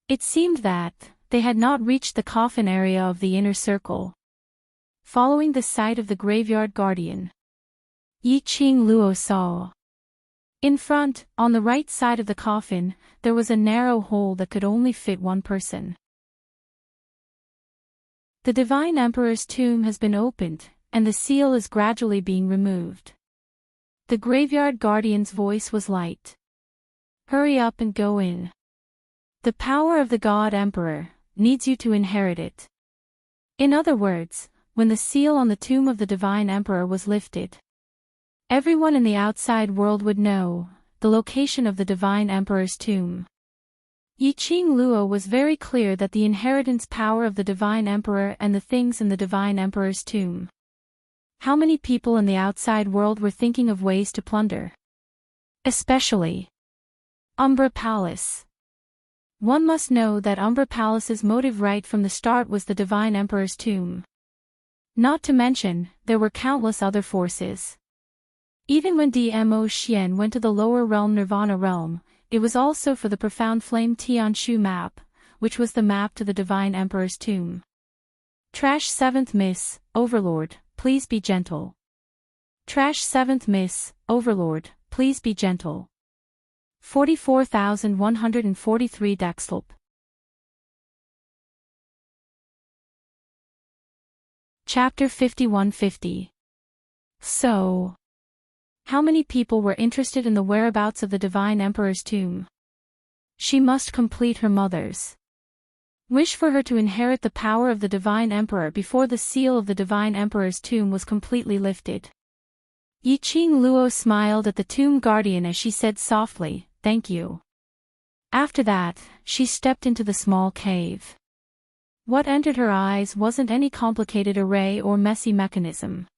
S1: It seemed that they had not reached the coffin area of the inner circle. Following the sight of the graveyard guardian, Yiqing Luo saw. In front, on the right side of the coffin, there was a narrow hole that could only fit one person. The Divine Emperor's tomb has been opened, and the seal is gradually being removed. The graveyard guardian's voice was light. Hurry up and go in. The power of the God Emperor needs you to inherit it. In other words, when the seal on the tomb of the Divine Emperor was lifted, everyone in the outside world would know the location of the Divine Emperor's tomb. Yiqing Luo was very clear that the inheritance power of the Divine Emperor and the things in the Divine Emperor's tomb. How many people in the outside world were thinking of ways to plunder? Especially Umbra Palace. One must know that Umbra Palace's motive right from the start was the Divine Emperor's tomb. Not to mention, there were countless other forces. Even when Dmo Xian went to the lower realm Nirvana realm, it was also for the Profound Flame Tianshu map, which was the map to the Divine Emperor's tomb. Trash 7th Miss, Overlord, please be gentle. Trash 7th Miss, Overlord, please be gentle. 44,143 Daxlp. Chapter 5150. So, how many people were interested in the whereabouts of the Divine Emperor's tomb? She must complete her mother's wish for her to inherit the power of the Divine Emperor before the seal of the Divine Emperor's tomb was completely lifted. Yiqing Luo smiled at the tomb guardian as she said softly, "Thank you." After that, she stepped into the small cave. What entered her eyes wasn't any complicated array or messy mechanism.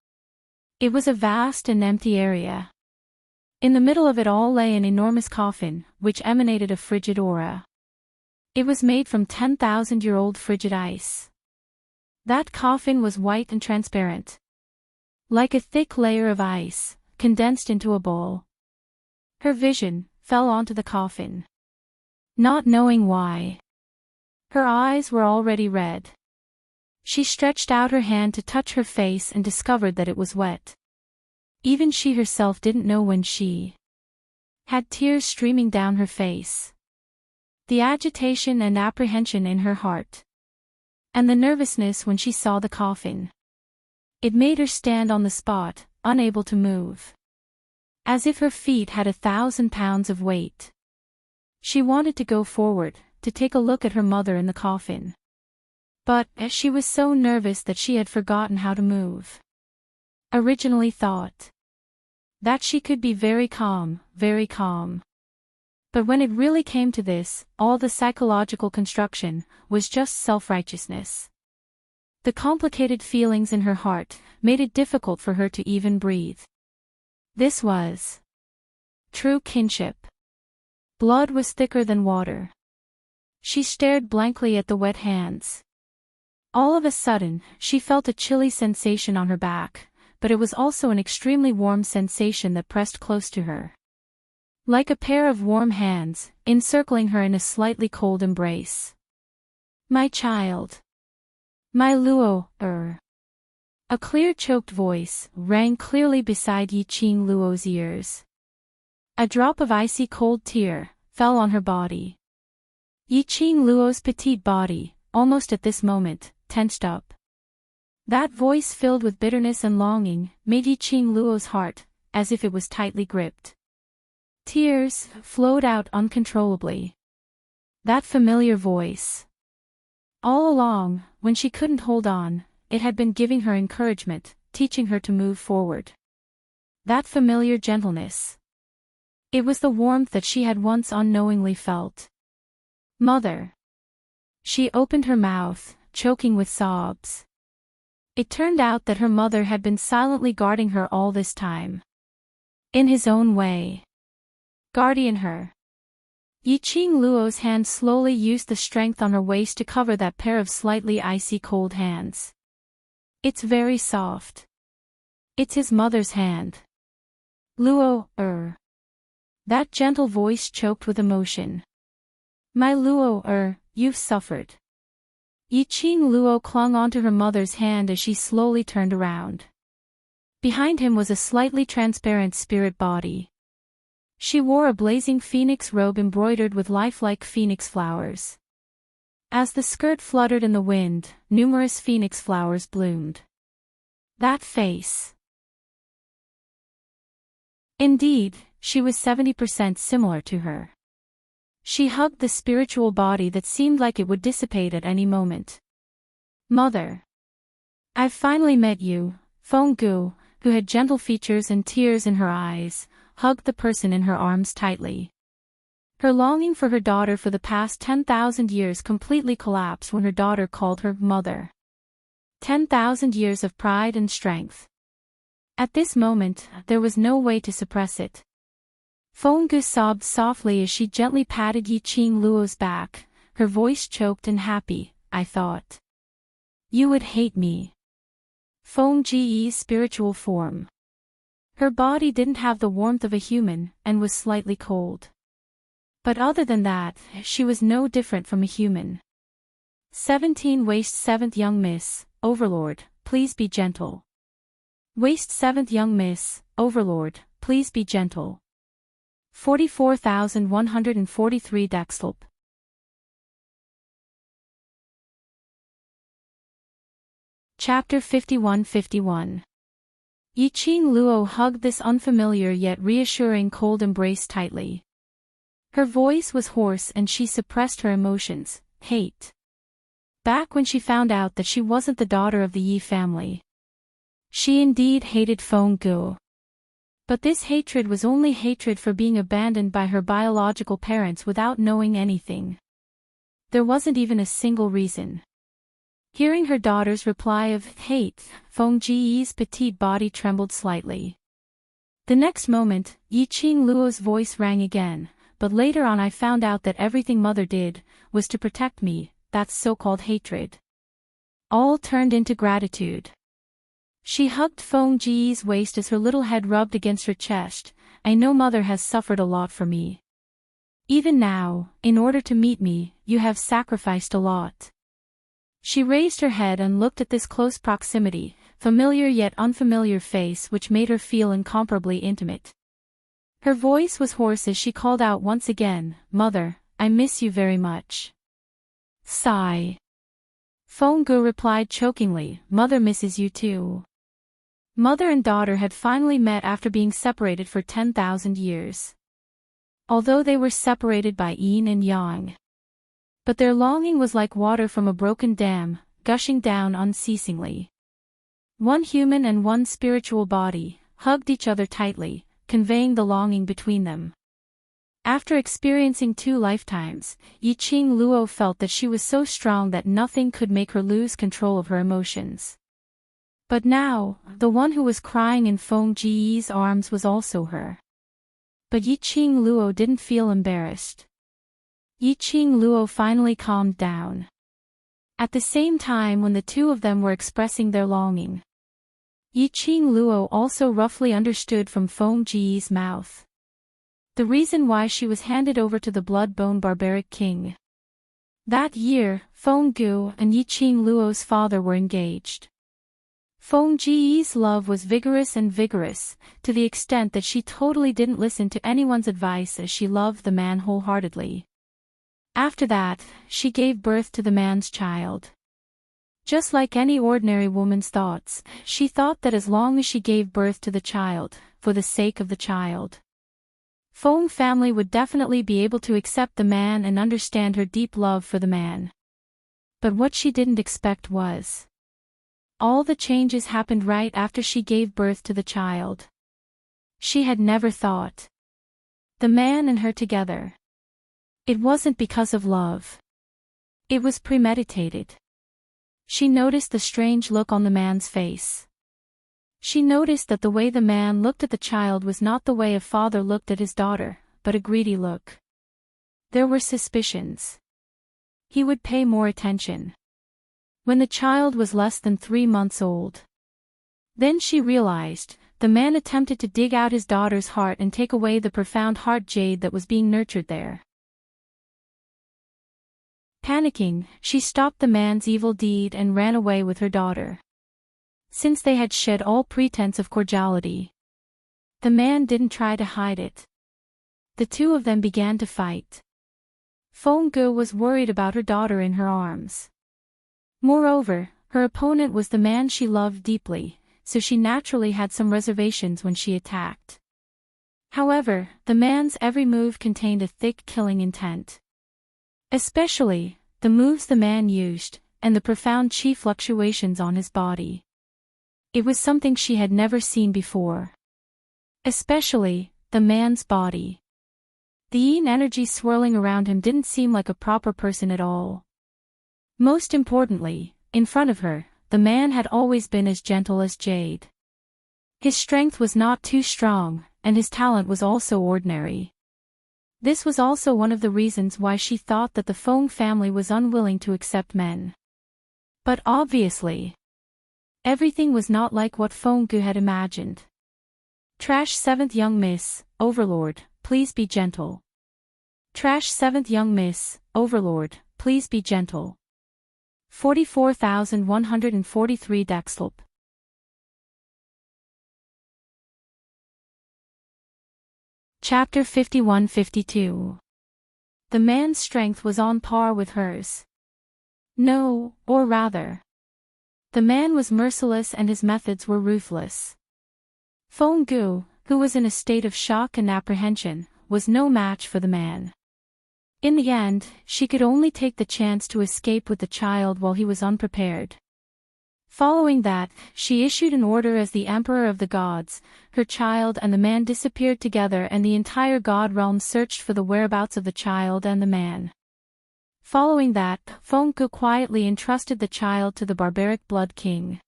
S1: It was a vast and empty area. In the middle of it all lay an enormous coffin, which emanated a frigid aura. It was made from 10,000-year-old frigid ice. That coffin was white and transparent, like a thick layer of ice, condensed into a bowl. Her vision fell onto the coffin. Not knowing why, her eyes were already red. She stretched out her hand to touch her face and discovered that it was wet. Even she herself didn't know when she had tears streaming down her face. The agitation and apprehension in her heart. And the nervousness when she saw the coffin. It made her stand on the spot, unable to move. As if her feet had 1,000 pounds of weight. She wanted to go forward, to take a look at her mother in the coffin. But, she was so nervous that she had forgotten how to move. Originally thought that she could be very calm, very calm. But when it really came to this, all the psychological construction was just self-righteousness. The complicated feelings in her heart made it difficult for her to even breathe. This was true kinship. Blood was thicker than water. She stared blankly at the wet hands. All of a sudden, she felt a chilly sensation on her back, but it was also an extremely warm sensation that pressed close to her. Like a pair of warm hands, encircling her in a slightly cold embrace. My child. My Luo, A clear choked voice rang clearly beside Yi Qing Luo's ears. A drop of icy cold tear fell on her body. Yi Qing Luo's petite body, almost at this moment, tensed up. That voice filled with bitterness and longing made Yi Qing Luo's heart as if it was tightly gripped. Tears flowed out uncontrollably. That familiar voice. All along, when she couldn't hold on, it had been giving her encouragement, teaching her to move forward. That familiar gentleness. It was the warmth that she had once unknowingly felt. Mother. She opened her mouth, choking with sobs. It turned out that her mother had been silently guarding her all this time. In his own way. Guardian her. Yi Qing Luo's hand slowly used the strength on her waist to cover that pair of slightly icy cold hands. It's very soft. It's his mother's hand. Luo, That gentle voice choked with emotion. My Luo, you've suffered. Yi Qing Luo clung onto her mother's hand as she slowly turned around. Behind him was a slightly transparent spirit body. She wore a blazing phoenix robe embroidered with lifelike phoenix flowers. As the skirt fluttered in the wind, numerous phoenix flowers bloomed. That face. Indeed, she was 70% similar to her. She hugged the spiritual body that seemed like it would dissipate at any moment. Mother. I've finally met you, Feng Gu, who had gentle features and tears in her eyes, hugged the person in her arms tightly. Her longing for her daughter for the past 10,000 years completely collapsed when her daughter called her mother. 10,000 years of pride and strength. At this moment, there was no way to suppress it. Feng Gu sobbed softly as she gently patted Yi Qing Luo's back, her voice choked and happy, I thought. You would hate me. Feng Ji's spiritual form. Her body didn't have the warmth of a human, and was slightly cold. But other than that, she was no different from a human. 17 Waist 7th Young Miss, Overlord, please be gentle. Waist 7th Young Miss, Overlord, please be gentle. 44,143 Daxlp. Chapter 51-51. Yi Qing Luo hugged this unfamiliar yet reassuring cold embrace tightly. Her voice was hoarse and she suppressed her emotions, hate. Back when she found out that she wasn't the daughter of the Yi family. She indeed hated Feng Gu. But this hatred was only hatred for being abandoned by her biological parents without knowing anything. There wasn't even a single reason. Hearing her daughter's reply of hate, Feng Ji's petite body trembled slightly. The next moment, Yi Qing Luo's voice rang again, but later on I found out that everything mother did was to protect me, that's so-called hatred. All turned into gratitude. She hugged Feng Ji's waist as her little head rubbed against her chest. I know mother has suffered a lot for me. Even now, in order to meet me, you have sacrificed a lot. She raised her head and looked at this close proximity, familiar yet unfamiliar face which made her feel incomparably intimate. Her voice was hoarse as she called out once again, "Mother, I miss you very much." Sigh. Phong-gu replied chokingly, "Mother misses you too." Mother and daughter had finally met after being separated for 10,000 years. Although they were separated by yin and yang. But their longing was like water from a broken dam, gushing down unceasingly. One human and one spiritual body hugged each other tightly, conveying the longing between them. After experiencing 2 lifetimes, Yiqing Luo felt that she was so strong that nothing could make her lose control of her emotions. But now, the one who was crying in Feng Ji's arms was also her. But Yiqing Luo didn't feel embarrassed. Yiqing Luo finally calmed down. At the same time when the two of them were expressing their longing, Yiqing Luo also roughly understood from Feng Ji's mouth the reason why she was handed over to the blood-bone barbaric king. That year, Phong-gu and Yiqing Luo's father were engaged. Feng Ji's love was vigorous, to the extent that she totally didn't listen to anyone's advice as she loved the man wholeheartedly. After that, she gave birth to the man's child. Just like any ordinary woman's thoughts, she thought that as long as she gave birth to the child, for the sake of the child, Feng family would definitely be able to accept the man and understand her deep love for the man. But what she didn't expect was, all the changes happened right after she gave birth to the child. She had never thought the man and her together. It wasn't because of love. It was premeditated. She noticed the strange look on the man's face. She noticed that the way the man looked at the child was not the way a father looked at his daughter, but a greedy look. There were suspicions. He would pay more attention when the child was less than 3 months old. Then she realized, the man attempted to dig out his daughter's heart and take away the profound heart jade that was being nurtured there. Panicking, she stopped the man's evil deed and ran away with her daughter. Since they had shed all pretense of cordiality, the man didn't try to hide it. The two of them began to fight. Phong-gu was worried about her daughter in her arms. Moreover, her opponent was the man she loved deeply, so she naturally had some reservations when she attacked. However, the man's every move contained a thick killing intent. Especially, the moves the man used, and the profound chi fluctuations on his body. It was something she had never seen before. Especially, the man's body. The yin energy swirling around him didn't seem like a proper person at all. Most importantly, in front of her, the man had always been as gentle as jade. His strength was not too strong, and his talent was also ordinary. This was also one of the reasons why she thought that the Feng family was unwilling to accept men. But obviously, everything was not like what Phong-gu had imagined. Trash 7th young miss, Overlord, please be gentle. Trash 7th young miss, Overlord, please be gentle. 44,143 Daxlop. Chapter 51-52. The man's strength was on par with hers. No, or rather, the man was merciless and his methods were ruthless. Phong-gu, who was in a state of shock and apprehension, was no match for the man. In the end, she could only take the chance to escape with the child while he was unprepared. Following that, she issued an order as the Emperor of the Gods. Her child and the man disappeared together and the entire god realm searched for the whereabouts of the child and the man. Following that, Phong-gu quietly entrusted the child to the barbaric blood king.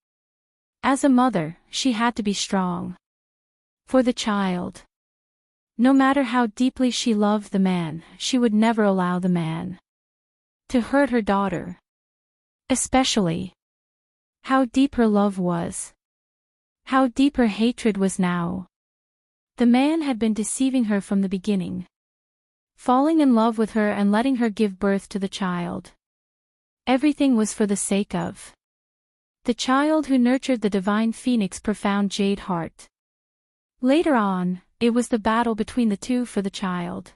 S1: As a mother, she had to be strong. For the child. No matter how deeply she loved the man, she would never allow the man to hurt her daughter. Especially how deep her love was. How deep her hatred was now. The man had been deceiving her from the beginning. Falling in love with her and letting her give birth to the child. Everything was for the sake of The child who nurtured the divine phoenix profound jade heart. Later on, it was the battle between the two for the child.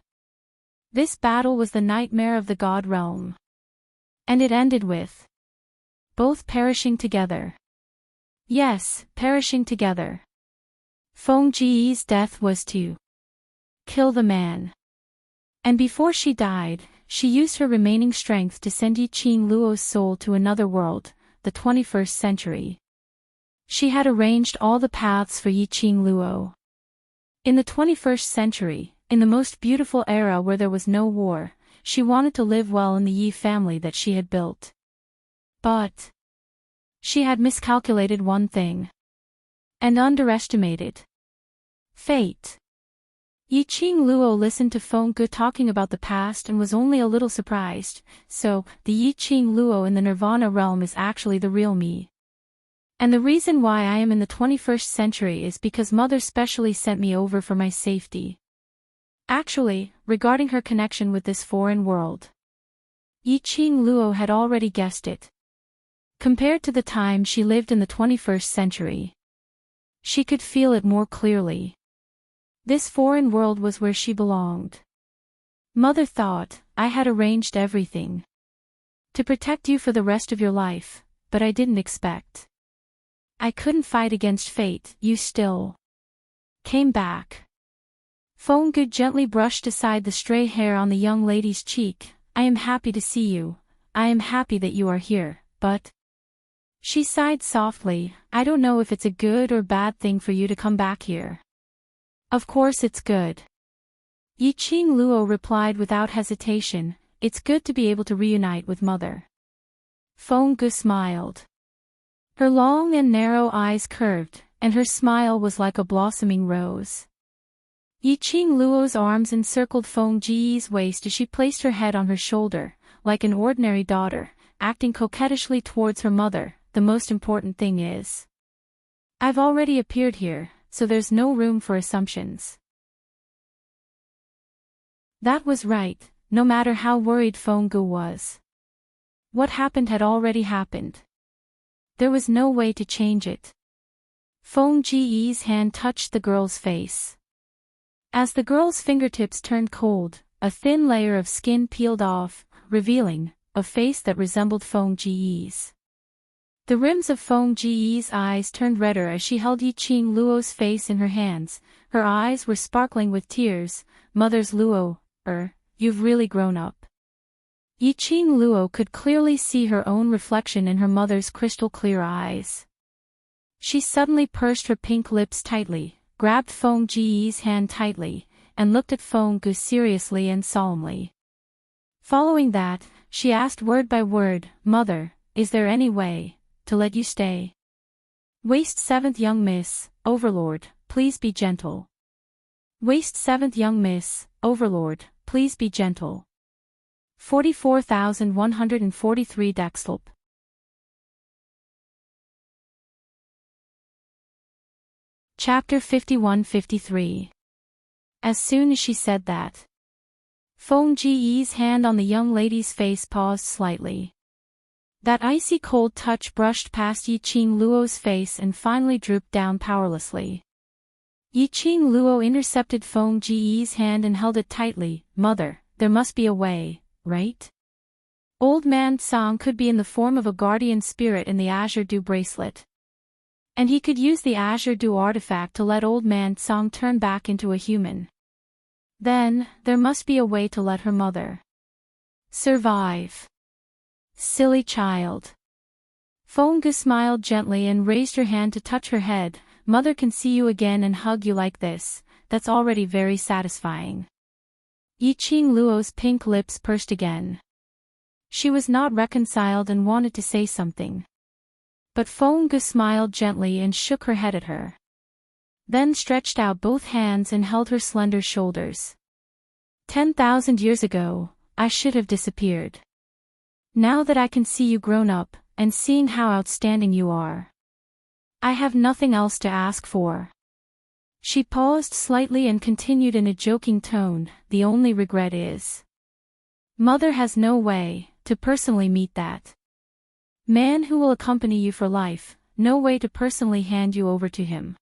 S1: This battle was the nightmare of the god realm. And it ended with both perishing together. Yes, perishing together. Feng Ji's death was to kill the man. And before she died, she used her remaining strength to send Yiqing Luo's soul to another world, the 21st century. She had arranged all the paths for Yiqing Luo. In the 21st century, in the most beautiful era where there was no war, she wanted to live well in the Yi family that she had built. But she had miscalculated one thing. And underestimated fate. Yiqing Luo listened to Feng Ge talking about the past and was only a little surprised, so, the Yiqing Luo in the Nirvana realm is actually the real me. And the reason why I am in the 21st century is because Mother specially sent me over for my safety. Actually, regarding her connection with this foreign world, Yiqing Luo had already guessed it. Compared to the time she lived in the 21st century, she could feel it more clearly. This foreign world was where she belonged. Mother thought, I had arranged everything to protect you for the rest of your life, but I didn't expect. I couldn't fight against fate, you still came back. Feng Ge gently brushed aside the stray hair on the young lady's cheek. I am happy to see you. I am happy that you are here, but she sighed softly, I don't know if it's a good or bad thing for you to come back here. Of course it's good. Yiqing Luo replied without hesitation, it's good to be able to reunite with Mother. Feng Ge smiled. Her long and narrow eyes curved, and her smile was like a blossoming rose. Yiqing Luo's arms encircled Feng Ji's waist as she placed her head on her shoulder, like an ordinary daughter, acting coquettishly towards her mother. The most important thing is, I've already appeared here, so there's no room for assumptions. That was right, no matter how worried Feng Ge was. What happened had already happened. There was no way to change it. Feng Ji's hand touched the girl's face. As the girl's fingertips turned cold, a thin layer of skin peeled off, revealing a face that resembled Feng Ji's. The rims of Feng Ji's eyes turned redder as she held Yiqing Luo's face in her hands. Her eyes were sparkling with tears. Mother's Luo, you've really grown up. Yiqing Luo could clearly see her own reflection in her mother's crystal-clear eyes. She suddenly pursed her pink lips tightly, grabbed Feng Ji's hand tightly, and looked at Feng Ge seriously and solemnly. Following that, she asked word by word, Mother, is there any way to let you stay? Waist 7th young miss, Overlord, please be gentle. Waist 7th young miss, Overlord, please be gentle. 44,143 Daxlp. Chapter 51-53. As soon as she said that, Feng Ji's hand on the young lady's face paused slightly. That icy cold touch brushed past Yiqing Luo's face and finally drooped down powerlessly. Yiqing Luo intercepted Feng Ji's hand and held it tightly. Mother, there must be a way, right? Old Man Tsang could be in the form of a guardian spirit in the Azure Dew bracelet. And he could use the Azure Dew artifact to let Old Man Tsang turn back into a human. Then, there must be a way to let her mother survive. Silly child. Feng Ge smiled gently and raised her hand to touch her head. Mother can see you again and hug you like this, that's already very satisfying. Yiqing Luo's pink lips pursed again. She was not reconciled and wanted to say something. But Feng Ge smiled gently and shook her head at her. Then stretched out both hands and held her slender shoulders. 10,000 years ago, I should have disappeared. Now that I can see you grown up, and seeing how outstanding you are, I have nothing else to ask for. She paused slightly and continued in a joking tone, the only regret is, Mother has no way to personally meet that Man who will accompany you for life, no way to personally hand you over to him.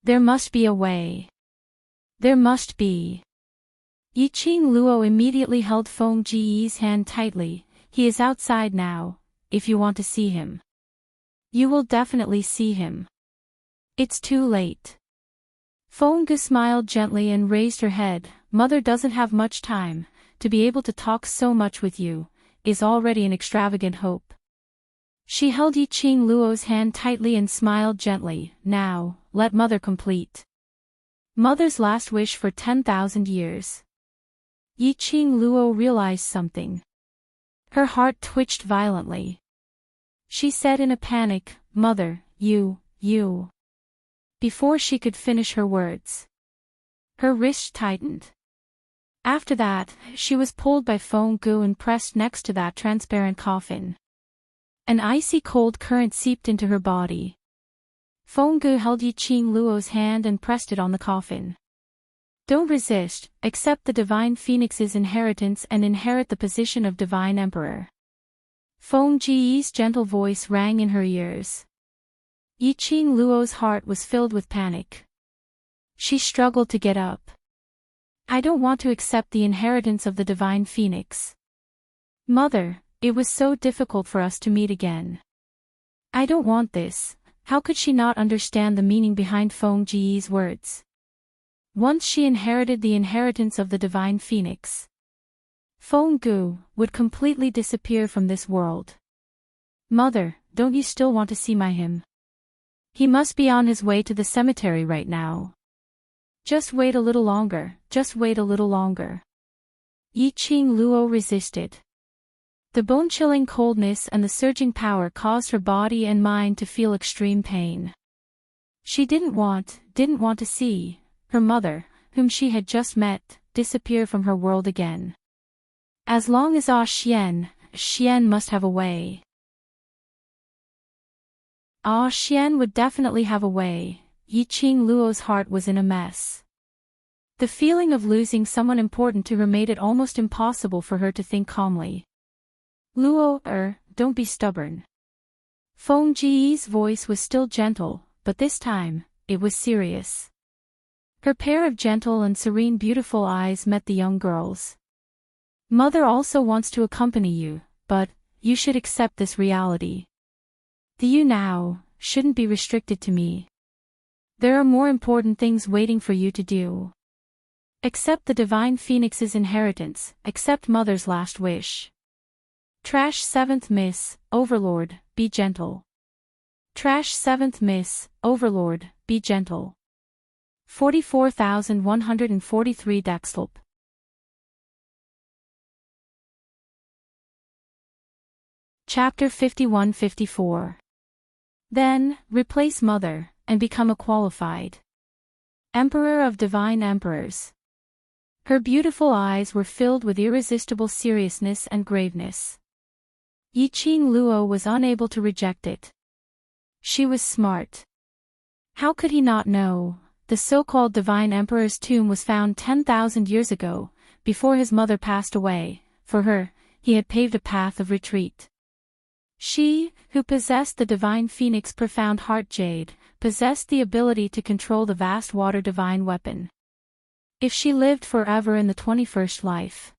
S1: There must be a way. There must be. Yiqing Luo immediately held Feng Ji's hand tightly. He is outside now, if you want to see him. You will definitely see him. It's too late. Feng Gu smiled gently and raised her head. Mother doesn't have much time. To be able to talk so much with you is already an extravagant hope. She held Yiqing Luo's hand tightly and smiled gently. Now, let Mother complete. Mother's last wish for 10,000 years. Yiqing Luo realized something. Her heart twitched violently. She said in a panic, Mother, you. Before she could finish her words, her wrist tightened. After that, she was pulled by Feng Gu and pressed next to that transparent coffin. An icy cold current seeped into her body. Feng Gu held Yiqing Luo's hand and pressed it on the coffin. Don't resist, accept the Divine Phoenix's inheritance and inherit the position of Divine Emperor. Feng Ji's gentle voice rang in her ears. Yiqing Luo's heart was filled with panic. She struggled to get up. I don't want to accept the inheritance of the Divine Phoenix. Mother, it was so difficult for us to meet again. I don't want this. How could she not understand the meaning behind Feng Ji's words? Once she inherited the inheritance of the Divine Phoenix, Feng Gu would completely disappear from this world. Mother, don't you still want to see my him? He must be on his way to the cemetery right now. Just wait a little longer, just wait a little longer. Yiqing Luo resisted. The bone-chilling coldness and the surging power caused her body and mind to feel extreme pain. She didn't want to see her mother, whom she had just met, disappear from her world again. As long as Xian must have a way. Xian would definitely have a way. Yiqing Luo's heart was in a mess. The feeling of losing someone important to her made it almost impossible for her to think calmly. Luo, don't be stubborn. Feng Ji's voice was still gentle, but this time, it was serious. Her pair of gentle and serene beautiful eyes met the young girl's. Mother also wants to accompany you, but you should accept this reality. The you now shouldn't be restricted to me. There are more important things waiting for you to do. Accept the Divine Phoenix's inheritance, accept Mother's last wish. Trash 7th Miss, Overlord, be gentle. Trash 7th Miss, Overlord, be gentle. 44,143 Dextlp. Chapter 51-54. Then, replace Mother, and become a qualified Emperor of Divine Emperors. Her beautiful eyes were filled with irresistible seriousness and graveness. Yiqing Luo was unable to reject it. She was smart. How could he not know? The so-called Divine Emperor's tomb was found 10,000 years ago, before his mother passed away. For her, he had paved a path of retreat. She, who possessed the Divine Phoenix profound heart jade, possessed the ability to control the vast water divine weapon. If she lived forever in the 21st life.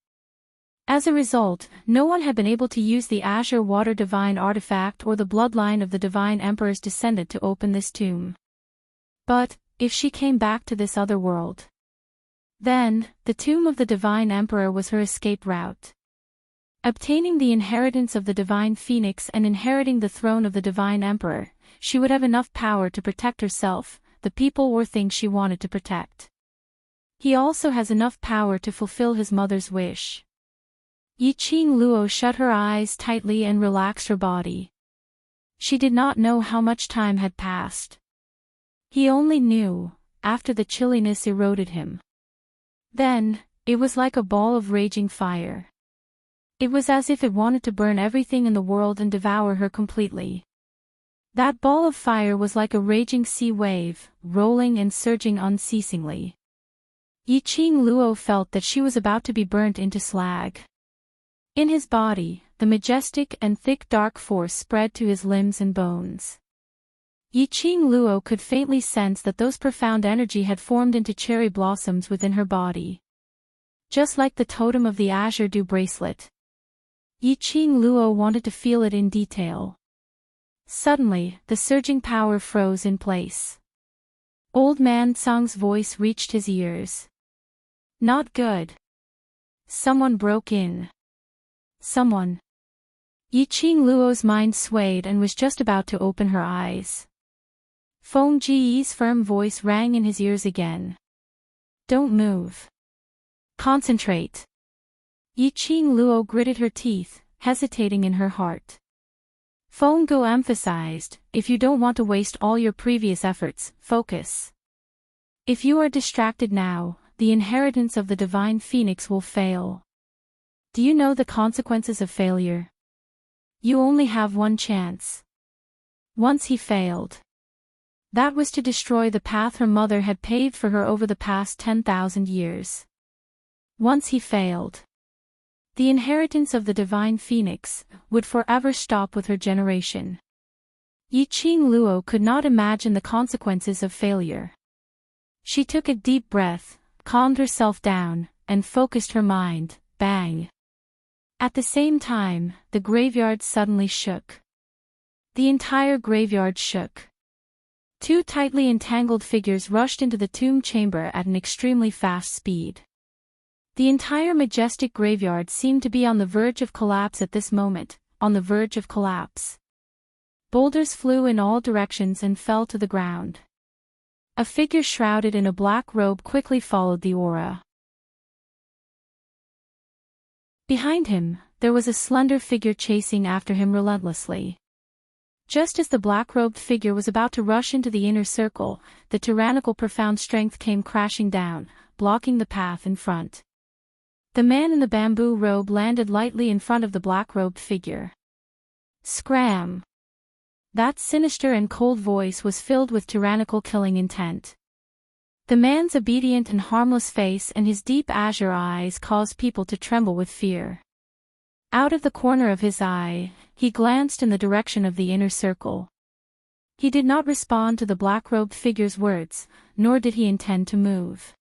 S1: As a result, no one had been able to use the Azure Water Divine artifact or the bloodline of the Divine Emperor's descendant to open this tomb. But, if she came back to this other world, then, the tomb of the Divine Emperor was her escape route. Obtaining the inheritance of the Divine Phoenix and inheriting the throne of the Divine Emperor, she would have enough power to protect herself, the people or things she wanted to protect. He also has enough power to fulfill his mother's wish. Yiqing Luo shut her eyes tightly and relaxed her body. She did not know how much time had passed. He only knew, after the chilliness eroded him. Then, it was like a ball of raging fire. It was as if it wanted to burn everything in the world and devour her completely. That ball of fire was like a raging sea wave, rolling and surging unceasingly. Yiqing Luo felt that she was about to be burnt into slag. In his body, the majestic and thick dark force spread to his limbs and bones. Yiqing Luo could faintly sense that those profound energy had formed into cherry blossoms within her body. Just like the totem of the Azure Dew bracelet. Yiqing Luo wanted to feel it in detail. Suddenly, the surging power froze in place. Old Man Tsang's voice reached his ears. Not good. Someone broke in. Someone. Yiqing Luo's mind swayed and was just about to open her eyes. Feng Ji's firm voice rang in his ears again. Don't move. Concentrate. Yiqing Luo gritted her teeth, hesitating in her heart. Feng Gu emphasized, if you don't want to waste all your previous efforts, focus. If you are distracted now, the inheritance of the divine phoenix will fail. Do you know the consequences of failure? You only have one chance. Once he failed. That was to destroy the path her mother had paved for her over the past 10,000 years. Once he failed. The inheritance of the divine phoenix would forever stop with her generation. Yiqing Luo could not imagine the consequences of failure. She took a deep breath, calmed herself down, and focused her mind. Bang! At the same time, the graveyard suddenly shook. The entire graveyard shook. Two tightly entangled figures rushed into the tomb chamber at an extremely fast speed. The entire majestic graveyard seemed to be on the verge of collapse at this moment, on the verge of collapse. Boulders flew in all directions and fell to the ground. A figure shrouded in a black robe quickly followed the aura. Behind him, there was a slender figure chasing after him relentlessly. Just as the black-robed figure was about to rush into the inner circle, the tyrannical profound strength came crashing down, blocking the path in front. The man in the bamboo robe landed lightly in front of the black-robed figure. Scram! That sinister and cold voice was filled with tyrannical killing intent. The man's obedient and harmless face and his deep azure eyes caused people to tremble with fear. Out of the corner of his eye, he glanced in the direction of the inner circle. He did not respond to the black-robed figure's words, nor did he intend to move.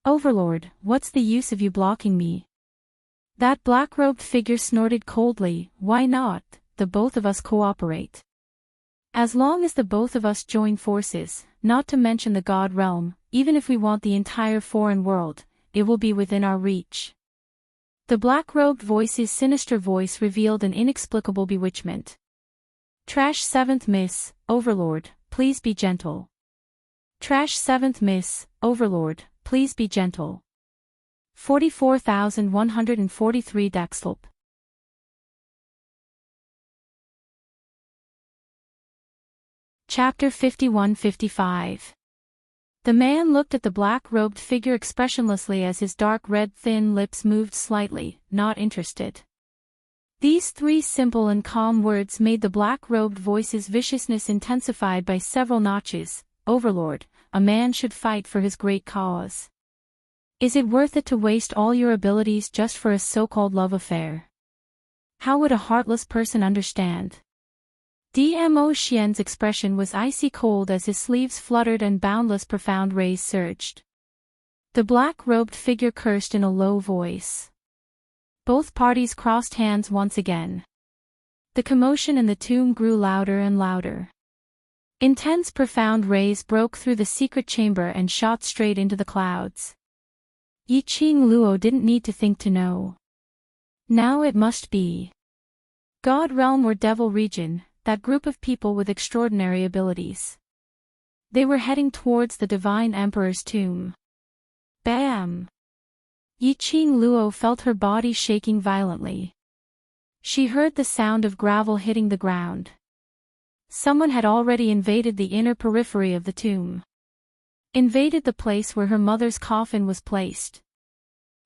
S1: Overlord, what's the use of you blocking me? That black-robed figure snorted coldly. Why not, the both of us cooperate? As long as the both of us join forces, not to mention the God realm, even if we want the entire foreign world, it will be within our reach. The black-robed voice's sinister voice revealed an inexplicable bewitchment. Trash 7th Miss, Overlord, please be gentle. Trash 7th Miss, Overlord, please be gentle. 44,143 Daxlop. Chapter 51-55. The man looked at the black-robed figure expressionlessly as his dark red thin lips moved slightly, not interested. These three simple and calm words made the black-robed voice's viciousness intensified by several notches. Overlord, a man should fight for his great cause. Is it worth it to waste all your abilities just for a so-called love affair? How would a heartless person understand? Dmo Xian's expression was icy cold as his sleeves fluttered and boundless profound rays surged. The black-robed figure cursed in a low voice. Both parties crossed hands once again. The commotion in the tomb grew louder and louder. Intense profound rays broke through the secret chamber and shot straight into the clouds. Yiqing Luo didn't need to think to know. Now it must be. God realm or devil region, that group of people with extraordinary abilities. They were heading towards the Divine Emperor's tomb. Bam! Yiqing Luo felt her body shaking violently. She heard the sound of gravel hitting the ground. Someone had already invaded the inner periphery of the tomb. Invaded the place where her mother's coffin was placed.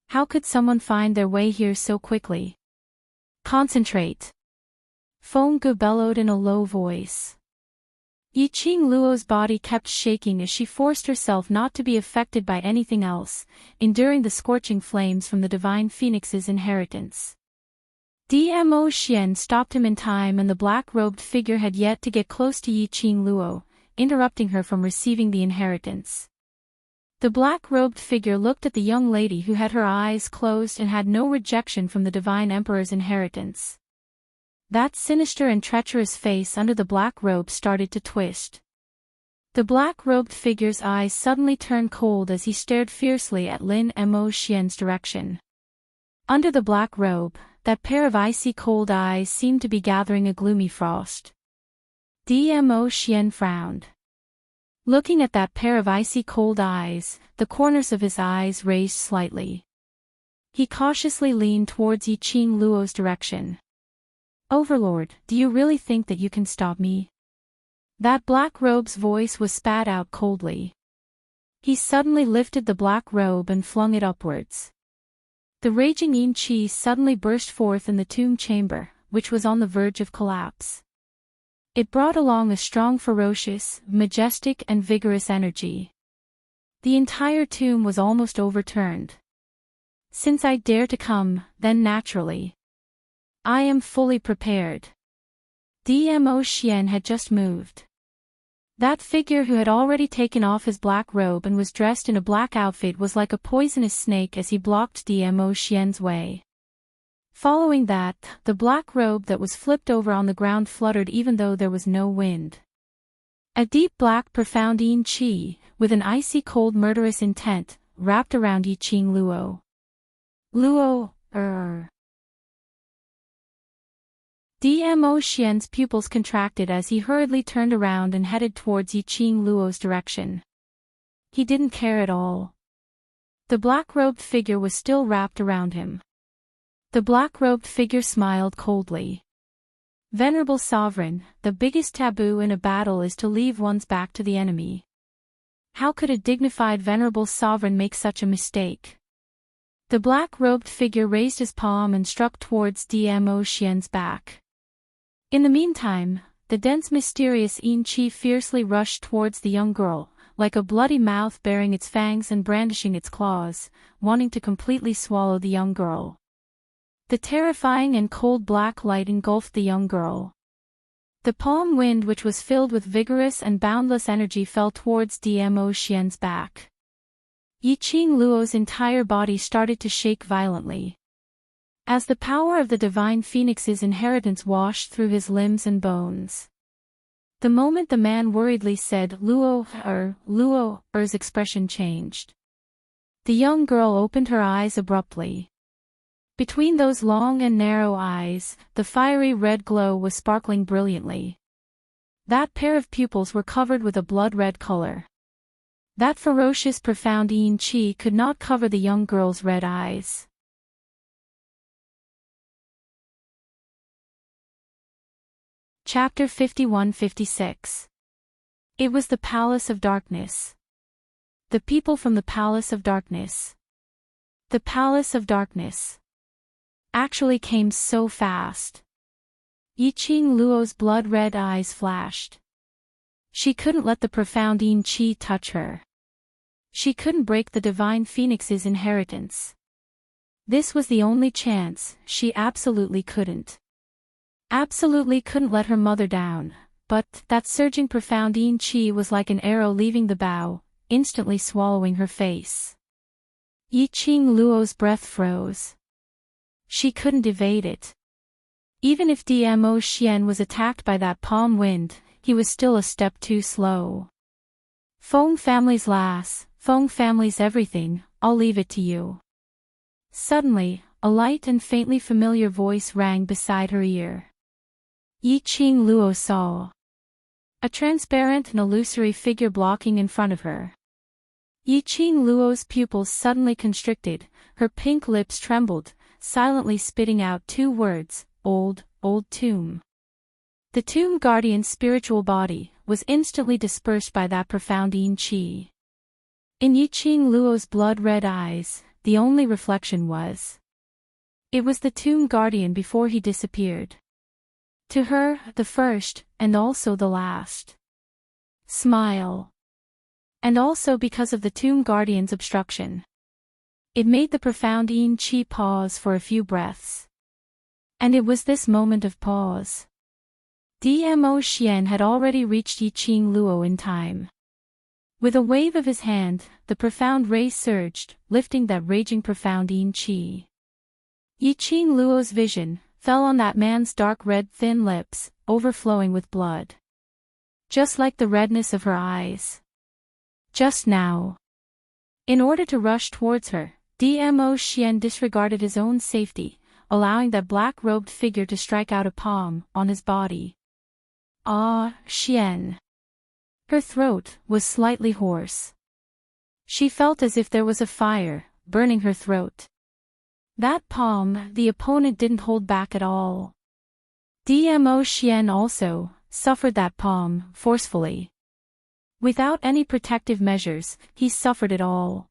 S1: How could someone find their way here so quickly? Concentrate! Feng Gu bellowed in a low voice. Yiqing Luo's body kept shaking as she forced herself not to be affected by anything else, enduring the scorching flames from the divine phoenix's inheritance. Dmo Xian stopped him in time, and the black-robed figure had yet to get close to Yi Qing Luo, interrupting her from receiving the inheritance. The black-robed figure looked at the young lady who had her eyes closed and had no rejection from the divine emperor's inheritance. That sinister and treacherous face under the black robe started to twist. The black-robed figure's eyes suddenly turned cold as he stared fiercely at Lin Mo Xian's direction. Under the black robe, that pair of icy cold eyes seemed to be gathering a gloomy frost. Dmo Xian frowned. Looking at that pair of icy cold eyes, the corners of his eyes raised slightly. He cautiously leaned towards Yi Qing Luo's direction. "Overlord, do you really think that you can stop me?" That black robe's voice was spat out coldly. He suddenly lifted the black robe and flung it upwards. The raging yin qi suddenly burst forth in the tomb chamber, which was on the verge of collapse. It brought along a strong, ferocious, majestic and vigorous energy. The entire tomb was almost overturned. "Since I dare to come, then naturally. I am fully prepared." Dmo Xian had just moved. That figure who had already taken off his black robe and was dressed in a black outfit was like a poisonous snake as he blocked Dmo Xian's way. Following that, the black robe that was flipped over on the ground fluttered even though there was no wind. A deep black profound yin qi, with an icy cold murderous intent, wrapped around Yi Qing Luo. Dmo Xian's pupils contracted as he hurriedly turned around and headed towards Yi Qing Luo's direction. He didn't care at all. The black-robed figure was still wrapped around him. The black-robed figure smiled coldly. "Venerable Sovereign, the biggest taboo in a battle is to leave one's back to the enemy. How could a dignified venerable sovereign make such a mistake?" The black-robed figure raised his palm and struck towards Dmo Xian's back. In the meantime, the dense mysterious yin qi fiercely rushed towards the young girl, like a bloody mouth baring its fangs and brandishing its claws, wanting to completely swallow the young girl. The terrifying and cold black light engulfed the young girl. The palm wind, which was filled with vigorous and boundless energy, fell towards Dmo Xian's back. Yi Qing Luo's entire body started to shake violently, as the power of the divine phoenix's inheritance washed through his limbs and bones. The moment the man worriedly said Luo's expression changed. The young girl opened her eyes abruptly. Between those long and narrow eyes, the fiery red glow was sparkling brilliantly. That pair of pupils were covered with a blood-red color. That ferocious profound yin qi could not cover the young girl's red eyes. Chapter 51-56. It was the Palace of Darkness. The people from the Palace of Darkness. The Palace of Darkness actually came so fast. Yi Qing Luo's blood-red eyes flashed. She couldn't let the profound yin qi touch her. She couldn't break the divine phoenix's inheritance. This was the only chance. She absolutely couldn't. Absolutely couldn't let her mother down, but that surging profound yin qi was like an arrow leaving the bow, instantly swallowing her face. Yi Qing Luo's breath froze. She couldn't evade it. Even if Dmo Xian was attacked by that palm wind, he was still a step too slow. "Feng family's lass, Feng family's everything, I'll leave it to you." Suddenly, a light and faintly familiar voice rang beside her ear. Yi Qing Luo saw a transparent and illusory figure blocking in front of her. Yi Qing Luo's pupils suddenly constricted, her pink lips trembled, silently spitting out two words, old tomb. The tomb guardian's spiritual body was instantly dispersed by that profound yin qi. In Yi Qing Luo's blood-red eyes, the only reflection was. It was the tomb guardian before he disappeared. To her, the first, and also the last. Smile. And also because of the tomb guardian's obstruction. It made the profound yin qi pause for a few breaths. And it was this moment of pause. Dmo Xian had already reached Yiqing Luo in time. With a wave of his hand, the profound ray surged, lifting that raging profound yin qi. Yiqing Luo's vision fell on that man's dark red thin lips, overflowing with blood. Just like the redness of her eyes. Just now. In order to rush towards her, Dmo Xian disregarded his own safety, allowing that black-robed figure to strike out a palm on his body. Ah, Xian. Her throat was slightly hoarse. She felt as if there was a fire burning her throat. That palm, the opponent didn't hold back at all. Dmo Xian also suffered that palm forcefully. Without any protective measures, he suffered it all.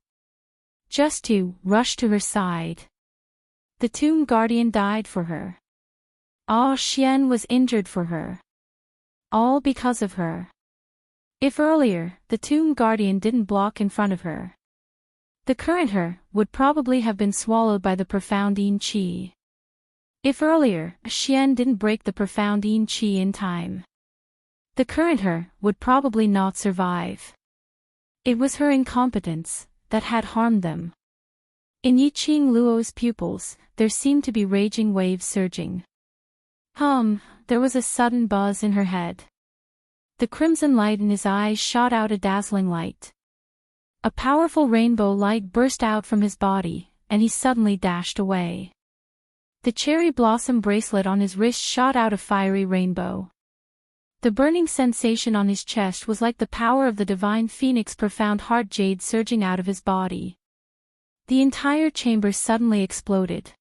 S1: Just to rush to her side. The tomb guardian died for her. Ah, Xian was injured for her. All because of her. If earlier, the tomb guardian didn't block in front of her, the current her would probably have been swallowed by the profound yin qi. If earlier, Xian didn't break the profound yin qi in time, the current her would probably not survive. It was her incompetence that had harmed them. In Yiqing Luo's pupils, there seemed to be raging waves surging. There was a sudden buzz in her head. The crimson light in his eyes shot out a dazzling light. A powerful rainbow light burst out from his body, and he suddenly dashed away. The cherry blossom bracelet on his wrist shot out a fiery rainbow. The burning sensation on his chest was like the power of the divine phoenix profound heart jade surging out of his body. The entire chamber suddenly exploded.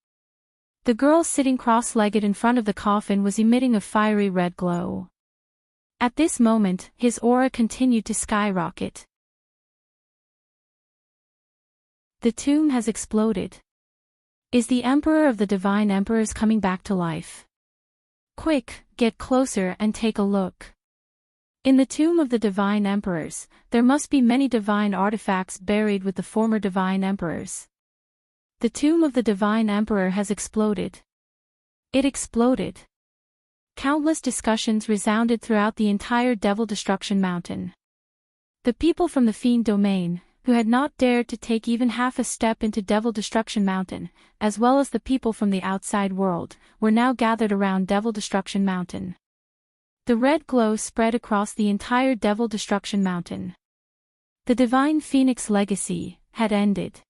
S1: The girl sitting cross-legged in front of the coffin was emitting a fiery red glow. At this moment, his aura continued to skyrocket. The tomb has exploded. Is the Emperor of the Divine Emperors coming back to life? Quick, get closer and take a look. In the tomb of the Divine Emperors, there must be many divine artifacts buried with the former Divine Emperors. The tomb of the Divine Emperor has exploded. It exploded. Countless discussions resounded throughout the entire Devil Destruction Mountain. The people from the Fiend Domain, who had not dared to take even half a step into Devil Destruction Mountain, as well as the people from the outside world, were now gathered around Devil Destruction Mountain. The red glow spread across the entire Devil Destruction Mountain. The Divine Phoenix legacy had ended.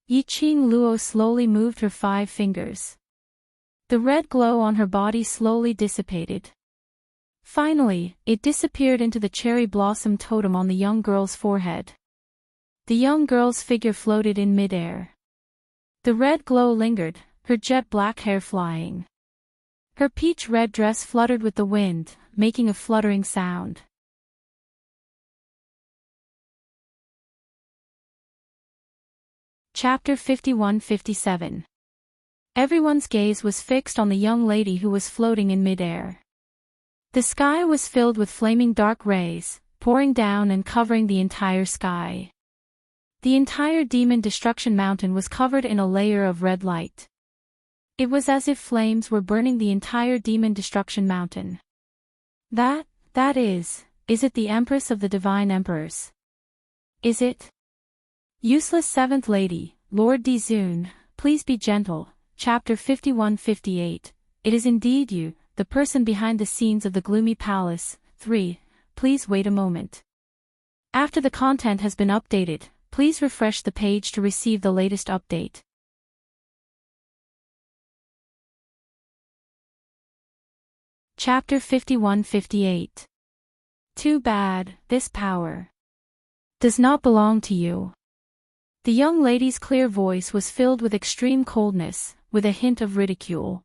S1: Yiqing Luo slowly moved her 5 fingers. The red glow on her body slowly dissipated. Finally, it disappeared into the cherry blossom totem on the young girl's forehead. The young girl's figure floated in midair. The red glow lingered, her jet black hair flying. Her peach red dress fluttered with the wind, making a fluttering sound. Chapter 51-57. Everyone's gaze was fixed on the young lady who was floating in midair. The sky was filled with flaming dark rays, pouring down and covering the entire sky. The entire Demon Destruction Mountain was covered in a layer of red light. It was as if flames were burning the entire Demon Destruction Mountain. That is it the Empress of the Divine Emperors? Is it? Useless Seventh Lady, Lord Dizun, please be gentle. Chapter 51-58. It is indeed you, the person behind the scenes of the gloomy palace. 3. Please wait a moment. After the content has been updated, please refresh the page to receive the latest update. Chapter 51-58. Too bad, this power does not belong to you. The young lady's clear voice was filled with extreme coldness, with a hint of ridicule.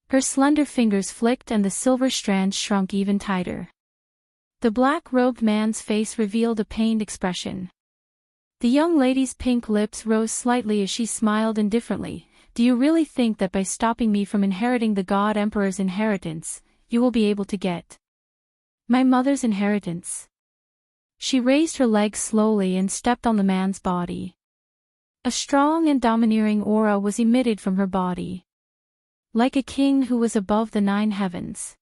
S1: Her slender fingers flicked and the silver strands shrunk even tighter. The black-robed man's face revealed a pained expression. The young lady's pink lips rose slightly as she smiled indifferently. Do you really think that by stopping me from inheriting the God Emperor's inheritance, you will be able to get my mother's inheritance? She raised her legs slowly and stepped on the man's body. A strong and domineering aura was emitted from her body. like a king who was above the 9 heavens.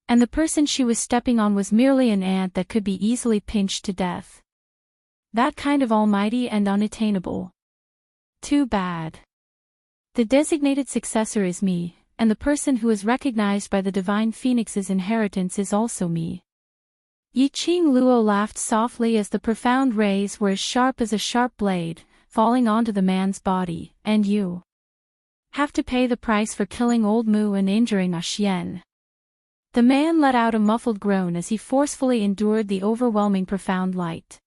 S1: And the person she was stepping on was merely an ant that could be easily pinched to death. That kind of almighty and unattainable. Too bad. The designated successor is me, and the person who is recognized by the divine phoenix's inheritance is also me. Yiqing Luo laughed softly as the profound rays were as sharp as a sharp blade, falling onto the man's body, and you have to pay the price for killing old Mu and injuring a Xian. The man let out a muffled groan as he forcefully endured the overwhelming profound light.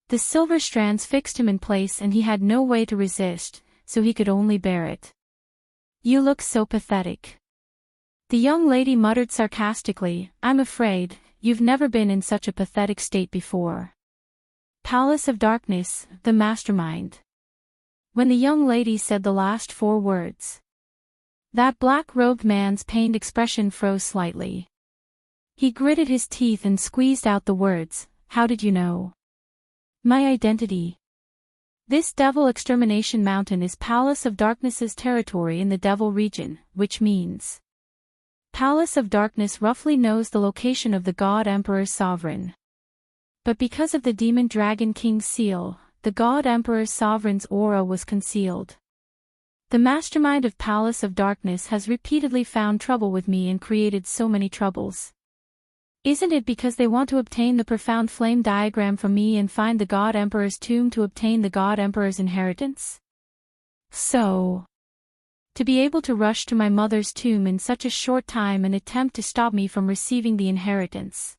S1: The silver strands fixed him in place and he had no way to resist, so he could only bear it. You look so pathetic. The young lady muttered sarcastically, I'm afraid, you've never been in such a pathetic state before. Palace of Darkness, the mastermind. When the young lady said the last 4 words, that black-robed man's pained expression froze slightly. He gritted his teeth and squeezed out the words, how did you know? My identity. This Devil Extermination Mountain is Palace of Darkness's territory in the Devil region, which means Palace of Darkness roughly knows the location of the God Emperor's sovereign. But because of the Demon Dragon King's seal, the God Emperor's sovereign's aura was concealed. The mastermind of Palace of Darkness has repeatedly found trouble with me and created so many troubles. Isn't it because they want to obtain the profound flame diagram from me and find the God Emperor's tomb to obtain the God Emperor's inheritance? So, to be able to rush to my mother's tomb in such a short time and attempt to stop me from receiving the inheritance.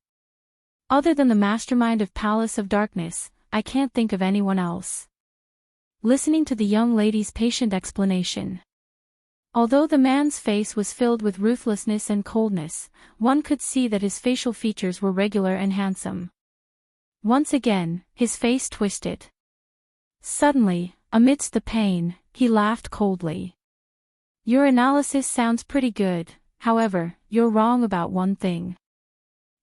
S1: Other than the mastermind of Palace of Darkness, I can't think of anyone else. Listening to the young lady's patient explanation. Although the man's face was filled with ruthlessness and coldness, one could see that his facial features were regular and handsome. Once again, his face twisted. Suddenly, amidst the pain, he laughed coldly. Your analysis sounds pretty good, however, you're wrong about one thing.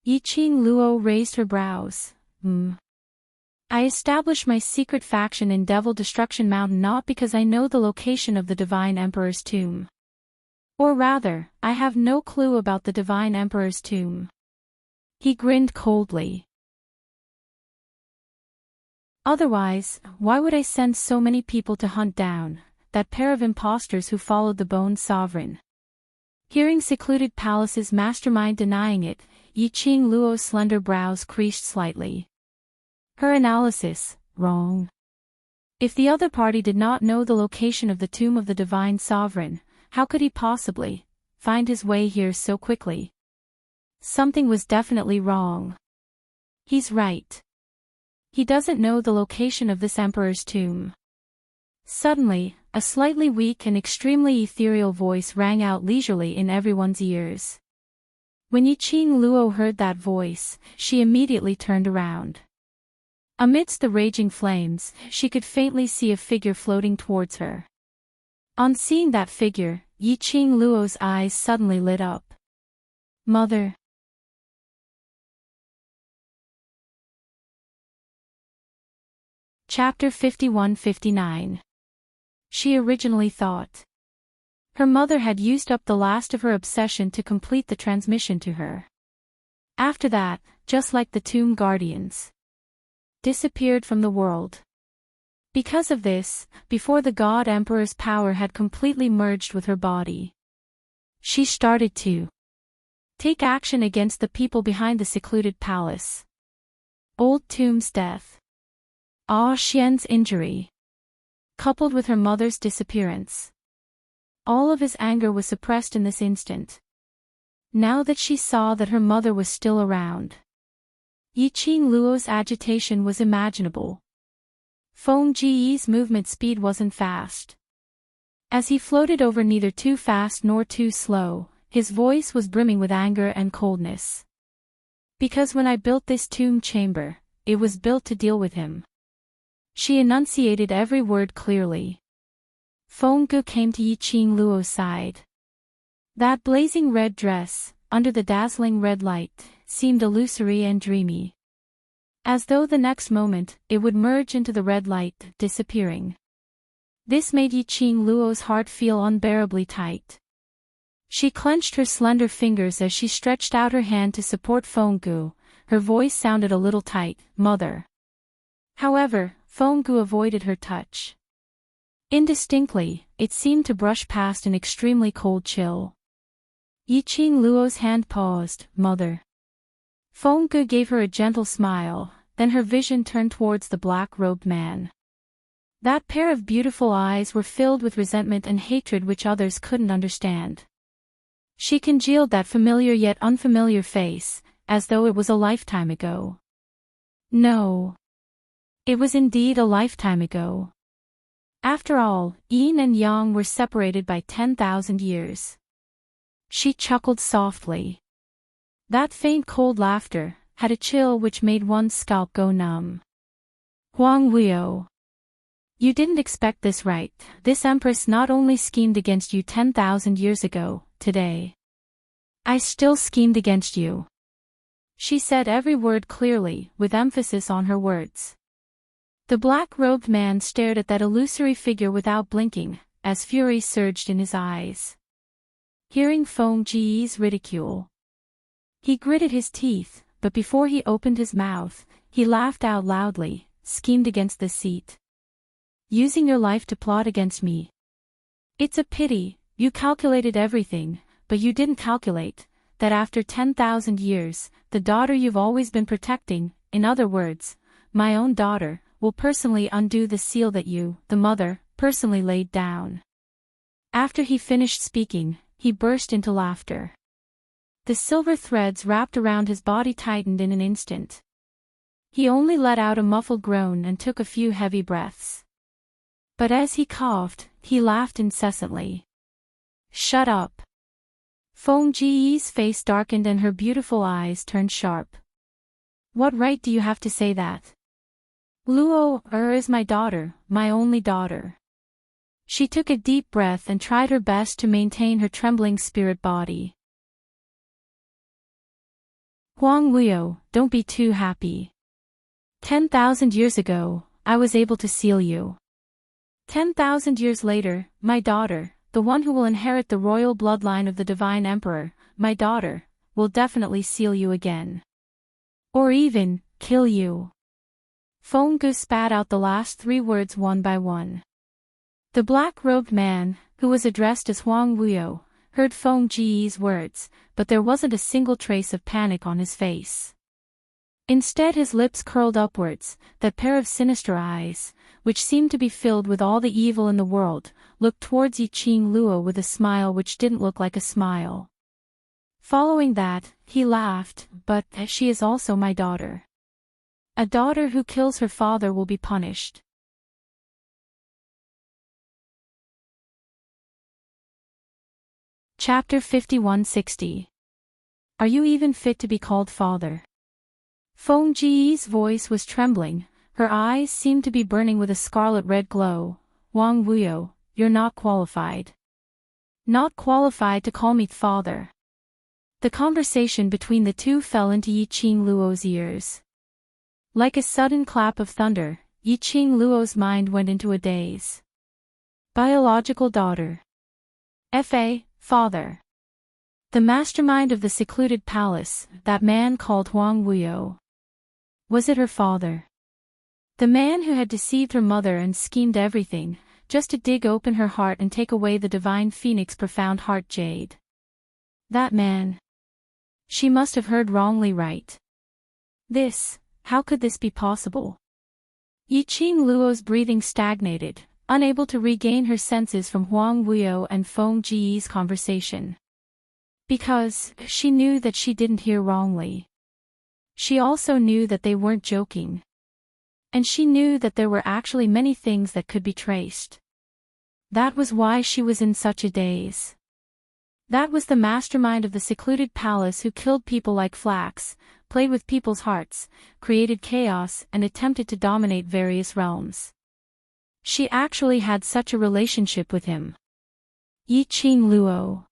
S1: Yiqing Luo raised her brows. I established my secret faction in Devil Destruction Mountain not because I know the location of the Divine Emperor's tomb. Or rather, I have no clue about the Divine Emperor's tomb. He grinned coldly. Otherwise, why would I send so many people to hunt down that pair of impostors who followed the Bone Sovereign? Hearing Secluded Palace's mastermind denying it, Yiqing Luo's slender brows creased slightly. Her analysis, wrong. If the other party did not know the location of the tomb of the Divine Sovereign, how could he possibly find his way here so quickly? Something was definitely wrong. He's right. He doesn't know the location of this Emperor's tomb. Suddenly, a slightly weak and extremely ethereal voice rang out leisurely in everyone's ears. When Yiqing Luo heard that voice, she immediately turned around. Amidst the raging flames, she could faintly see a figure floating towards her. On seeing that figure, Yiqing Luo's eyes suddenly lit up. Mother. Chapter 51-59. She originally thought her mother had used up the last of her obsession to complete the transmission to her. After that, just like the Tomb Guardians, disappeared from the world. Because of this, before the God Emperor's power had completely merged with her body, she started to take action against the people behind the secluded palace. Old Tomb's death, Ah Xian's injury, coupled with her mother's disappearance. All of his anger was suppressed in this instant. Now that she saw that her mother was still around, Yiqing Luo's agitation was imaginable. Feng Ji's movement speed wasn't fast. As he floated over neither too fast nor too slow, his voice was brimming with anger and coldness. Because when I built this tomb chamber, it was built to deal with him. She enunciated every word clearly. Feng Gu came to Yiqing Luo's side. That blazing red dress, under the dazzling red light, seemed illusory and dreamy. As though the next moment, it would merge into the red light, disappearing. This made Yiqing Luo's heart feel unbearably tight. She clenched her slender fingers as she stretched out her hand to support Fenggu. Her voice sounded a little tight, "Mother." However, Fenggu avoided her touch. Indistinctly, it seemed to brush past an extremely cold chill. Yiqing Luo's hand paused. "Mother." Fenggu gave her a gentle smile, then her vision turned towards the black-robed man. That pair of beautiful eyes were filled with resentment and hatred which others couldn't understand. She congealed that familiar yet unfamiliar face, as though it was a lifetime ago. No. It was indeed a lifetime ago. After all, yin and yang were separated by 10,000 years. She chuckled softly. That faint cold laughter had a chill which made one's scalp go numb. "Huang Wuyo. You didn't expect this, right? This empress not only schemed against you 10,000 years ago, today. I still schemed against you." She said every word clearly, with emphasis on her words. The black-robed man stared at that illusory figure without blinking, as fury surged in his eyes. Hearing Feng Ji's ridicule, he gritted his teeth, but before he opened his mouth, he laughed out loudly. "Schemed against this seat? Using your life to plot against me? It's a pity, you calculated everything, but you didn't calculate that after 10,000 years, the daughter you've always been protecting, in other words, my own daughter, will personally undo the seal that you, the mother, personally laid down." After he finished speaking, he burst into laughter. The silver threads wrapped around his body tightened in an instant. He only let out a muffled groan and took a few heavy breaths. But as he coughed, he laughed incessantly. "Shut up." Feng Ji's face darkened and her beautiful eyes turned sharp. "What right do you have to say that? Luo is my daughter, my only daughter." She took a deep breath and tried her best to maintain her trembling spirit body. "Huang Wuyo, don't be too happy. 10,000 years ago, I was able to seal you. 10,000 years later, my daughter, the one who will inherit the royal bloodline of the divine emperor, my daughter, will definitely seal you again. Or even, kill you." Fenggu spat out the last 3 words one by one. The black-robed man, who was addressed as Huang Wuyo, heard Feng Ji's words, but there wasn't a single trace of panic on his face. Instead his lips curled upwards, that pair of sinister eyes, which seemed to be filled with all the evil in the world, looked towards Yiqing Luo with a smile which didn't look like a smile. Following that, he laughed, "But she is also my daughter. A daughter who kills her father will be punished." Chapter 5160. Are you even fit to be called father? Feng Ji's voice was trembling, her eyes seemed to be burning with a scarlet-red glow. "Huang Wuyo, you're not qualified. Not qualified to call me father." The conversation between the two fell into Yiqing Luo's ears. Like a sudden clap of thunder, Yiqing Luo's mind went into a daze. Biological daughter. Fa. Father. The mastermind of the secluded palace, that man called Huang Wuyo. Was it her father? The man who had deceived her mother and schemed everything, just to dig open her heart and take away the divine phoenix profound heart jade. That man. She must have heard wrongly, right? How could this be possible? Yiqing Luo's breathing stagnated, unable to regain her senses from Huang Wuyo and Feng Ji's conversation. Because she knew that she didn't hear wrongly. She also knew that they weren't joking. And she knew that there were actually many things that could be traced. That was why she was in such a daze. That was the mastermind of the secluded palace who killed people like flax, played with people's hearts, created chaos and attempted to dominate various realms. She actually had such a relationship with him. Yiqing Luo.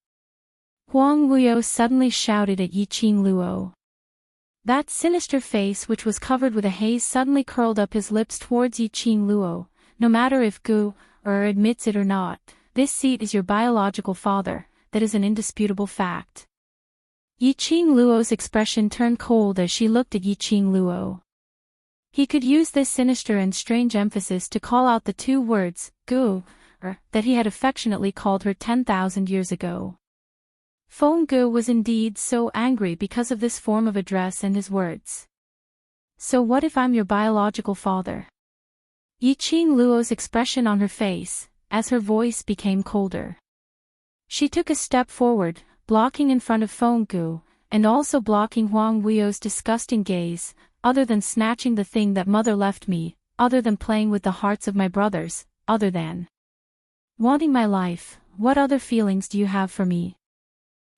S1: Huang Wuyo suddenly shouted at Yiqing Luo. That sinister face which was covered with a haze suddenly curled up his lips towards Yiqing Luo. "No matter if Gu admits it or not, this seat is your biological father, that is an indisputable fact. Yiqing Luo's expression turned cold as she looked at Yiqing Luo. He could use this sinister and strange emphasis to call out the two words, gu, that he had affectionately called her 10,000 years ago. Feng Gu was indeed so angry because of this form of address and his words. So what if I'm your biological father? Yiqing Luo's expression on her face, as her voice became colder. She took a step forward, blocking in front of Feng Gu, and also blocking Huang Wuyo's disgusting gaze, other than snatching the thing that mother left me, other than playing with the hearts of my brothers, other than wanting my life, what other feelings do you have for me?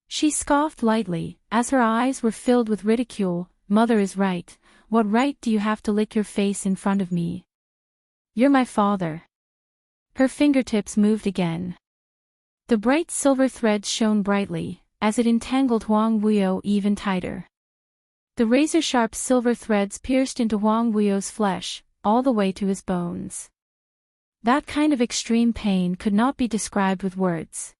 S1: She scoffed lightly, as her eyes were filled with ridicule. Mother is right. What right do you have to lick your face in front of me? You're my father. Her fingertips moved again. The bright silver threads shone brightly, as it entangled Huang Wuyo even tighter. The razor-sharp silver threads pierced into Huang Wuyo's flesh, all the way to his bones. That kind of extreme pain could not be described with words.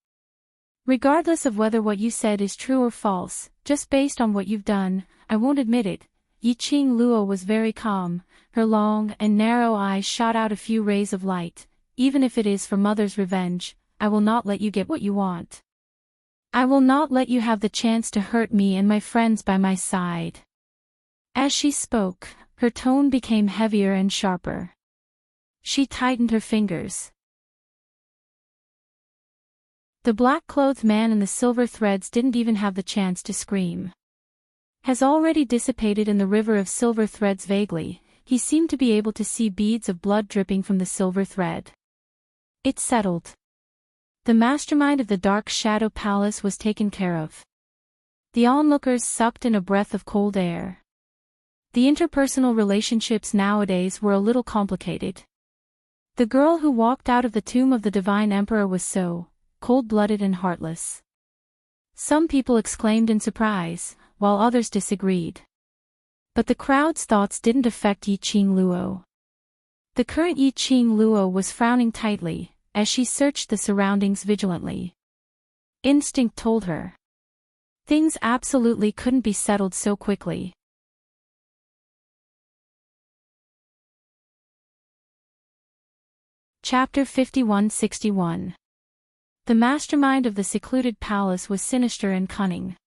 S1: Regardless of whether what you said is true or false, just based on what you've done, I won't admit it. Yiqing Luo was very calm, her long and narrow eyes shot out a few rays of light. Even if it is for mother's revenge, I will not let you get what you want. I will not let you have the chance to hurt me and my friends by my side. As she spoke, her tone became heavier and sharper. She tightened her fingers. The black-clothed man in the silver threads didn't even have the chance to scream. Has already dissipated in the river of silver threads vaguely, he seemed to be able to see beads of blood dripping from the silver thread. It settled. The mastermind of the Dark Shadow Palace was taken care of. The onlookers sucked in a breath of cold air. The interpersonal relationships nowadays were a little complicated. The girl who walked out of the tomb of the Divine Emperor was so cold-blooded and heartless. Some people exclaimed in surprise, while others disagreed. But the crowd's thoughts didn't affect Yiqing Luo. The current Yiqing Luo was frowning tightly, as she searched the surroundings vigilantly. Instinct told her. Things absolutely couldn't be settled so quickly. Chapter 5161. The mastermind of the secluded palace was sinister and cunning.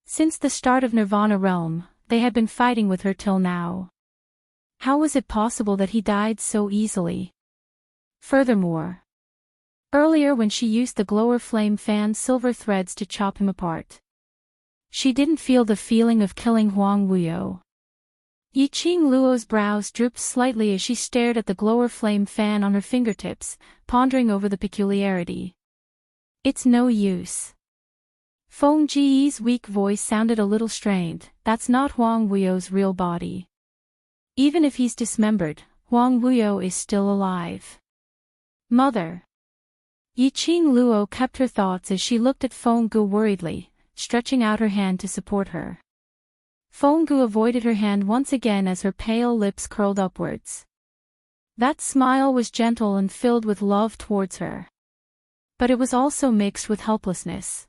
S1: Since the start of Nirvana Realm, they had been fighting with her till now. How was it possible that he died so easily? Furthermore, earlier when she used the glower flame fan's silver threads to chop him apart, she didn't feel the feeling of killing Huang Wuyo. Yiqing Luo's brows drooped slightly as she stared at the glower flame fan on her fingertips, pondering over the peculiarity. It's no use. Feng Ji's weak voice sounded a little strained. That's not Huang Wuyo's real body. Even if he's dismembered, Huang Wuyo is still alive. Mother. Yiqing Luo kept her thoughts as she looked at Feng Gu worriedly, stretching out her hand to support her. Feng Gu avoided her hand once again as her pale lips curled upwards. That smile was gentle and filled with love towards her. But it was also mixed with helplessness.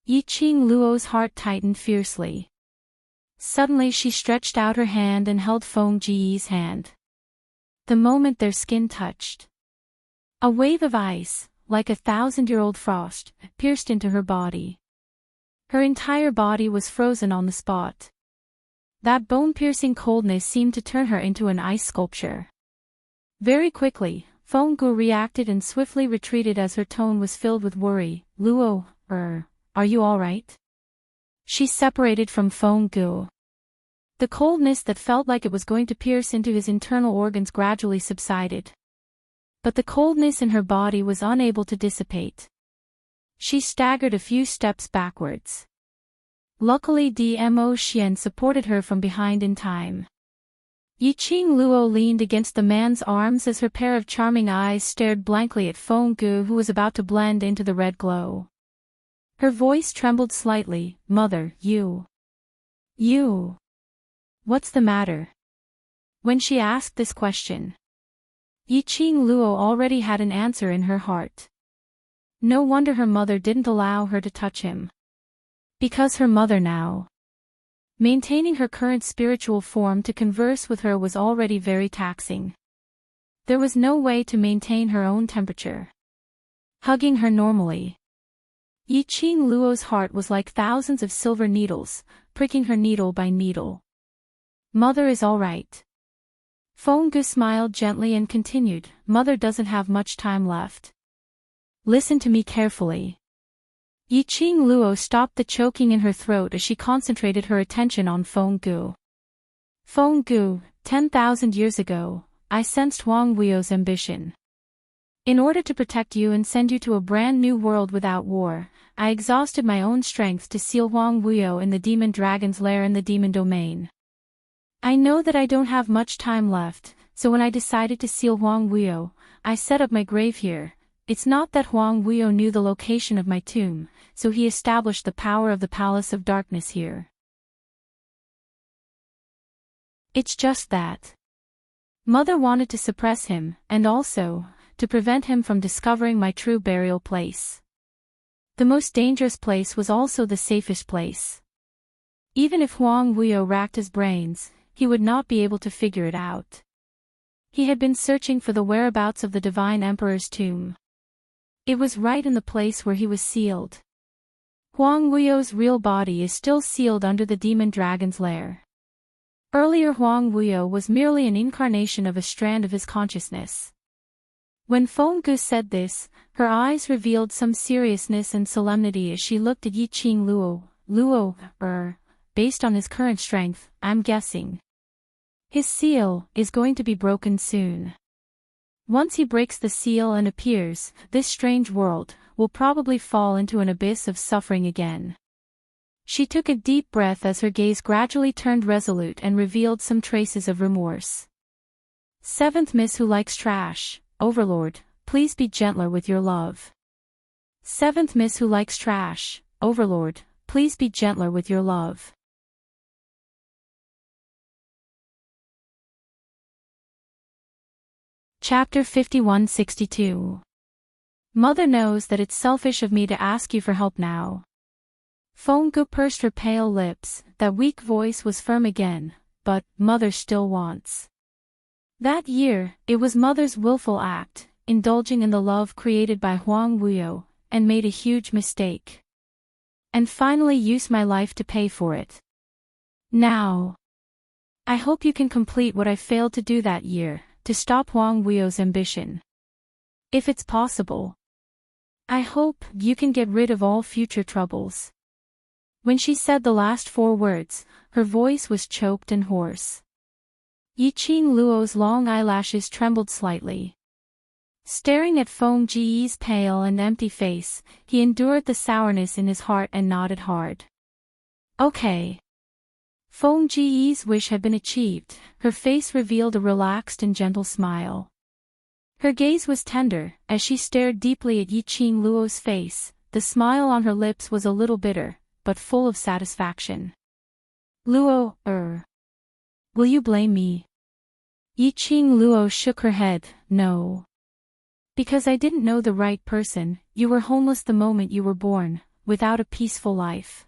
S1: Yiqing Luo's heart tightened fiercely. Suddenly she stretched out her hand and held Feng Ji's hand. The moment their skin touched, a wave of ice, like a 1,000-year-old frost, pierced into her body. Her entire body was frozen on the spot. That bone-piercing coldness seemed to turn her into an ice sculpture. Very quickly, Feng Gu reacted and swiftly retreated as her tone was filled with worry. Luo, are you all right? She separated from Feng Gu. The coldness that felt like it was going to pierce into his internal organs gradually subsided. But the coldness in her body was unable to dissipate. She staggered a few steps backwards. Luckily Dmo Xian supported her from behind in time. Yiqing Luo leaned against the man's arms as her pair of charming eyes stared blankly at Feng Gu, who was about to blend into the red glow. Her voice trembled slightly. Mother, you. What's the matter? When she asked this question, Yiqing Luo already had an answer in her heart. No wonder her mother didn't allow her to touch him. Because her mother now. Maintaining her current spiritual form to converse with her was already very taxing. There was no way to maintain her own temperature. Hugging her normally. Yi Qing Luo's heart was like thousands of silver needles, pricking her needle by needle. Mother is all right. Feng Gu smiled gently and continued, Mother doesn't have much time left. Listen to me carefully. Yi Qing Luo stopped the choking in her throat as she concentrated her attention on Feng Gu. Feng Gu, 10,000 years ago, I sensed Huang Wuyo's ambition. In order to protect you and send you to a brand new world without war, I exhausted my own strength to seal Huang Wuyo in the demon dragon's lair in the demon domain. I know that I don't have much time left, so when I decided to seal Huang Wuyo, I set up my grave here. It's not that Huang Wuyo knew the location of my tomb, so he established the power of the Palace of Darkness here. It's just that Mother wanted to suppress him, and also, to prevent him from discovering my true burial place. The most dangerous place was also the safest place. Even if Huang Wuyo racked his brains, he would not be able to figure it out. He had been searching for the whereabouts of the Divine Emperor's tomb. It was right in the place where he was sealed. Huang Wuyo's real body is still sealed under the demon dragon's lair. Earlier Huang Wuyo was merely an incarnation of a strand of his consciousness. When Feng Gu said this, her eyes revealed some seriousness and solemnity as she looked at Yi Qing Luo. Based on his current strength, I'm guessing his seal is going to be broken soon. Once he breaks the seal and appears, this strange world will probably fall into an abyss of suffering again. She took a deep breath as her gaze gradually turned resolute and revealed some traces of remorse. Seventh Miss who likes trash, Overlord, please be gentler with your love. Seventh Miss who likes trash, Overlord, please be gentler with your love. Chapter 5162. Mother knows that it's selfish of me to ask you for help now. Feng Gu pursed her pale lips, that weak voice was firm again, but Mother still wants. That year, it was Mother's willful act, indulging in the love created by Huang Wuyo, and made a huge mistake. And finally used my life to pay for it. Now, I hope you can complete what I failed to do that year, to stop Huang Wuyo's ambition. If it's possible. I hope you can get rid of all future troubles. When she said the last 4 words, her voice was choked and hoarse. Yi Qing Luo's long eyelashes trembled slightly. Staring at Feng Ji's pale and empty face, he endured the sourness in his heart and nodded hard. Okay. Feng Ji's wish had been achieved, her face revealed a relaxed and gentle smile. Her gaze was tender, as she stared deeply at Yi Qing Luo's face, the smile on her lips was a little bitter, but full of satisfaction. Luo, will you blame me? Yi Qing Luo shook her head, no. Because I didn't know the right person, you were homeless the moment you were born, without a peaceful life.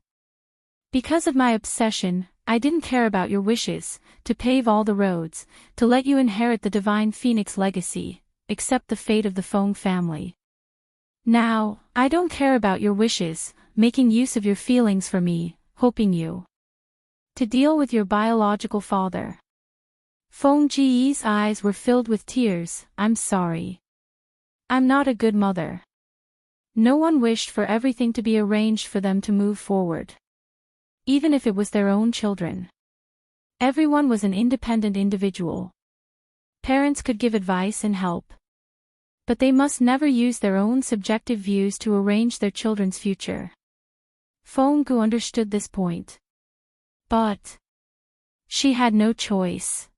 S1: Because of my obsession, I didn't care about your wishes, to pave all the roads, to let you inherit the divine phoenix legacy, accept the fate of the Feng family. Now, I don't care about your wishes, making use of your feelings for me, hoping you to deal with your biological father. Feng Ji's eyes were filled with tears, I'm sorry. I'm not a good mother. No one wished for everything to be arranged for them to move forward. Even if it was their own children. Everyone was an independent individual. Parents could give advice and help. But they must never use their own subjective views to arrange their children's future. Feng Gu understood this point. But she had no choice.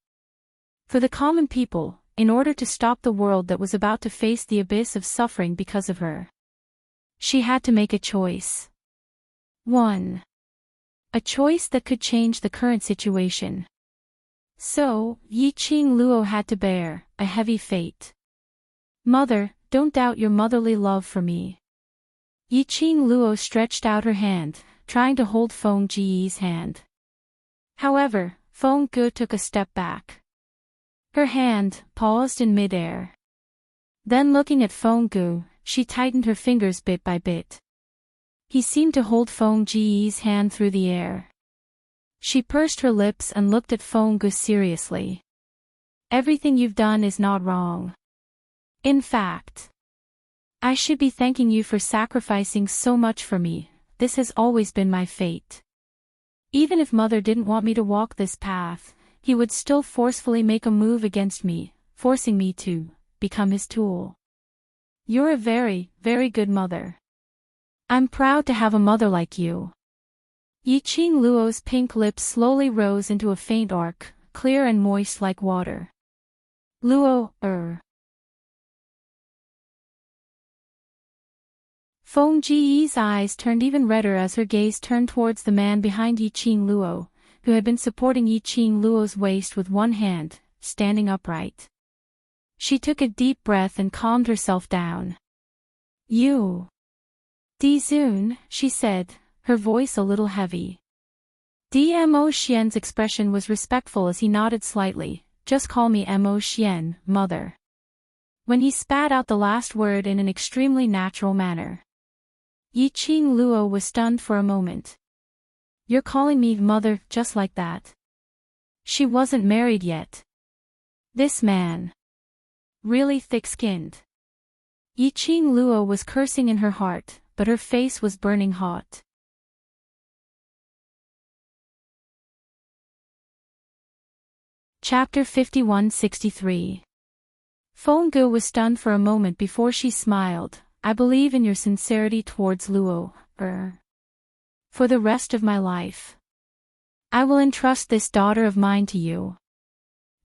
S1: For the common people, in order to stop the world that was about to face the abyss of suffering because of her, she had to make a choice. 1. A choice that could change the current situation. So, Yi Qing Luo had to bear a heavy fate. Mother, don't doubt your motherly love for me. Yiqing Luo stretched out her hand, trying to hold Feng Ji's hand. However, Feng Gu took a step back. Her hand paused in midair. Then looking at Feng Gu, she tightened her fingers bit by bit. He seemed to hold Feng Ji's hand through the air. She pursed her lips and looked at Feng Gu seriously. Everything you've done is not wrong. In fact, I should be thanking you for sacrificing so much for me. This has always been my fate. Even if Mother didn't want me to walk this path, he would still forcefully make a move against me, forcing me to become his tool. You're a very, very good mother. I'm proud to have a mother like you. Yiqing Luo's pink lips slowly rose into a faint arc, clear and moist like water. Luo, Feng Ji's eyes turned even redder as her gaze turned towards the man behind Yiqing Luo, who had been supporting Yiqing Luo's waist with one hand, standing upright. She took a deep breath and calmed herself down. You. Dizun, she said, her voice a little heavy. Mo Xian's expression was respectful as he nodded slightly. Just call me Mo Xian, mother. When he spat out the last word in an extremely natural manner. Yiqing Luo was stunned for a moment. You're calling me mother just like that? She wasn't married yet. This man. Really thick-skinned. Yiqing Luo was cursing in her heart, but her face was burning hot. Chapter 5163. Feng Gu was stunned for a moment before she smiled. I believe in your sincerity towards Luo, for the rest of my life. I will entrust this daughter of mine to you.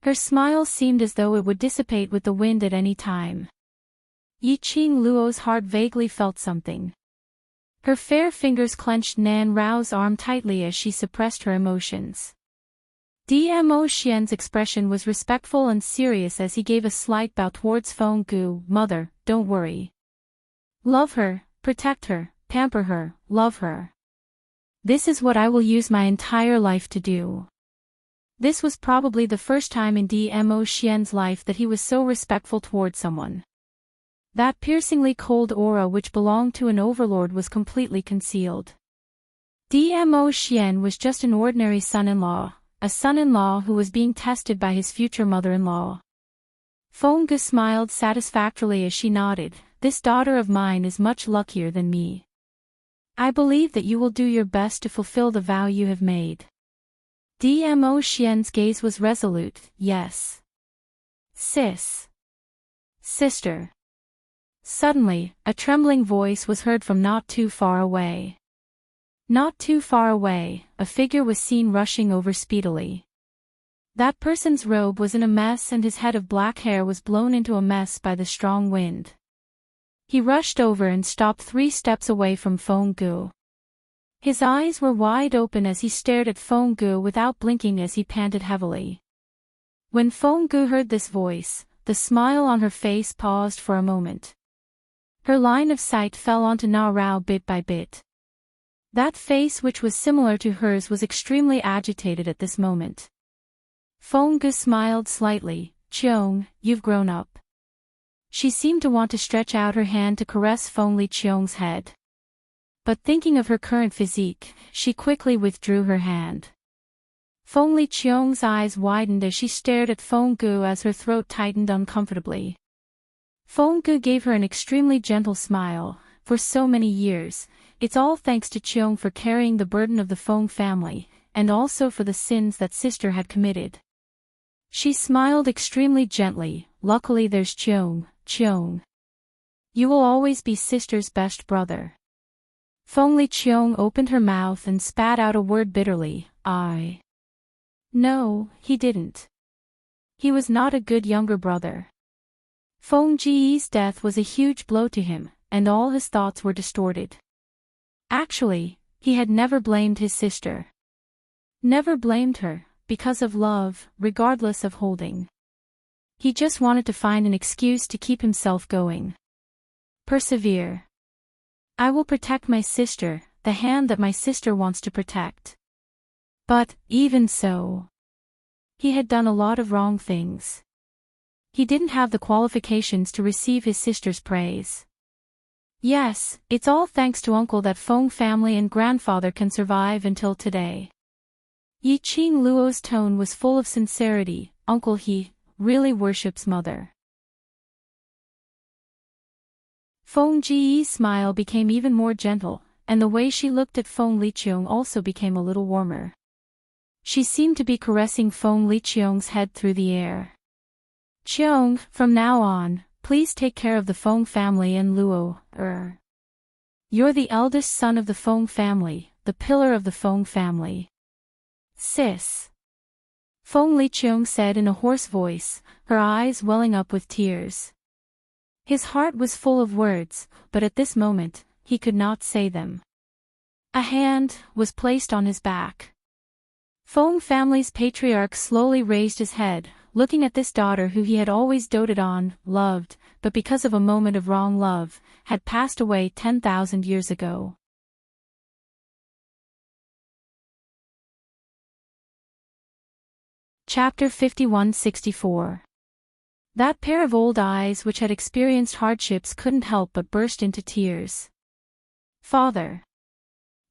S1: Her smile seemed as though it would dissipate with the wind at any time. Yiqing Luo's heart vaguely felt something. Her fair fingers clenched Nan Rao's arm tightly as she suppressed her emotions. Mo Xian's expression was respectful and serious as he gave a slight bow towards Feng Gu. Mother, don't worry. Love her, protect her, pamper her, love her. This is what I will use my entire life to do. This was probably the first time in Mo Xian's life that he was so respectful toward someone. That piercingly cold aura which belonged to an overlord was completely concealed. Mo Xian was just an ordinary son-in-law, a son-in-law who was being tested by his future mother-in-law. Feng Gu smiled satisfactorily as she nodded. This daughter of mine is much luckier than me. I believe that you will do your best to fulfill the vow you have made. Mo Xian's gaze was resolute. Yes. Sister. Suddenly, a trembling voice was heard from not too far away. Not too far away, a figure was seen rushing over speedily. That person's robe was in a mess and his head of black hair was blown into a mess by the strong wind. He rushed over and stopped 3 steps away from Feng Gu. His eyes were wide open as he stared at Feng Gu without blinking as he panted heavily. When Feng Gu heard this voice, the smile on her face paused for a moment. Her line of sight fell onto Na Rao bit by bit. That face which was similar to hers was extremely agitated at this moment. Feng Gu smiled slightly. Qiong, you've grown up. She seemed to want to stretch out her hand to caress Feng Li Qiong's head. But thinking of her current physique, she quickly withdrew her hand. Feng Li Qiong's eyes widened as she stared at Feng Gu as her throat tightened uncomfortably. Feng Gu gave her an extremely gentle smile. For so many years, it's all thanks to Qiong for carrying the burden of the Feng family, and also for the sins that sister had committed. She smiled extremely gently. Luckily there's Qiong. You will always be sister's best brother. Feng Li Qiong opened her mouth and spat out a word bitterly. No, he didn't. He was not a good younger brother. Feng Ji's death was a huge blow to him, and all his thoughts were distorted. Actually, he had never blamed his sister. Never blamed her, because of love, regardless of holding. He just wanted to find an excuse to keep himself going. Persevere. I will protect my sister, the hand that my sister wants to protect. But, even so, he had done a lot of wrong things. He didn't have the qualifications to receive his sister's praise. Yes, it's all thanks to Uncle that Feng family and grandfather can survive until today. Yi Qing Luo's tone was full of sincerity. Uncle he really worships mother. Feng Ji's smile became even more gentle, and the way she looked at Feng Liqiong also became a little warmer. She seemed to be caressing Feng Liqiong's head through the air. Qiong, from now on, please take care of the Feng family and Luo. You're the eldest son of the Feng family, the pillar of the Feng family. Sis. Feng Liqiong said in a hoarse voice, her eyes welling up with tears. His heart was full of words, but at this moment, he could not say them. A hand was placed on his back. Feng family's patriarch slowly raised his head, looking at this daughter who he had always doted on, loved, but because of a moment of wrong love, had passed away 10,000 years ago. Chapter 51-64. That pair of old eyes which had experienced hardships couldn't help but burst into tears. Father.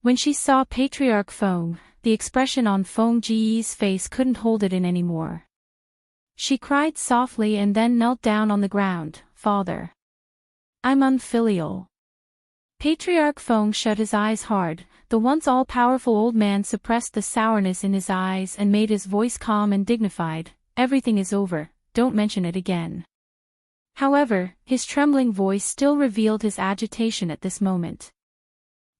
S1: When she saw Patriarch Feng, the expression on Feng Ji's face couldn't hold it in anymore. She cried softly and then knelt down on the ground. Father. I'm unfilial. Patriarch Feng shut his eyes hard. The once all-powerful old man suppressed the sourness in his eyes and made his voice calm and dignified. Everything is over, don't mention it again. However, his trembling voice still revealed his agitation at this moment.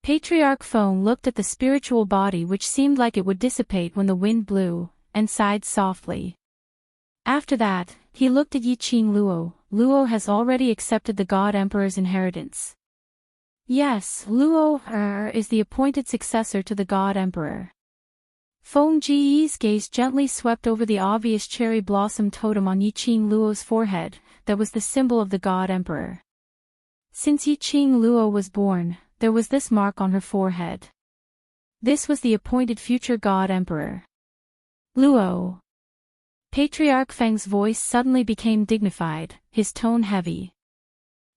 S1: Patriarch Feng looked at the spiritual body which seemed like it would dissipate when the wind blew, and sighed softly. After that, he looked at Yi Qing Luo. Luo has already accepted the God Emperor's inheritance. Yes, Luo is the appointed successor to the God Emperor. Feng Ji's gaze gently swept over the obvious cherry blossom totem on Yi Qing Luo's forehead, that was the symbol of the God Emperor. Since Yi Qing Luo was born, there was this mark on her forehead. This was the appointed future God Emperor. Luo. Patriarch Feng's voice suddenly became dignified, his tone heavy.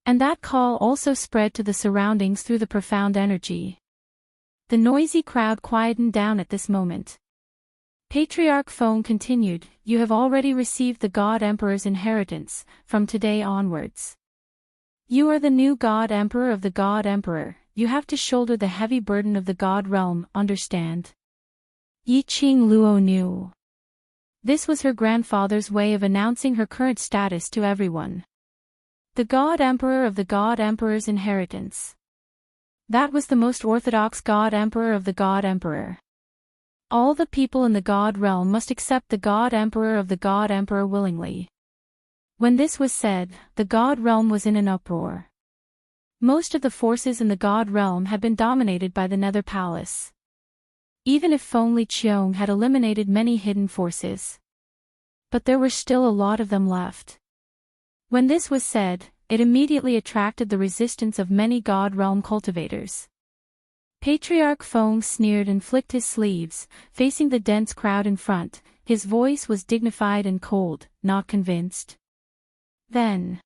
S1: And that call also spread to the surroundings through the profound energy. The noisy crowd quietened down at this moment. Patriarch Feng continued, you have already received the God Emperor's inheritance, from today onwards. You are the new God Emperor of the God Emperor, you have to shoulder the heavy burden of the God realm, understand? Yi Qing Luo knew. This was her grandfather's way of announcing her current status to everyone. The God Emperor of the God Emperor's inheritance. That was the most orthodox God Emperor of the God Emperor. All the people in the God realm must accept the God Emperor of the God Emperor willingly. When this was said, the God realm was in an uproar. Most of the forces in the God realm had been dominated by the Nether Palace. Even if Feng Liqiong had eliminated many hidden forces. But there were still a lot of them left. When this was said, it immediately attracted the resistance of many God realm cultivators. Patriarch Feng sneered and flicked his sleeves, facing the dense crowd in front. His voice was dignified and cold, not convinced. Then,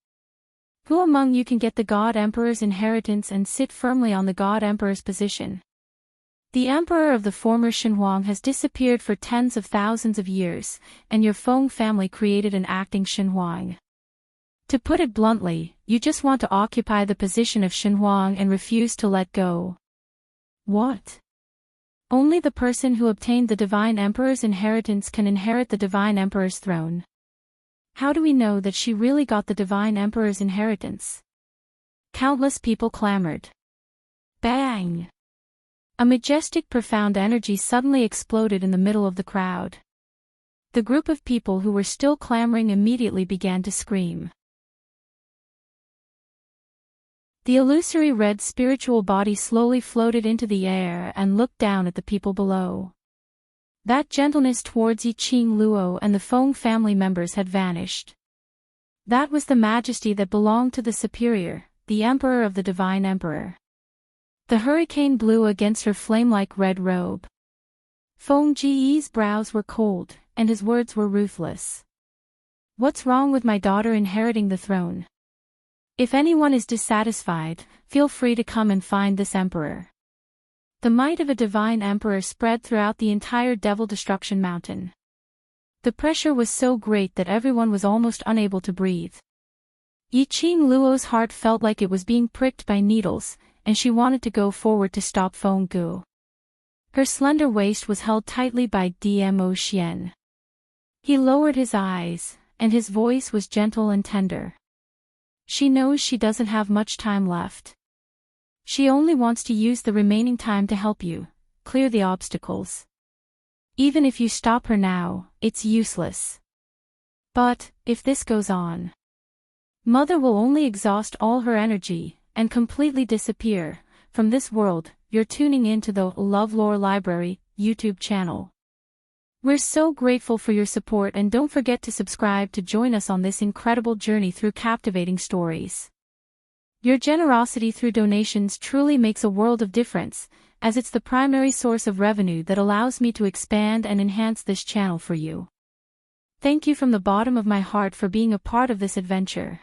S1: who among you can get the God Emperor's inheritance and sit firmly on the God Emperor's position? The Emperor of the former Shenhuang has disappeared for tens of thousands of years, and your Feng family created an acting Shenhuang. To put it bluntly, you just want to occupy the position of Shenhuang and refuse to let go. What? Only the person who obtained the Divine Emperor's inheritance can inherit the Divine Emperor's throne. How do we know that she really got the Divine Emperor's inheritance? Countless people clamored. Bang! A majestic profound energy suddenly exploded in the middle of the crowd. The group of people who were still clamoring immediately began to scream. The illusory red spiritual body slowly floated into the air and looked down at the people below. That gentleness towards Yi Qing Luo and the Feng family members had vanished. That was the majesty that belonged to the superior, the Emperor of the Divine Emperor. The hurricane blew against her flame-like red robe. Feng Ji's brows were cold, and his words were ruthless. What's wrong with my daughter inheriting the throne? If anyone is dissatisfied, feel free to come and find this emperor. The might of a divine emperor spread throughout the entire Devil Destruction Mountain. The pressure was so great that everyone was almost unable to breathe. Yiqing Luo's heart felt like it was being pricked by needles, and she wanted to go forward to stop Feng Gu. Her slender waist was held tightly by Dmo Xian. He lowered his eyes, and his voice was gentle and tender. She knows she doesn't have much time left. She only wants to use the remaining time to help you, clear the obstacles. Even if you stop her now, it's useless. But, if this goes on, Mother will only exhaust all her energy, and completely disappear from this world. You're tuning into the LoveLore Library YouTube channel. We're so grateful for your support, and don't forget to subscribe to join us on this incredible journey through captivating stories. Your generosity through donations truly makes a world of difference, as it's the primary source of revenue that allows me to expand and enhance this channel for you. Thank you from the bottom of my heart for being a part of this adventure.